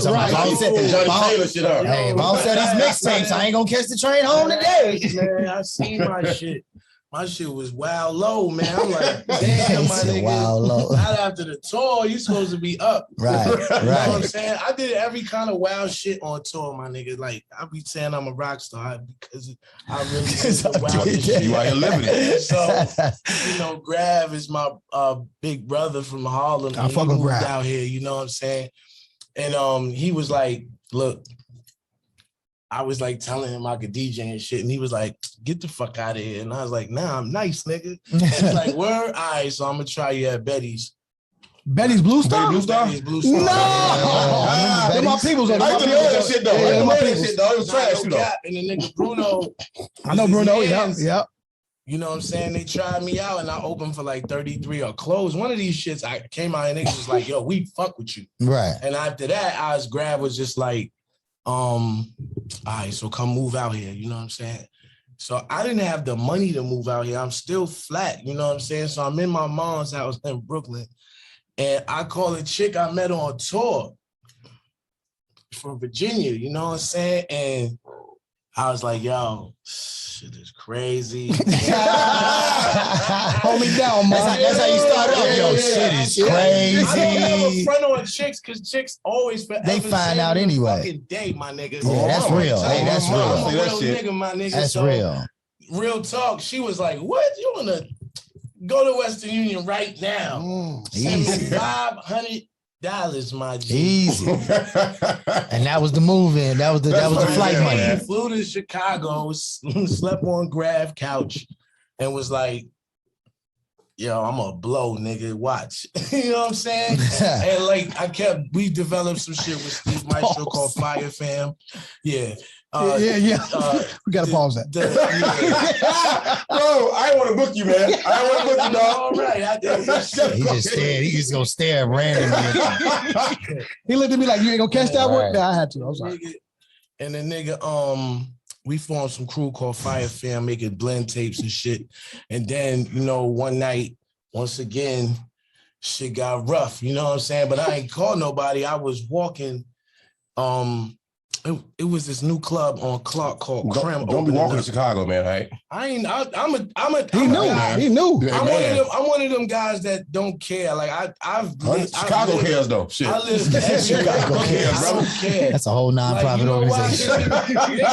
Taylor shit up. Hey, Bone said these mixtapes. I ain't gonna catch the train home today. Man, I seen my shit. My shit was wild low, man. I'm like, damn, my nigga. Wild low. Not after the tour, you supposed to be up. Right, You know what I'm right. saying? I did every kind of wild shit on tour, my nigga. Like, I be saying I'm a rock star because I really did the wildest shit. You out here living it. So, you know, Grav is my big brother from Harlem. I fuck with Grav. Out here, you know what I'm saying? And he was like, look, I was like telling him I could DJ and shit, and he was like, "Get the fuck out of here!" And I was like, "Nah, I'm nice, nigga." He's like, "Word, all right, so I'm gonna try you at Betty's." Betty's Blue Star? Betty's Blue Star. No! They're my people's. I used to know that shit, though. I know that shit, though. It was trash, you know. And the nigga Bruno. I know Bruno, yeah. You know what I'm saying? They tried me out, and I opened for like 33 or closed. One of these shits, I came out, and niggas was like, "Yo, we fuck with you." Right. And after that, Grab was just like, all right, so come move out here, you know what I'm saying? So I didn't have the money to move out here. I'm still flat, you know what I'm saying? So I'm in my mom's house in Brooklyn, and I call a chick I met on tour from Virginia, you know what I'm saying? And I was like, yo, shit is crazy. Hold me down, man. That's how you start up. Yo, shit is crazy. I don't have a front on chicks because chicks always forever They find out anyway. Fucking day, my nigga. Yeah, that's real. Hey, that's real. I'm a real nigga, my nigga. That's so, real. Real talk. She was like, "What? You wanna go to Western Union right now? Easy. $500, my G." Easy. And that was the move in. That was the flight money. I flew to Chicago, slept on Grav couch, and was like, yo, I'm gonna blow, nigga. Watch. You know what I'm saying? And like we developed some shit with Steve Maestro called Fire Fam. Yeah. We gotta pause that. Bro, I want to book you, man. I want to book you, dog. All right. I did. He just stared. He just gonna stare randomly. He looked at me like, you ain't gonna catch that one? Nah, I had to. I was like, and the nigga, we formed some crew called Fire Fam, making blend tapes and shit. And then, you know, one night, once again, shit got rough, you know what I'm saying? But I ain't called nobody. I was walking, it was this new club on Clark called Creme. Don't be walking to Chicago, man, right? he knew. I'm one of them guys that don't care. Like Chicago cares though. Shit. I live Chicago cares. I don't care. That's a whole nonprofit organization.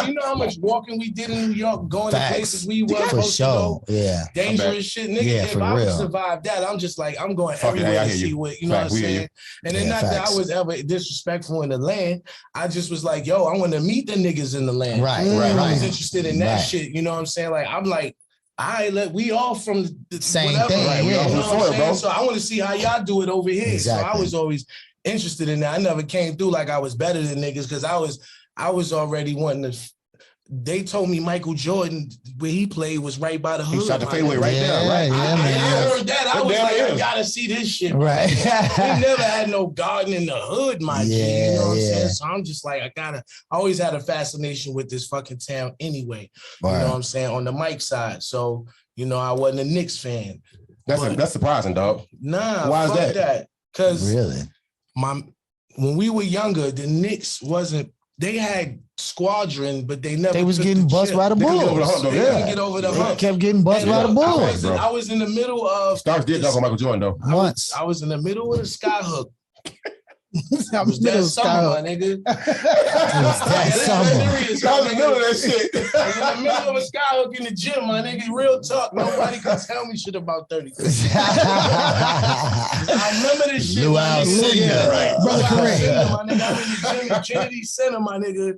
You know how much walking we did in New York, going to places we were for supposed sure. to go. Yeah. Dangerous shit, nigga. Yeah, if for I would real. survive that, I'm just like, I'm going everywhere to see what, you know what I'm saying? And then not that I was ever disrespectful in the land. I just was like, yo, I want to meet the niggas in the land. Right. I was interested in that shit. You know what I'm saying? Like, I'm like, we all from the same whatever, thing. right? Yeah. You know what I'm saying? So I want to see how y'all do it over here. Exactly. So I was always interested in that. I never came through like I was better than niggas because I was already wanting to they told me Michael Jordan, where he played, was right by the hood. He shot the fadeaway right there, right? I heard that. I was like, I gotta see this shit. Right. We never had no garden in the hood, my G. You know what I'm saying? So I'm just like, I always had a fascination with this fucking town anyway. Right. You know what I'm saying? On the Mike side. So, you know, I wasn't a Knicks fan. That's surprising, dog. Nah, why is that? Because really, when we were younger, the Knicks they had squadron, but they never. They was getting bussed by the Bulls. They couldn't get over the hump. They kept getting bussed by the Bulls. I was in the middle of. Stars did dunk on Michael Jordan though. Once I was in the middle of the skyhook. I was that summer, my nigga. That summer. I was in the middle of that shit. I was in the middle of a skyhook in the gym, my nigga. Real talk. Nobody can tell me shit about 30. I remember this shit. Brother Kareem. My nigga, I'm in the gym at Trinity Center, my nigga.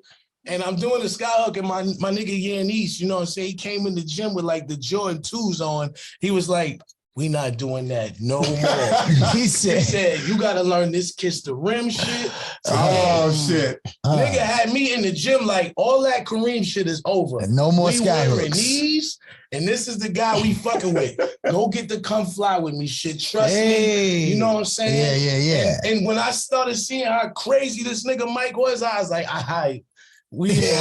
And I'm doing the skyhook, and my nigga Yan East, you know what I'm saying? He came in the gym with like the Jordan 2s on. He was like, we not doing that no more. He said, you got to learn this kiss the rim shit. Oh, shit. Nigga had me in the gym like, all that Kareem shit is over. And no more skyhooks. These, and this is the guy we fucking with. Go get the come fly with me shit. Trust me. You know what I'm saying? Yeah. And when I started seeing how crazy this nigga Mike was, I was like, we forever,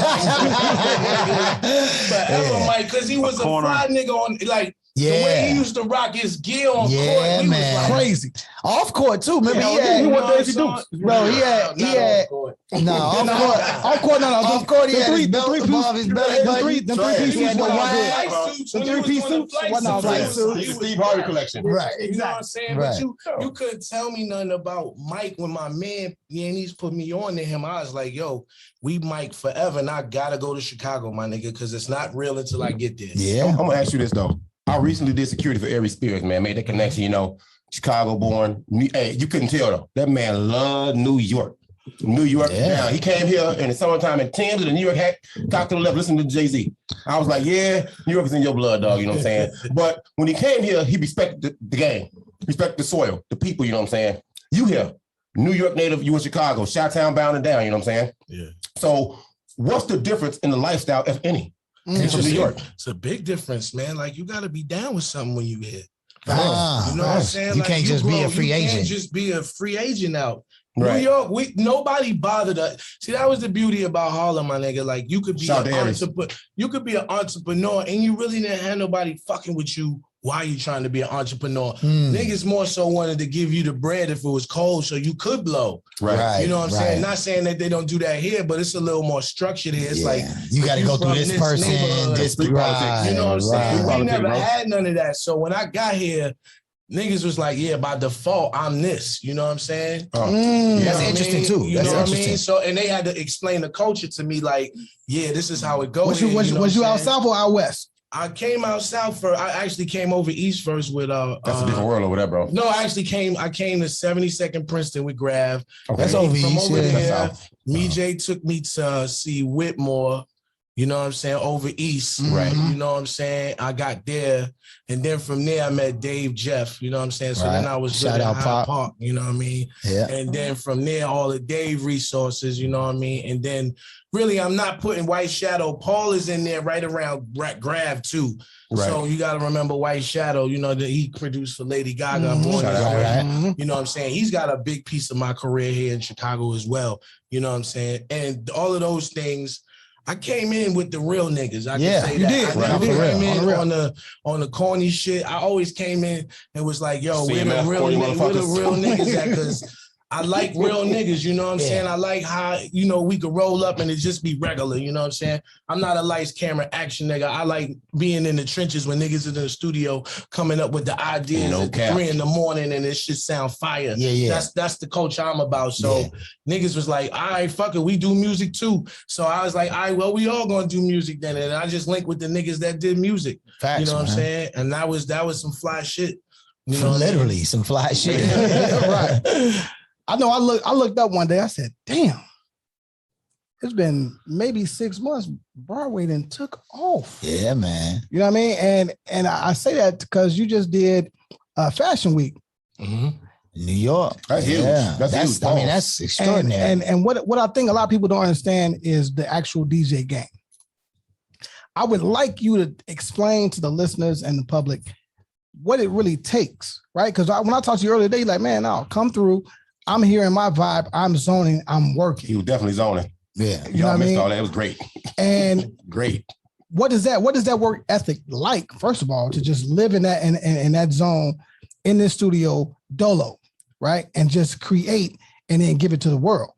Mike, because he was a fly nigga on, like, the way he used to rock his gear on court, he was like crazy. Off court too. Remember he had off court. He had his belt above his belly button. Them three-piece suits. The three-piece suits. Steve Harvey collection. Right. You know what I'm saying? But you couldn't tell me nothing about Mike when my man Yannis put me on to him. I was like, yo, we Mike forever, and I gotta go to Chicago, my nigga, because it's not real until I get there. Yeah. I'm gonna ask you this though. I recently did security for Aries Spears, man. Made that connection, you know, Chicago born. Hey, you couldn't tell though. That man loved New York. Yeah. He came here in the summertime in Tim's with a New York hat, cocked to the left, listening to Jay-Z. I was like, yeah, New York is in your blood, dog. You know what I'm saying? But when he came here, he respected the game, respected the soil, the people, you know what I'm saying? You here, New York native, you in Chicago, Chi-Town bound and down, you know what I'm saying? Yeah. So what's the difference in the lifestyle, if any? It's from New York. It's a big difference, man. Like, you got to be down with something when you hit. You know what I'm saying? You like, can't just be a free agent. You can't just be a free agent out. Right. New York, nobody bothered us. See, that was the beauty about Harlem, my nigga. Like, you could be an entrepreneur, and you really didn't have nobody fucking with you while you trying to be an entrepreneur. Niggas more so wanted to give you the bread if it was cold so you could blow. Right. You know what I'm saying? Not saying that they don't do that here, but it's a little more structured here. It's like, you got to go through this person, this politics. You know what I'm saying? We never had none of that. So when I got here, niggas was like, yeah, by default, I'm this. You know what I'm saying? That's interesting too. You know what I mean? So, and they had to explain the culture to me, like, yeah, this is how it goes. Was you out south or out west? I came out south first. I actually came over east first with That's a different world over there, bro. No, I came to 72nd Princeton with Grav. Okay. That's over from east. Over there. Me J took me to see Whitmore. You know what I'm saying? Over east. Right. You know what I'm saying? I got there. And then from there, I met Dave Jeff. You know what I'm saying? So then I was Shout out Hyde Park. You know what I mean? Yeah. And then from there, all the Dave resources. You know what I mean? And then really, I'm not putting White Shadow. Paul is in there right around Grav too. Right. So you got to remember White Shadow. You know that he produced for Lady Gaga. You know what I'm saying? He's got a big piece of my career here in Chicago as well. You know what I'm saying? And all of those things. I came in with the real niggas. I can say you that. did. I never came in on the corny shit. I always came in and was like, yo, where the real niggas at? Because I like real niggas, you know what I'm saying? I like how, you know, we could roll up and it just be regular, you know what I'm saying? I'm not a lights, camera, action nigga. I like being in the trenches when niggas in the studio coming up with the ideas at 3 a.m. and it should sound fire. That's the culture I'm about. So niggas was like, all right, fuck it, we do music too. So I was like, all right, well, we all gonna do music then. And I just linked with the niggas that did music. Facts, you know what I'm saying? And that was some fly shit. You know, literally some fly shit. Right. I know I looked up one day, I said, damn, it's been maybe 6 months. Broadway then took off. Yeah, man. You know what I mean? And I say that because you just did Fashion Week. New York. That's huge. That's huge. I mean, that's extraordinary. And what I think a lot of people don't understand is the actual DJ game. I would like you to explain to the listeners and the public what it really takes, right? Because when I talked to you earlier today, like, man, no, come through. I'm hearing my vibe. I'm zoning. I'm working. He was definitely zoning. Yeah. You know what I mean? All that. It was great. And great. What is that work ethic like, first of all, to just live in that in that zone in this studio dolo, right? And just create and then give it to the world.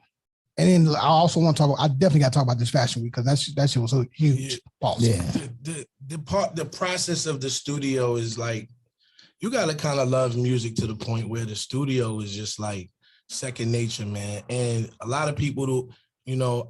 And then I also want to talk about, I definitely got to talk about this fashion week because that shit was so huge. Pause. Yeah. The process of the studio is like, you got to kind of love music to the point where the studio is just like second nature, man. And a lot of people who,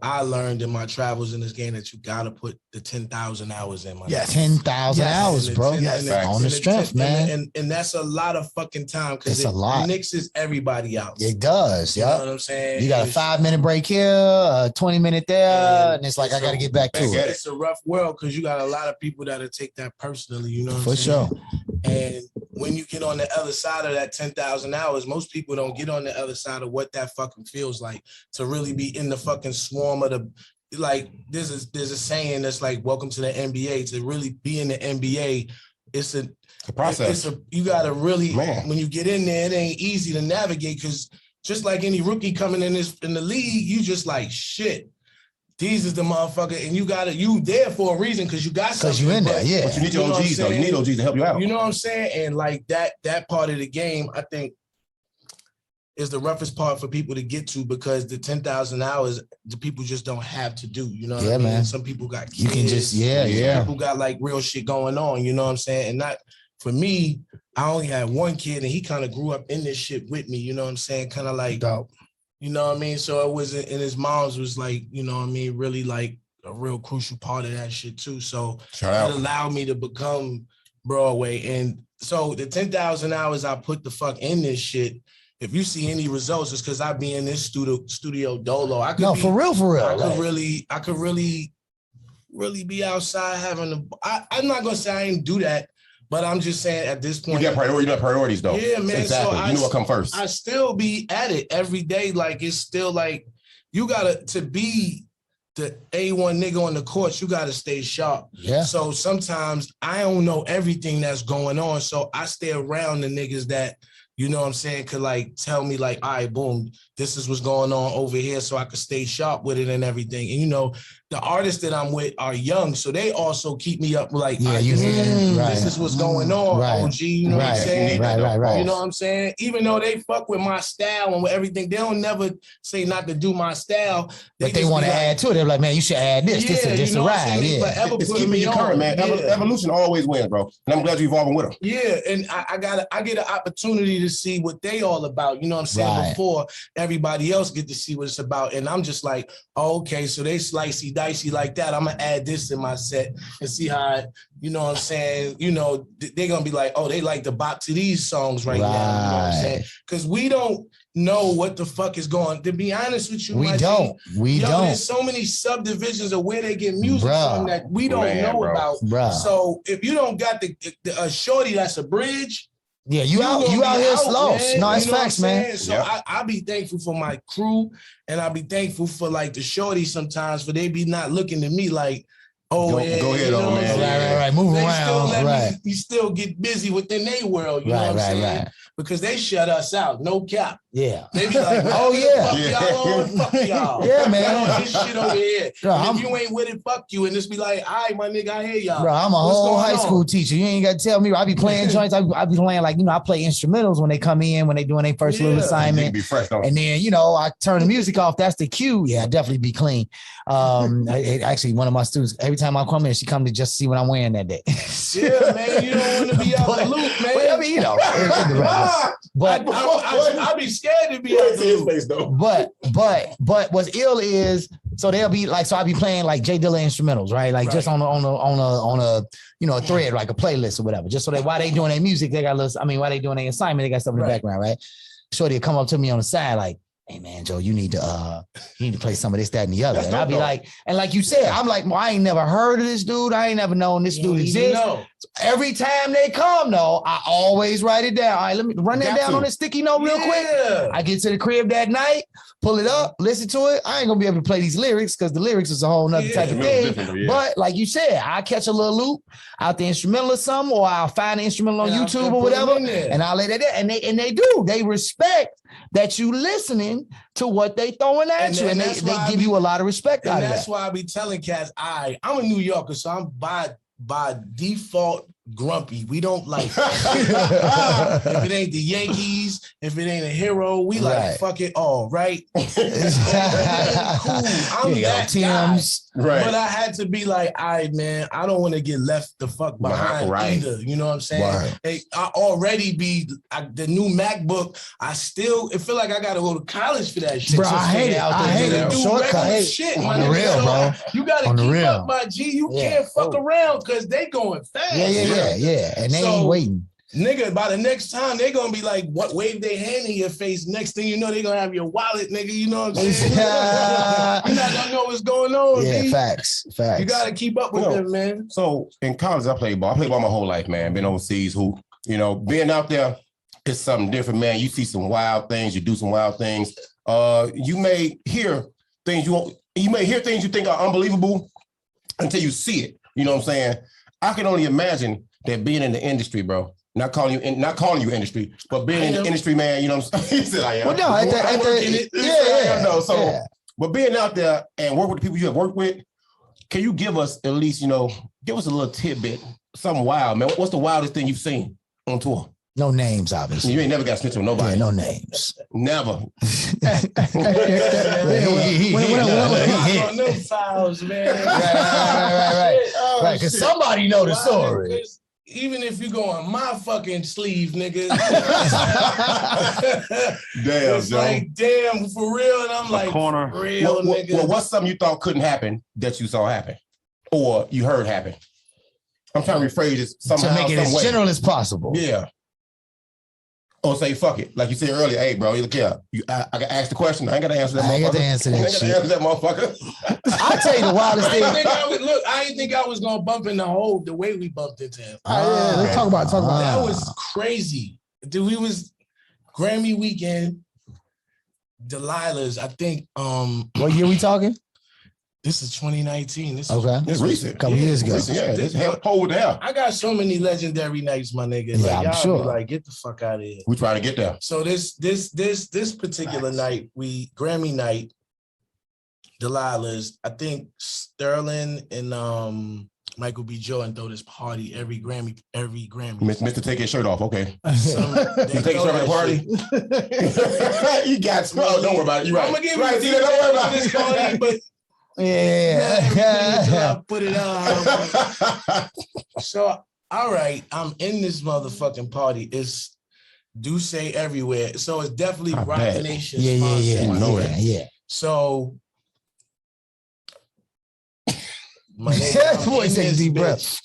I learned in my travels in this game that you got to put the 10,000 hours in. Yeah, 10,000 hours, bro. Yes, on the strength, man. And that's a lot of fucking time because a lot. It mixes everybody out. It does, yeah. You know what I'm saying? You got a 5-minute break here, a 20-minute there, and it's like, I got to get back to it. It's a rough world because you got a lot of people that'll take that personally, you know what I'm For saying? sure. And when you get on the other side of that 10,000 hours, most people don't get on the other side of what that fucking feels like to really be in the fucking swarm of the, like, there's a saying that's like, welcome to the NBA. To really be in the NBA, it's a process. You got to really, when you get in there, it ain't easy to navigate because just like any rookie coming in the league, you just like, shit. These is the motherfucker, and you there for a reason because you got something. Because you in there, yeah. But you need your OGs though. You need OGs to help you out. You know what I'm saying? And like that part of the game, I think, is the roughest part for people to get to because the 10,000 hours, the people just don't have to do. You know what I mean? Man. Some people got kids. You can just, Some people got like real shit going on. You know what I'm saying? And not for me. I only had one kid, and he kind of grew up in this shit with me. You know what I'm saying? Kind of like. Dope. You know what I mean? So it was, and his mom's was like, you know what I mean, really like a real crucial part of that shit too. So it allowed me to become Broadway. And so the 10,000 hours I put the fuck in this shit, if you see any results, it's because I be in this studio dolo. For real. I could really be outside having I'm not gonna say I ain't do that. But I'm just saying at this point. You got priorities though. Yeah, man. Exactly. So you know what come first. I still be at it every day. Like it's still like you to be the A1 nigga on the courts, you gotta stay sharp. Yeah. So sometimes I don't know everything that's going on. So I stay around the niggas that, you know what I'm saying, could like tell me like, all right, boom, this is what's going on over here so I could stay sharp with it and everything. And the artists that I'm with are young, so they also keep me up like, this is what's going on, OG, you know what I'm saying? Right. You know what I'm saying? Even though they fuck with my style and with everything, they don't never say not to do my style. But they want to add to it. They're like, man, you should add this. This is right. Yeah. It's keeping you current, man. Evolution always wins, bro. And I'm glad you're evolving with them. Yeah, and I get an opportunity to see what they all about, you know what I'm saying, before everybody else get to see what it's about. And I'm just like, oh, okay, so they slicey dicey like that. I'm gonna add this in my set and see how you know what I'm saying, they're gonna be like, oh, they like to bop to these songs right now. You know what I'm saying? Because we don't know what the fuck is going. To be honest with you, we don't. There's so many subdivisions of where they get music from that we don't know about. Bruh. So if you don't got the shorty that's a bridge. Yeah, you out here slow. No, it's facts, man. So I be thankful for my crew, and I be thankful for like the shorty sometimes, for they be not looking at me like, oh, go ahead, old man. Right. Move around. We still get busy within their world. You know what I'm saying? Right. Because they shut us out. No cap. Yeah. They be like, oh yeah. Fuck y'all. Yeah, man. This shit over here. If you ain't with it, fuck you. And just be like, all right, my nigga, I hear y'all. Bro, I'm a whole high school teacher. You ain't got to tell me. I be playing joints. I be playing like, I play instrumentals when they come in, when they doing their first little assignment. Be fresh, and then, I turn the music off. That's the cue. Yeah, I definitely be clean. Actually, one of my students, every time I come in, she come to just see what I'm wearing that day. Yeah, man. You don't want to be out the loop, man. But, I mean, but I be scared to be out the loop. But what's ill is, so they'll be like, so I'll be playing like J Dilla instrumentals, right? Like just on a a thread, like a playlist or whatever. Just so that while they doing their music, they got while they doing their assignment, they got stuff in the background, right? So they'll come up to me on the side like, hey man, Joe, you need to play some of this, that, and the other. And I'll be like, and like you said, I'm like, well, I ain't never heard of this dude. I ain't never known this dude exists. Every time they come, though, I always write it down. All right, let me run that down on a sticky note real quick. I get to the crib that night, pull it up, listen to it. I ain't gonna be able to play these lyrics because the lyrics is a whole nother type of thing. But like you said, I catch a little loop out the instrumental or something, or I'll find the instrumental on YouTube or whatever, and I'll let it in. And they do. They respect that you listening to what they throwing at you, and they give you a lot of respect out of that. That's why I be telling cats, I'm a New Yorker, so I'm by default grumpy. We don't like if it ain't the Yankees, if it ain't a hero, we like fuck it all, right? Cool. I'm that guy. Right. But I had to be like, all right, man, I don't want to get left the fuck behind either. You know what I'm saying? Hey, I already the new MacBook. It feel like I gotta go to college for that shit. Bro, I hate it. I hate it. Shortcut shit, on the real, bro. You gotta keep up, my G. You can't fuck around because they going fast. Yeah. And they ain't waiting. Nigga, by the next time, they gonna be like, what, wave their hand in your face. Next thing you know, they gonna have your wallet, nigga. You know what I'm saying? You're not gonna know what's going on. Yeah, facts. You gotta keep up with them, man. So in college, I played ball. I played ball my whole life, man. Been overseas, being out there, it's something different, man. You see some wild things, you do some wild things. You may hear things you may hear things you think are unbelievable until you see it. You know what I'm saying? I can only imagine that being in the industry, bro. Not calling you industry, but being in the industry, man. You know what I'm saying? He said, I am. Well, no, but being out there and work with the people you have worked with, can you give us at least, give us a little tidbit, something wild, man? What's the wildest thing you've seen on tour? No names, obviously. You ain't never got snitched on nobody. Yeah, no names. Never. On them files, man. Right. Because somebody know the story. Even if you go on my fucking sleeve, nigga. Damn, it's Joe. like, damn, for real. And I'm like, corner. For real, nigga. Well, what's something you thought couldn't happen that you saw happen? Or you heard happen? I'm trying to rephrase this somehow, to make it as general as possible. Yeah. Or say, fuck it. Like you said earlier, hey, bro, look here. I got to ask the question. I ain't got to answer that motherfucker. I ain't got to answer that motherfucker. I'll tell you the wildest thing. I didn't think I was going to bump in the way we bumped into him. Let's talk about it. That was crazy. Dude, we was Grammy weekend, Delilah's, I think. What year we talking? This is 2019. This is recent. A couple years ago. This hold down. I got so many legendary nights, my nigga. Yeah, I'm sure. Be like, get the fuck out of here. We trying to get there. So this particular night, Grammy night, Delilah's, I think Sterling and Michael B. Jordan throw this party every Grammy. Mr. Take his shirt off, okay. You take his shirt off at the party? You got small. Don't worry about it. You're right. I'm gonna give you don't worry about this party, but yeah. Put it on. So, all right, I'm in this motherfucking party. It's Duce everywhere. So it's definitely Rock Nation. Yeah. So my boy take a deep breath.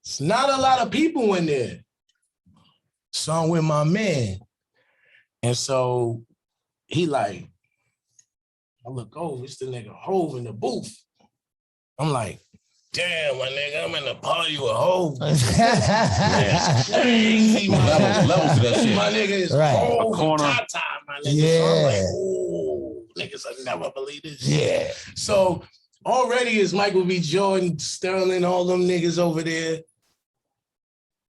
It's not a lot of people in there. So I'm with my man. And so he like, I look over, it's the nigga Hove in the booth. I'm like, damn, my nigga, I'm in the party with Hove. Levels to that shit. My nigga is Hove and Tata, my nigga. Yeah. So I'm like, ooh, niggas, I never believe this. Yeah. So already is Michael B. Jordan, Sterling, all them niggas over there.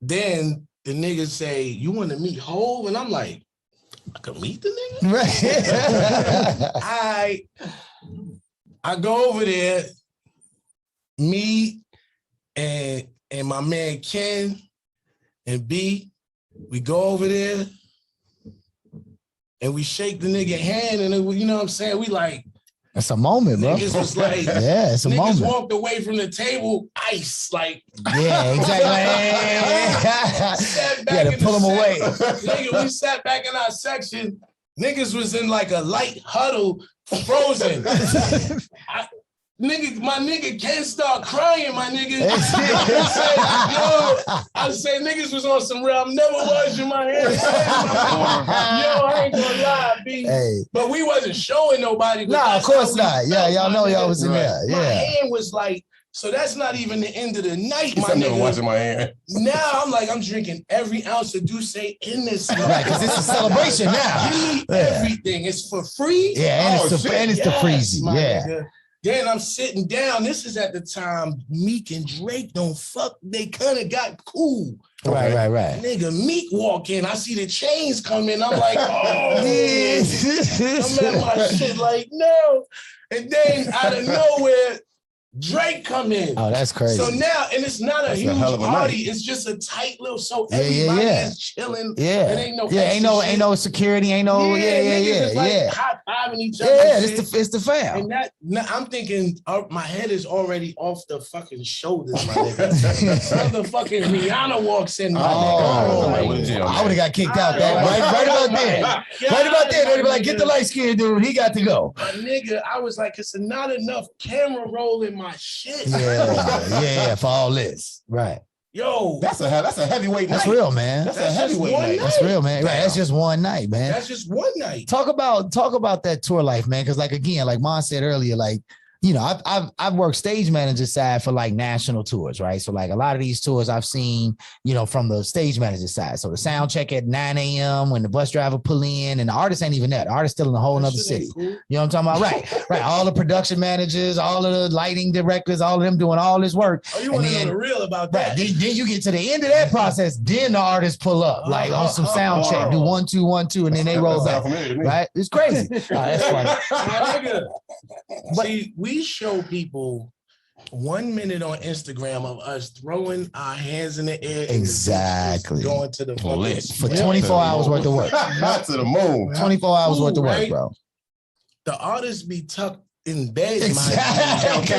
Then the niggas say, you want to meet Hove? And I'm like, I could meet the nigga? Right. I go over there, me and my man Ken and B, we go over there and we shake the nigga hand and you know what I'm saying? We like, that's a moment, bro. Niggas was like, yeah, it's a moment. Niggas walked away from the table, ice, like. Yeah, exactly. You had to pull them away. Nigga, we sat back in our section. Niggas was in like a light huddle, frozen. my nigga can't start crying, my nigga. I say niggas was on some real. I'm never washing my hands. I ain't gonna lie, B. Hey. But we wasn't showing nobody. No, of course not. Yeah, y'all know y'all was in there. My Yeah. hand was like, so that's not even the end of the night, my I'm never nigga. washing my hand. Now I'm like, I'm drinking every ounce of Douce in this. Right, because it's a celebration now. Give me everything. It's for free. Yeah, and it's the freezy. Yeah. Nigga. Then I'm sitting down. This is at the time Meek and Drake don't fuck. They kind of got cool. Right. Nigga, Meek walk in. I see the chains come in. I'm like, oh, I'm at my shit like, no. And then out of nowhere, Drake come in. Oh, that's crazy. So now, and it's not a huge hell of a party. night. It's just a tight little. So everybody is chilling. Yeah. It ain't no. Ain't no security. Ain't no. Niggas is like high-fiving each other. Yeah, it's the fam. And that I'm thinking, my head is already off the fucking shoulders, my nigga. The fucking Rihanna walks in. My nigga. I would have got kicked out. Right about then. Right about then, they'd be like, get the light skinned dude. He got to go. My nigga, I was like, it's not enough camera rolling my shit. Yeah, for all this. Right. Yo, that's a heavyweight night. That's real, man. That's a heavyweight night. That's real, man. Right, that's just one night, man. That's just one night. Talk about that tour life, man. Because like again, like Mon said earlier, like, you know, I've worked stage manager side for like national tours, right? So like a lot of these tours I've seen, you know, from the stage manager side. So the sound check at 9 a.m. when the bus driver pull in, and the artist ain't even there. The artist still in a whole nother city. Cool. You know what I'm talking about? Right. All the production managers, all of the lighting directors, all of them doing all this work. Oh, you want to know the real about that? Right. Then you get to the end of that process. Then the artists pull up like on some sound check, do 1 2 1 2, and then they roll back. Right? It's crazy. That's funny. But see, we show people 1 minute on Instagram of us throwing our hands in the air. Exactly. Going to the for 24 hours worth of work. Not to the moon. 24 hours worth of work, bro. The artists be tucked in bed. Exactly.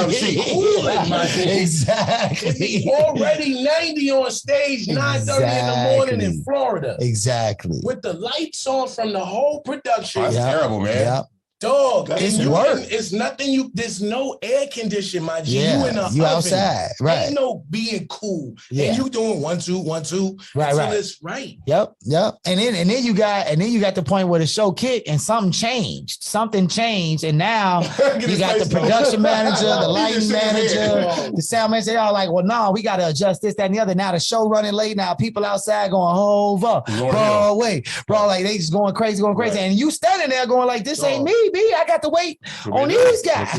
Exactly. Already 90 on stage, 9:30 in the morning in Florida. Exactly. With the lights on from the whole production. That's terrible, man. Yep. Dog, it's work. It's nothing. There's no air condition, my G. Yeah, you in the you oven. outside, right? Ain't no being cool. Yeah. And you doing 1 2 1 2. Right, right. It's right. Yep. And then you got the point where the show kicked and something changed. Something changed, and now you got the production manager, the lighting manager, the sound manager. They all like, well, no, we got to adjust this, that, and the other. Now the show running late. Now people outside going hove up, Broadway, bro. Like they just going crazy, right. And you standing there going like, this ain't me, B. I got to wait on these guys.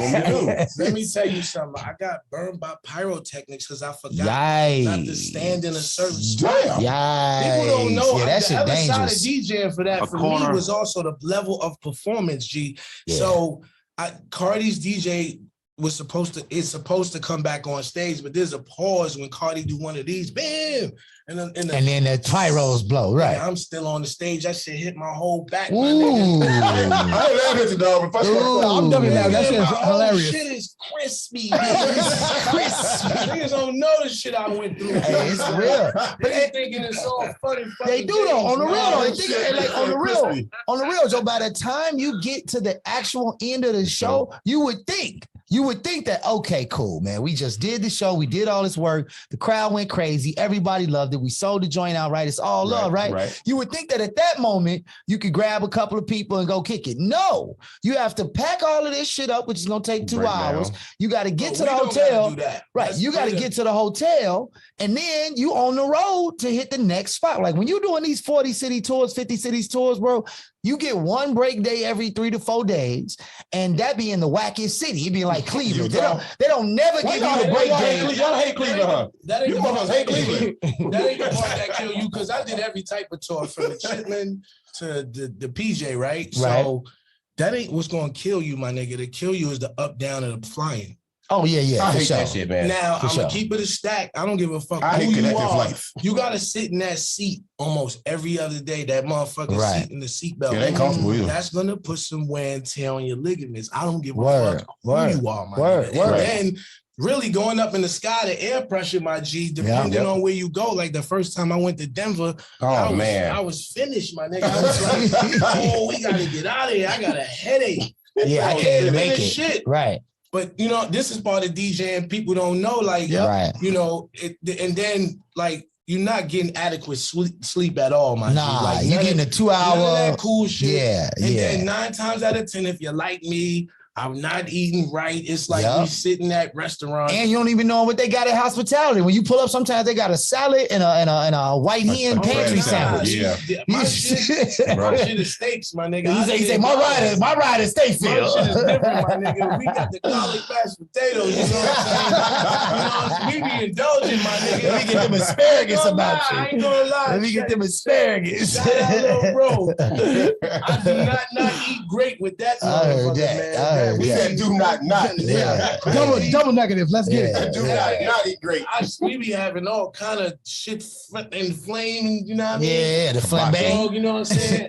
Let me tell you something. I got burned by pyrotechnics because I forgot not to stand in a certain spot. People don't know. Yeah, that the shit other dangerous. side of DJing for that, for me, was also the level of performance, G. Yeah. So Cardi's DJ is supposed to come back on stage, but there's a pause when Cardi do one of these, bam, and then the pyros blow, right? I'm still on the stage. That shit hit my whole back. My nigga. I ain't laughing at you, dog. I'm dumping that. That shit is hilarious. Shit is crispy. It's crispy. Niggas don't know the shit I went through. Hey, it's real. But they thinking it's all funny. They do though. On the real, though. They think like on the real, Joe. By the time you get to the actual end of the show, you would think that, okay, cool, man. We just did the show. We did all this work. The crowd went crazy. Everybody loved it. We sold the joint out, right? It's all love, right? You would think that at that moment, you could grab a couple of people and go kick it. No, you have to pack all of this shit up, which is going to take 2 hours. Now. You got to get to the hotel. Right. You got to get to the hotel, and then you on the road to hit the next spot. Like when you're doing these 40 city tours, 50 cities tours, bro, you get one break day every 3 to 4 days, and that be in the wackiest city. It'd be like Cleveland. They don't never give you the break day. Y'all hate Cleveland, huh? That ain't the part hate Cleveland. That ain't the part that kill you, because I did every type of tour from the Chitlin to the PJ, right? So that ain't what's going to kill you, my nigga. To kill you is the up, down, and the flying. Oh, yeah. I hate that shit, man. Now, I'm going to keep it a stack. I don't give a fuck who you are. You got to sit in that seat almost every other day, that motherfucking seat in the seatbelt. Yeah, ain't comfortable either. That's going to put some wear and tear on your ligaments. I don't give a fuck who you are, my nigga. And really going up in the sky, the air pressure, my G, depending on where you go. Like the first time I went to Denver, I was finished, my nigga. I was like, we got to get out of here. I got a headache. Yeah, I can't even make it. Shit. Right. But you know, this is part of DJing. People don't know, like, you know, and then like you're not getting adequate sleep at all, man. Like, you're getting a 2 hour that cool shit. Yeah, and then 9 times out of 10, if you're like me, I'm not eating right. It's like we sitting at restaurants. And you don't even know what they got at hospitality. When you pull up, sometimes they got a salad and a white hen pantry sandwich. My shit is steaks, my nigga. He say my ride is steak field. My shit is different, my nigga. We got the garlic mashed potatoes, you know what I'm saying? We be indulging, my nigga. Let me get them asparagus about you. I ain't gonna lie. Let me get them asparagus. Shout out, little bro. I do not eat great with that motherfucker, man. We said do not. Yeah. Double negative. Let's get it. Do not eat great. We be having all kind of shit and flame, you know what I mean? Yeah, the flambe. You know what I'm saying?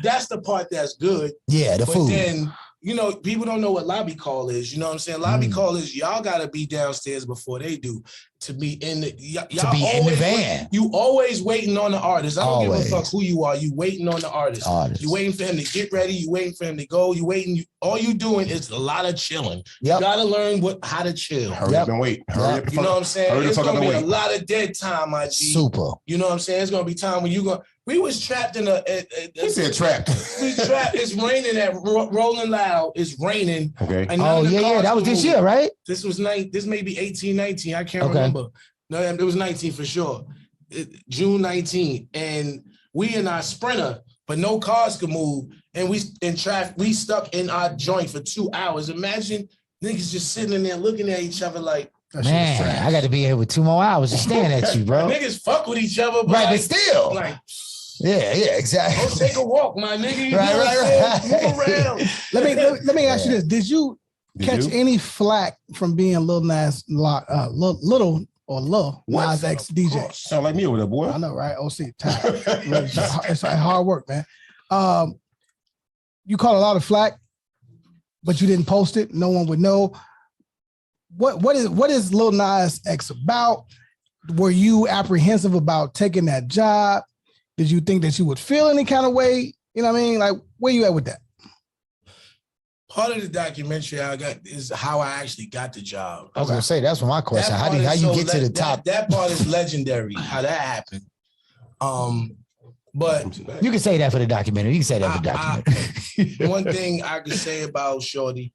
That's the part that's good. Yeah, the food. But then, you know, people don't know what lobby call is. You know what I'm saying? Lobby call is y'all gotta be downstairs before they do to be in the in the van. You always waiting on the artist. I don't give a fuck who you are. You waiting on the artist. You waiting for him to get ready. You waiting for him to go. You waiting. All you doing is a lot of chilling. You gotta learn how to chill. Hurry up and wait. Hurry up. You know what I'm saying? It's gonna be a lot of dead time, my G. Super. You know what I'm saying? It's gonna be time when you go. We was trapped in He said trapped. We trapped. It's raining at Rolling Loud. It's raining. Okay. And that was this year, right? This was This may be 18, 19. I can't remember. No, it was 19 for sure. June 19. And we in our Sprinter, but no cars could move. And we stuck in our joint for 2 hours. Imagine niggas just sitting in there looking at each other like, man, I got to be here with 2 more hours just staring at you, bro. Niggas fuck with each other, but but still. Like, yeah, exactly. Go take a walk, my nigga. You right. Move around. Let me ask you this: Did you catch any flack from being Lil Nas X DJ? Sound like me over there, boy. I know, right? OC, it's hard work, man. You caught a lot of flack, but you didn't post it. No one would know. What is Lil Nas X about? Were you apprehensive about taking that job? Did you think that you would feel any kind of way? You know what I mean? Like, where you at with that? Part of the documentary I got is how I actually got the job. I was gonna say that's my question. How you get to the top? That part is legendary. How that happened. But you can say that for the documentary. You can say that for the documentary. One thing I can say about Shorty.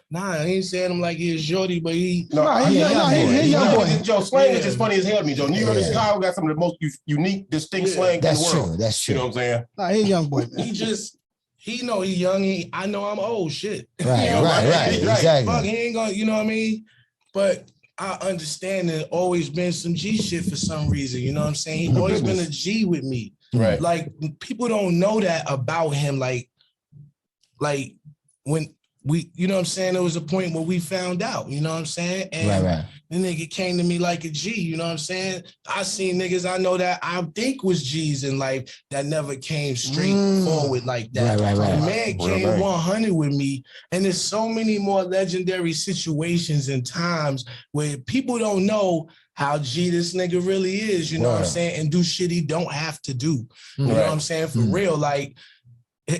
Nah, I ain't saying him like he's Shorty, but he's young boy. Joe, slang is just funny as hell to me, Joe. New York and Chicago got some of the most unique, distinct slang in the world. That's true. You know what I'm saying? Nah, he's a young boy. Man. He know he young. I know I'm old. Shit. Right, right. Exactly. Fuck, he ain't gonna. You know what I mean? But I understand that always been some G shit for some reason. You know what I'm saying? He always been a G with me. Right. Like people don't know that about him. Like when. You know what I'm saying? There was a point where we found out, you know what I'm saying? And the nigga came to me like a G, you know what I'm saying? I seen niggas I know that I think was G's in life that never came straight forward like that. Right. The man came 100 with me. And there's so many more legendary situations and times where people don't know how G this nigga really is, you know what I'm saying? And do shit he don't have to do. You know what I'm saying? For real, like,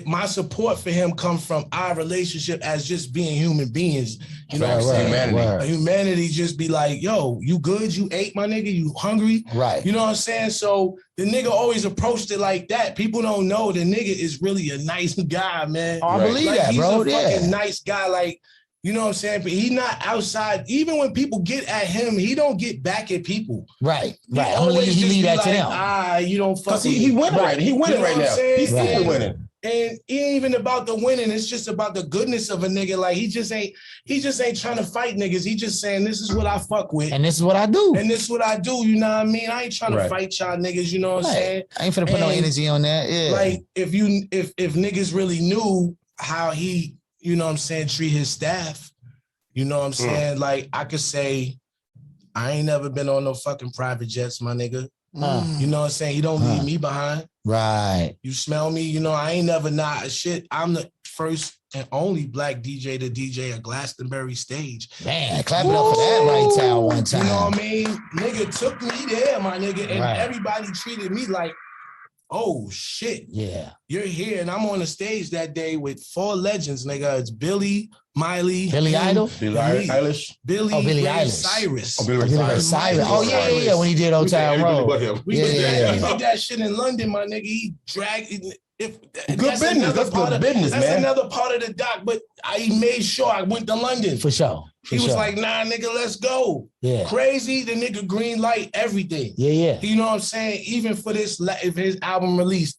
my support for him comes from our relationship as just being human beings. You know what I'm saying? Humanity just be like, yo, you good? You ate, my nigga? You hungry? Right. You know what I'm saying? So the nigga always approached it like that. People don't know the nigga is really a nice guy, man. I believe that, bro. He's a fucking nice guy. Like, you know what I'm saying? But he not outside. Even when people get at him, he don't get back at people. Right. He leave that to them. You don't fuck with he winning right. He winning right now. He's still winning. And it ain't even about the winning. It's just about the goodness of a nigga. Like he just ain't trying to fight niggas. He just saying, this is what I fuck with. And this is what I do. And this is what I do. You know what I mean? I ain't trying to fight y'all niggas. You know what I'm saying? I ain't finna put no energy on that. Yeah. Like if niggas really knew how he, you know what I'm saying, treat his staff, you know what I'm saying? Like I could say, I ain't never been on no fucking private jets, my nigga. You know what I'm saying? He don't leave me behind. Right. You smell me? You know, I ain't never not shit. I'm the first and only black DJ to DJ a Glastonbury stage. Man, clap it up for that right town one time. You know what I mean? Nigga took me there, my nigga, and everybody treated me like oh shit. Yeah. You're here. And I'm on the stage that day with 4 legends, nigga. It's Billy, Miley, Billy Idol? Billy Eilish. Billy, Billy Ray Eilish. Cyrus. Oh, Billy Cyrus. Oh, yeah. When he did Old Town Road. We did that shit in London, my nigga. He dragged good business. That's good business, man. That's another part of the doc, but he made sure I went to London. For sure. He was like, nah, nigga, let's go. Yeah. Crazy, the nigga green light, everything. Yeah. You know what I'm saying? Even for this, if his album released.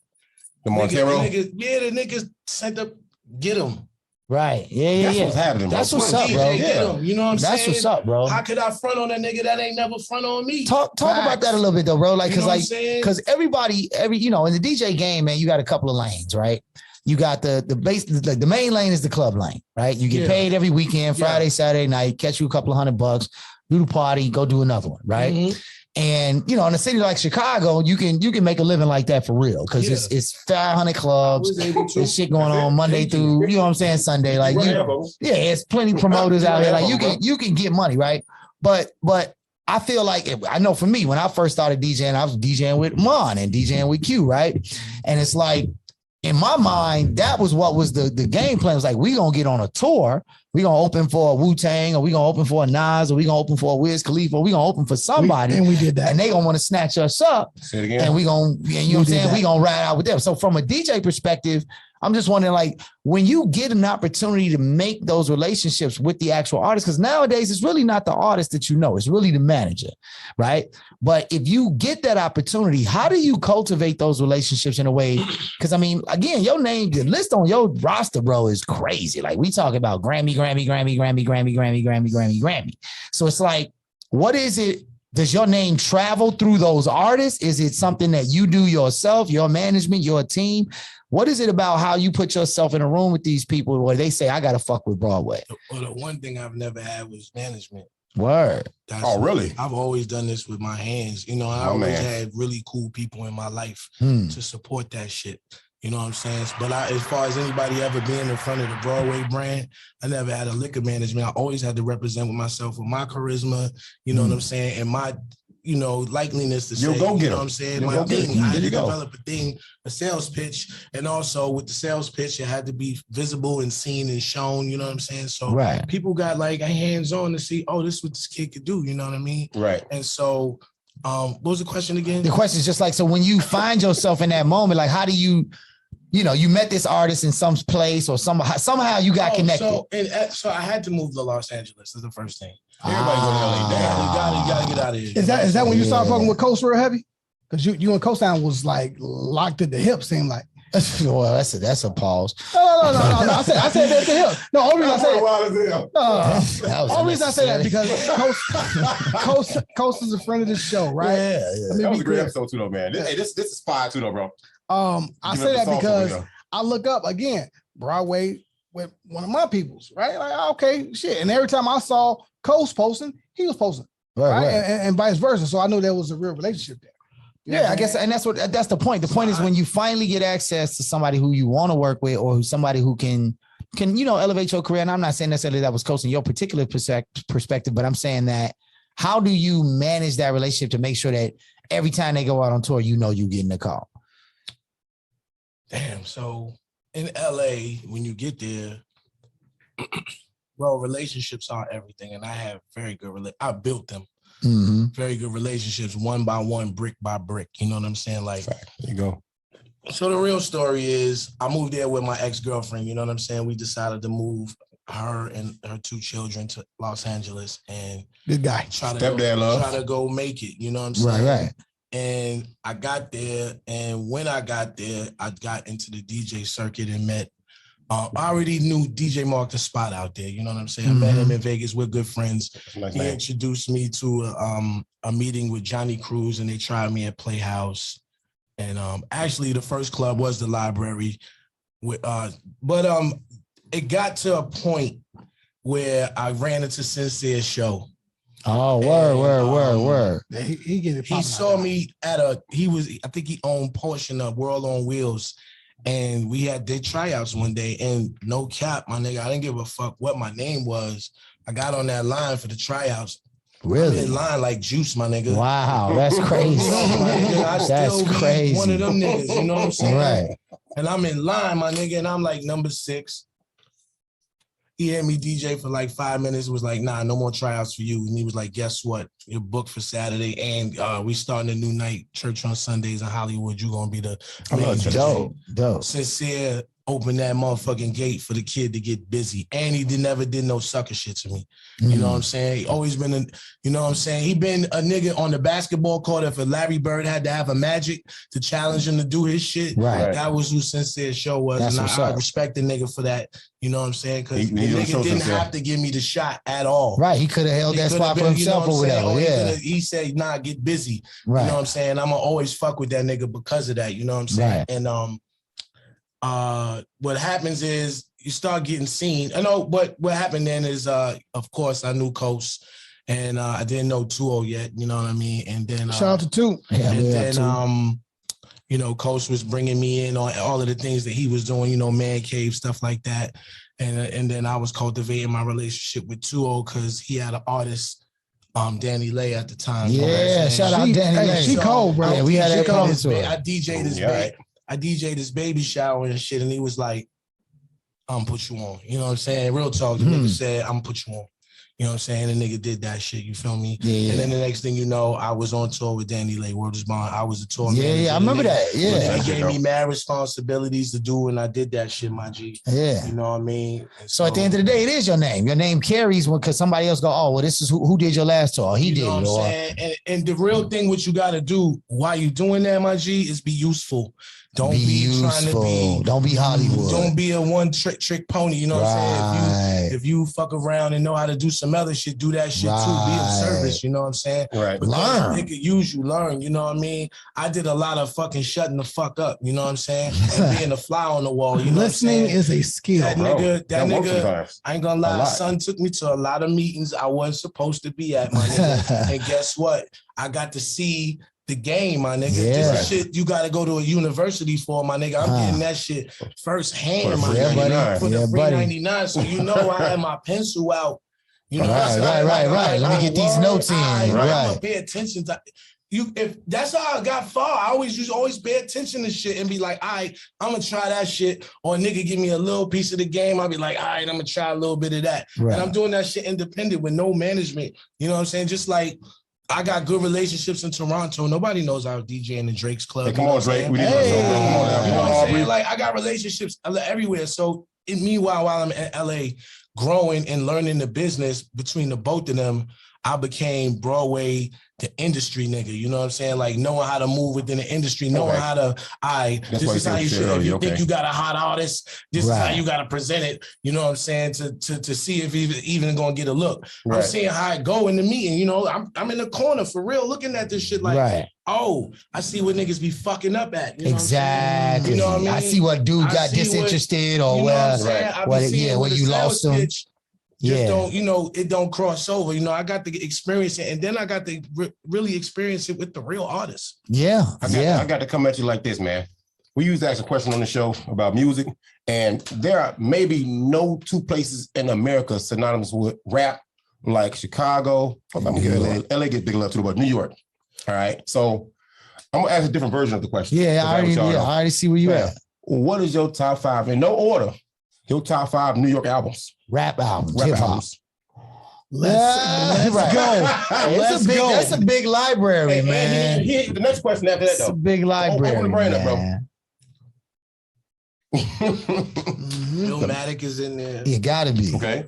The Montero? The niggas sent up, get him. Right. Yeah. That's what's happening, bro. That's what's up, bro. Yeah. You know what I'm saying? That's what's up, bro. How could I front on a nigga that ain't never front on me? Talk about that a little bit though, bro. Like, because everybody, in the DJ game, man, you got a couple of lanes, right? You got the main lane is the club lane, right? You get paid every weekend, Friday, Saturday night, catch you a couple of $100, do the party, go do another one, right? Mm-hmm. And in a city like Chicago, you can make a living like that for real because it's 500 clubs. There's shit going on Monday through, you know what I'm saying, Sunday. Like, it's plenty promoters out here. Like you can get money, right? But I feel like I know for me when I first started DJing, I was DJing with Mon and DJing with Q, right? And it's like in my mind, that was what was the game plan. It was like we gonna get on a tour. We gonna open for a Wu-Tang, or we gonna open for a Nas, or we gonna open for a Wiz Khalifa, or we gonna open for somebody. And we did that. And they gonna want to snatch us up. Say it again. And we gonna, you know what I'm saying? We gonna ride out with them. So from a DJ perspective, I'm just wondering, like, when you get an opportunity to make those relationships with the actual artist, because nowadays it's really not the artist that you know, it's really the manager, right? But if you get that opportunity, how do you cultivate those relationships in a way? Because I mean, again, your name, the list on your roster, bro, is crazy. Like we talk about Grammy. So it's like, what is it? Does your name travel through those artists? Is it something that you do yourself, your management, your team? What is it about how you put yourself in a room with these people where they say, I got to fuck with Broadway? Well, the one thing I've never had was management. Word. Really? I've always done this with my hands. I always had really cool people in my life to support that shit. You know what I'm saying? But as far as anybody ever being in front of the Broadway brand, I never had a liquor management. I always had to represent with myself with my charisma, you know what I'm saying? And my, likeliness to say, you know what I'm saying? My thing, I had to develop a sales pitch. And also with the sales pitch, it had to be visible and seen and shown, you know what I'm saying? So people got like hands-on to see, this is what this kid could do, you know what I mean? Right. And so, what was the question again? The question is just like, so when you find yourself in that moment, like how do you, you met this artist in some place or somehow you got connected. So I had to move to Los Angeles. That's the first thing. Everybody go to LA. You gotta get out of here. Is that when you started fucking with Coast real heavy? Because you and Coast Town was like locked at the hip, seemed like. Well, that's a pause. No. I said at the hip. No, only reason I say that because Coast is a friend of this show, right? Yeah. That was a great episode too, though, man. This is fire too, though, bro. I say that because I look up again Broadway with one of my peoples, right? Like, okay, shit. And every time I saw Coast posting, he was posting, right? And vice versa. So I knew there was a real relationship there. I guess, and that's the point. The point is when you finally get access to somebody who you want to work with, or somebody who can elevate your career. And I'm not saying necessarily that was Coast in your particular perspective, but I'm saying that how do you manage that relationship to make sure that every time they go out on tour, you getting a call? Damn. So in LA, when you get there, well, relationships are everything, and I have very good. I built them. Mm-hmm. Very good relationships, one by one, brick by brick. You know what I'm saying? Like, there you go. So the real story is I moved there with my ex-girlfriend. You know what I'm saying? We decided to move her and her 2 children to Los Angeles and good guy. Try to go make it. You know what I'm saying? Right. And I got there, and when I got there, I got into the DJ circuit and met. I already knew DJ Mark the spot out there. You know what I'm saying? Mm-hmm. I met him in Vegas. We're good friends. He introduced me to a meeting with Johnny Cruz, and they tried me at Playhouse. And actually, the first club was the Library. But it got to a point where I ran into Sincere's show. Oh, word. He saw me at I think he owned Portion of World on Wheels. And we did tryouts one day, and no cap, my nigga, I didn't give a fuck what my name was. I got on that line for the tryouts. Really? I'm in line like Juice, my nigga. Wow, that's crazy. That's crazy. One of them niggas, you know what I'm saying? Right. And I'm in line, my nigga, and I'm like number 6. He had me DJ for like 5 minutes. It was like, nah, no more tryouts for you. And he was like, guess what? You're booked for Saturday, and we starting a new night, church on Sundays in Hollywood. You're gonna be the dope. Sincere opened that motherfucking gate for the kid to get busy. And he never did no sucker shit to me. You know what I'm saying? He always been, you know what I'm saying? He been a nigga on the basketball court. If a Larry Bird had to have a Magic to challenge him to do his shit, that was who Sincere's show was. That's and I respect the nigga for that. You know what I'm saying? Because the nigga didn't have to give me the shot at all. Right. He could have held that spot for himself or whatever. He said, nah, get busy. Right. You know what I'm saying? I'm going to always fuck with that nigga because of that. You know what I'm saying? Right. And what happens is you start getting seen. I know, but what happened then is, of course, I knew Coast, and I didn't know 2-0 yet. You know what I mean? And then shout out to 2. And then you know, Coast was bringing me in on all of the things that he was doing. You know, Man Cave, stuff like that. And then I was cultivating my relationship with 2-0 because he had an artist, Danny Lay at the time. Yeah, shout out Danny Lay. She cold, bro. Yeah, we had that problem to I DJ'd his I DJ'd his baby shower and shit, and he was like, I'm gonna put you on. You know what I'm saying? Real talk. The nigga said, I'm gonna put you on. You know what I'm saying? The nigga did that shit. You feel me? Yeah. And then the next thing you know, I was on tour with Danny Lay, Word is Bond. I was a tour manager. Yeah, I remember that. Yeah. He gave me mad responsibilities to do, and I did that shit, my G. Yeah. You know what I mean? So at the end of the day, it is your name. Your name carries because somebody else go, oh, well, this is who did your last tour. He did it. What I'm saying? And the real thing what you got to do while you doing that, my G, is be useful. Don't be trying to be. Don't be Hollywood. Don't be a one trick pony. You know what I'm saying? If you fuck around and know how to do some other shit, do that shit too. Be of service. You know what I'm saying? Right. Learn. They could use you. Learn. You know what I mean? I did a lot of fucking shutting the fuck up. You know what I'm saying? And being a fly on the wall. You know Listening what I'm saying? is a skill. That nigga, I ain't gonna lie. lot. Son took me to a lot of meetings I wasn't supposed to be at, my nigga. And guess what? I got to see the game, my nigga. Yeah. This is shit you got to go to a university for, my nigga. I'm getting that shit firsthand, my nigga. For the $3.99. So you know I had my pencil out. You know right. Let me get these notes in. I'm Right. gonna pay attention to you. If that's how I got far, I always used to always pay attention to shit and be like, all right, I'm gonna try that shit. Or a nigga give me a little piece of the game, I'll be like, all right, I'm gonna try a little bit of that. Right. And I'm doing that shit independent with no management. You know what I'm saying? Just like I got good relationships in Toronto. Nobody knows I was DJing in Drake's club. Hey, come on, Drake. We need to you know what I'm saying? Like I got relationships everywhere. So meanwhile, while I'm in LA growing and learning the business between the both of them, I became Broadway, the industry nigga. You know what I'm saying? Like knowing how to move within the industry, knowing how to, this is how you should, if you think you got a hot artist, this is how you got to present it. You know what I'm saying? To see if even gonna get a look. Right. I'm seeing how it go in the meeting. You know, I'm in the corner for real, looking at this shit like, oh, I see what niggas be fucking up at. You know exactly. You know what I mean? I see what dude got disinterested or where you lost him. Don't, you know, it don't cross over. You know, I got to experience it, and then I got to really experience it with the real artists. Yeah, I got to come at you like this, man. We used to ask a question on the show about music, and there are maybe no two places in America synonymous with rap like Chicago. LA gets big love too, but New York. All right, so I'm gonna ask a different version of the question. Yeah, I already see where you at. What is your top 5 in no order? Your top 5 New York albums. Rap albums. Hip hop. Let's go. That's a big library, man. The next question after that, though. It's a big library, open the brain up, bro. Illmatic is in there. You gotta be. Okay.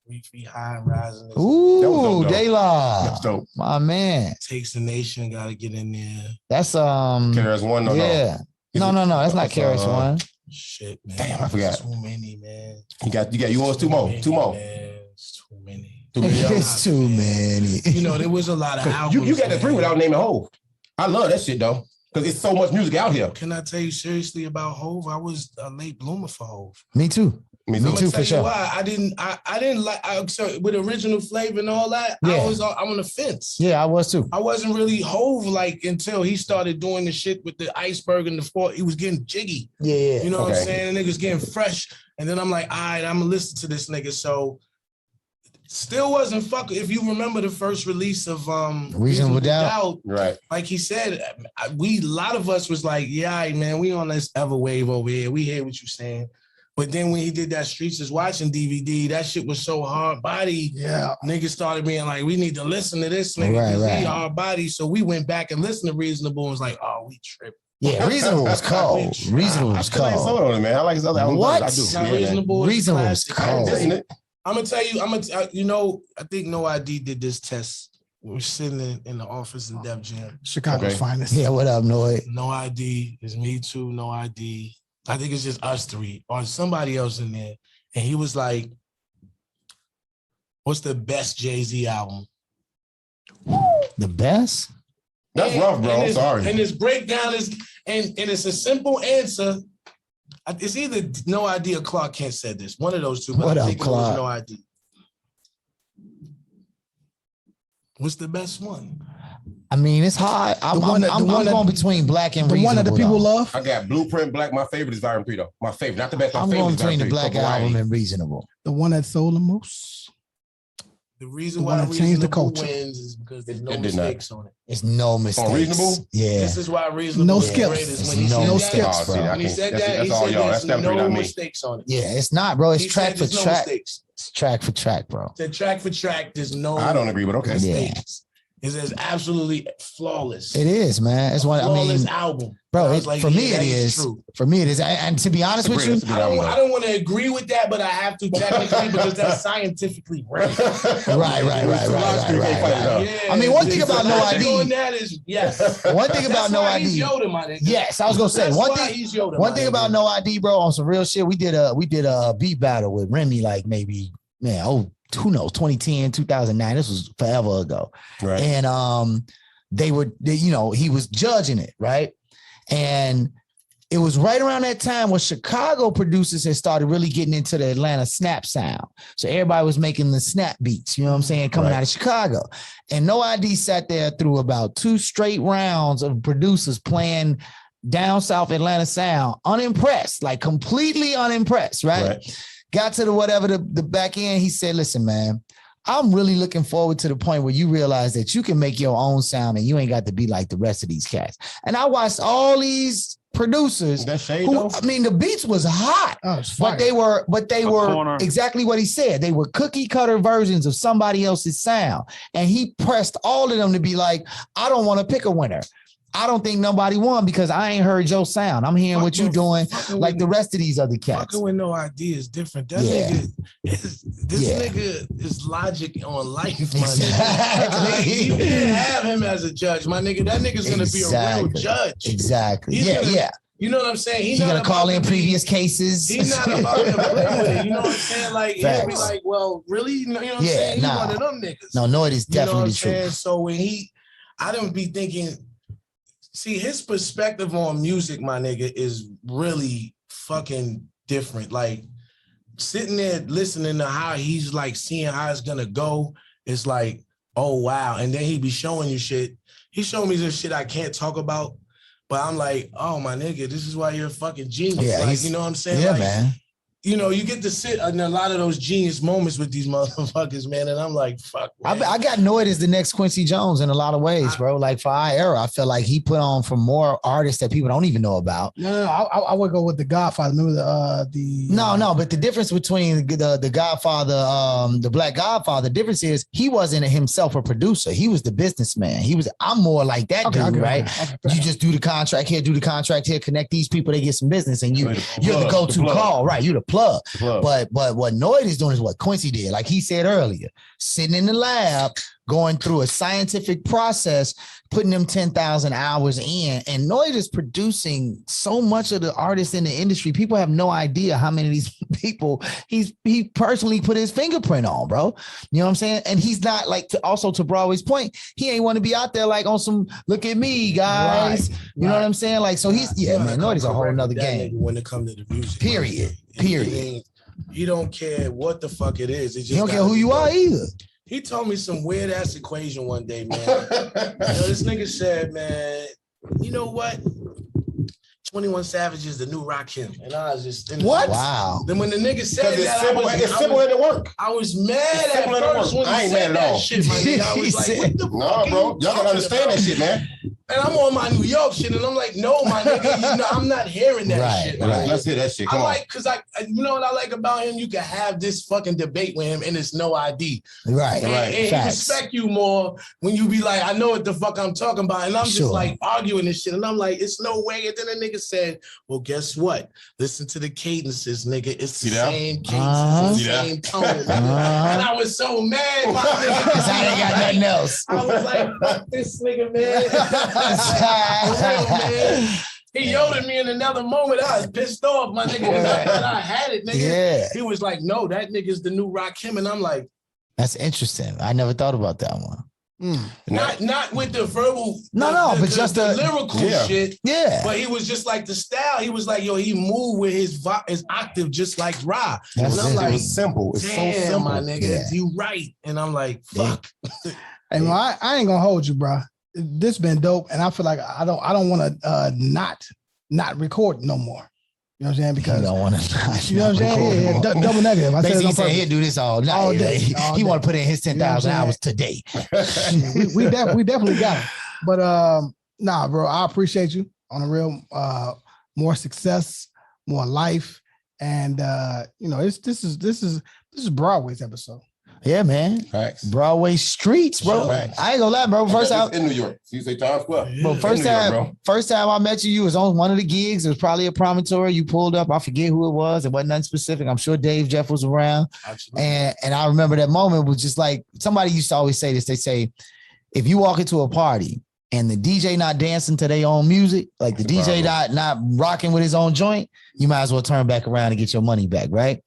3 Feet High and Rising. Ooh, Dayla. That's dope. My man. Takes the Nation, gotta get in there. That's KRS-One, no. No. That's not KRS-One. Shit, man. Damn, I forgot. Too many, man. You owe us two more. Man. It's too many. It's too many. You know, there was a lot of albums. You got the 3 without naming Hov. I love that shit though, because it's so much music out here. Can I tell you seriously about Hov? I was a late bloomer for Hov. Me too. Me too, for sure. Why I didn't like with original flavor and all that. Yeah. I'm on the fence. Yeah, I was too. I wasn't really Hov like until he started doing the shit with the iceberg and the fort. He was getting jiggy. Yeah. You know what I'm saying? The nigga's getting fresh. And then I'm like, all right, I'm gonna listen to this nigga. So Still wasn't fucking. If you remember the first release of Reasonable Doubt, right? Like he said, a lot of us was like, yeah, man, we on this ever wave over here. We hear what you're saying. But then when he did that Streets is Watching DVD, that shit was so hard body. Yeah. Niggas started being like, we need to listen to this nigga because he hard body. So we went back and listened to Reasonable and was like, oh, we tripping. Yeah, Reasonable was cold. Reasonable was cold. I like man. I like his other albums. What? I do. Yeah, Reasonable was cold. I'm gonna tell you, I think No ID did this test. We were sitting in the office in Def Jam. Chicago's finest. Yeah, what up, Noy? No ID is me too, No ID. I think it's just us three or somebody else in there. And he was like, what's the best Jay-Z album? The best? That's rough, bro. I'm sorry. And his breakdown is, and it's a simple answer. It's either No ID or Clark Kent said this. One of those two. But What I up, think Clark? it was No ID. What's the best one? I mean, it's hard. I'm going between Black and Reasonable. The one that the people love. I got Blueprint Black. My favorite is Violent Preto. My favorite, not the best. I'm going between the Black album and Reasonable. The one that sold the most. The reason why Reasonable wins is because there's no mistakes on it. It's no mistakes. Reasonable? Yeah. This is why Reasonable No is skips. greatest. It's When he no said that, skips, bro. When he said that, that's he all said y'all. there's That's no not me. mistakes on it. Yeah, it's not, bro. It's He track said for there's no track. mistakes. It's track for track, bro. The track for track, there's no I don't agree, but okay. mistakes. It's absolutely flawless. It is, man. It's one. I Flawless mean, album. bro. Like, for me, that it is. true. For me, it is. And to be honest with you, I don't want to agree with that, but I have to technically because that's scientifically right. Right. Yeah, I mean, one thing about No ID. On that is yes. One thing about No ID. He's Yoda, my nigga. Yes, I was gonna say That's one why thing. He's Yoda, One thing about No ID, bro. On some real shit, we did a beat battle with Remy, like maybe who knows, 2010, 2009. This was forever ago, right? And he was judging it, right? And it was right around that time where Chicago producers had started really getting into the Atlanta snap sound. So everybody was making the snap beats, you know what I'm saying, coming out of Chicago. And No ID sat there through about 2 straight rounds of producers playing down south Atlanta sound, unimpressed, like completely unimpressed, right? Got to the back end. He said, listen, man, I'm really looking forward to the point where you realize that you can make your own sound and you ain't got to be like the rest of these cats. And I watched all these producers who, I mean, the beats was hot, but they were exactly what he said. They were cookie cutter versions of somebody else's sound. And he pressed all of them to be like, I don't want to pick a winner. I don't think nobody won because I ain't heard your sound. I'm hearing what you doing like the rest of these other cats. Fucking with No ID is different. That nigga, nigga is logic on life, my nigga. Like, you can't have him as a judge, my nigga. That nigga's gonna be a real judge. Exactly. You know what I'm saying? He's gonna call in previous cases. He's not about to play with it. You know what I'm saying? Like he'll be like, well, really? You know what I'm saying? He's one of them niggas. No, it is definitely true. true. So when I don't be thinking. See, his perspective on music, my nigga, is really fucking different. Like sitting there listening to how he's like seeing how it's gonna go. It's like, oh wow. And then he be showing you shit. He showed me this shit I can't talk about, but I'm like, oh my nigga, this is why you're a fucking genius. Yeah, like, you know what I'm saying? Yeah, like, man. You know, you get to sit in a lot of those genius moments with these motherfuckers, man. And I'm like, fuck, man. I got annoyed as the next Quincy Jones in a lot of ways, bro. Like for our era, I feel like he put on for more artists that people don't even know about. No, I would go with The Godfather. Remember the No, but the difference between the Godfather, the Black Godfather, the difference is he wasn't himself a producer. He was the businessman. I'm more like that dude, right? You just do the contract here, connect these people, they get some business, and you're the go-to call, right? You're the plug. But what Noid is doing is what Quincy did. Like he said earlier, sitting in the lab, going through a scientific process, putting them 10,000 hours in. And Noid is producing so much of the artists in the industry. People have no idea how many of these people he personally put his fingerprint on, bro. You know what I'm saying? And he's not like to Broadway's point, he ain't want to be out there like on some look at me, guys. You know what I'm saying? Like, so he's man, Noid is a whole nother game. When it comes to the music. Period. He don't care what the fuck it is. It just he don't care who you are either. He told me some weird ass equation one day, man. This nigga said, man, you know what? 21 Savage is the new Rakim. And I was just what? Wow. Then when the nigga said that, it's simple and it work. I was mad at first when I ain't mad at all. Shit, my nigga. I was like, what the fuck? No, bro. Y'all gotta understand that shit, man. And I'm on my New York shit, and I'm like, no, my nigga, I'm not hearing that shit. Right. Let's hear that shit. Come on. Cause you know what I like about him? You can have this fucking debate with him, and it's no ID. Right. And he respect you more when you be like, I know what the fuck I'm talking about, and I'm just like arguing this shit, and I'm like, it's no way. And then the nigga said, well, guess what? Listen to the cadences, nigga. It's the same cadences, the same tone. And I was so mad, my nigga. Cause I ain't got nothing else. I was like, fuck this nigga, man. Man. He yelled at me in another moment. I was pissed off, my nigga. I had it, nigga. Yeah. He was like, no, that nigga's the new Rakim. And I'm like, that's interesting. I never thought about that one. Not with the verbal, but just the lyrical shit. Yeah. But he was just like the style. He was like, yo, he moved with his octave just like Ra. And I'm like, it was simple. It's so simple, my nigga. You right. And I'm like, fuck. Hey, man, I ain't gonna hold you, bro. This been dope, and I feel like I don't want to not record no more. You know what I'm saying? Because you don't want to. You know what I'm saying? Yeah, double negative. I basically said he'll do this all night. All day. He want to put in his 10,000 hours today. we definitely got it. But nah, bro, I appreciate you on a real more success, more life, and this is Broadway's episode. Yeah, man. Right. Broadway streets, bro. Right. I ain't gonna lie, bro. First time in New York. So you say Times Square. Bro, first time I met you, was on one of the gigs. It was probably a promontory. You pulled up. I forget who it was. It wasn't nothing specific. I'm sure Dave Jeff was around. Absolutely. And I remember that moment was just like, somebody used to always say this. They say, if you walk into a party and the DJ not dancing to their own music, like the DJ not rocking with his own joint, you might as well turn back around and get your money back, right?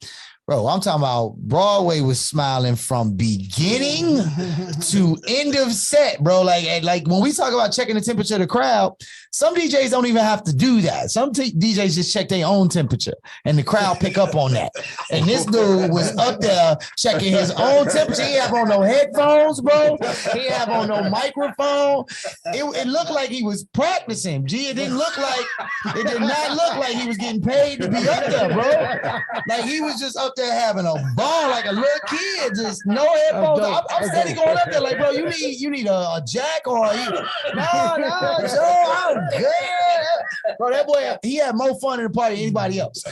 Bro, I'm talking about Broadway was smiling from beginning to end of set, bro. Like when we talk about checking the temperature of the crowd, some DJs don't even have to do that. Some DJs just check their own temperature and the crowd pick up on that. And this dude was up there checking his own temperature. He have on no headphones, bro. He have on no microphone. It looked like he was practicing. It did not look like he was getting paid to be up there, bro. Like he was just up there having a ball like a little kid, just no headphones. I'm steady going up there like, bro, you need a jack or no, Joe, I'm good. Bro, that boy, he had more fun in the party than anybody else.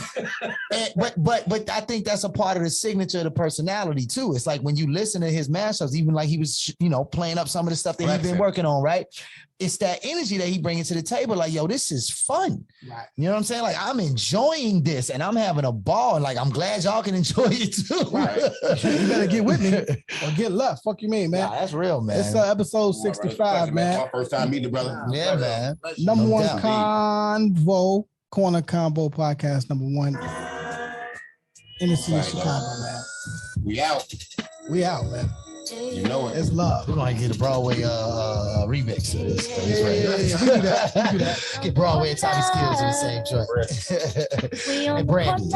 But I think that's a part of the signature of the personality too. It's like when you listen to his mashups, even like he was, playing up some of the stuff that he's been working on, right? It's that energy that he brings to the table. Like, yo, this is fun. Right. You know what I'm saying? Like, I'm enjoying this and I'm having a ball. And like, I'm glad y'all can enjoy it too. Right. You better get with me or get left. Fuck you mean, man? Nah, that's real, man. It's episode 65, man. My first time meeting the brother. Yeah, man. Number one Convo, Corner Combo podcast, number one in the city of Chicago, man. We out. We out, man. You know it. It's love. We're going to get a Broadway remix of this. We do that. Get Broadway and Tommy Skills in the same joint. And Brandy.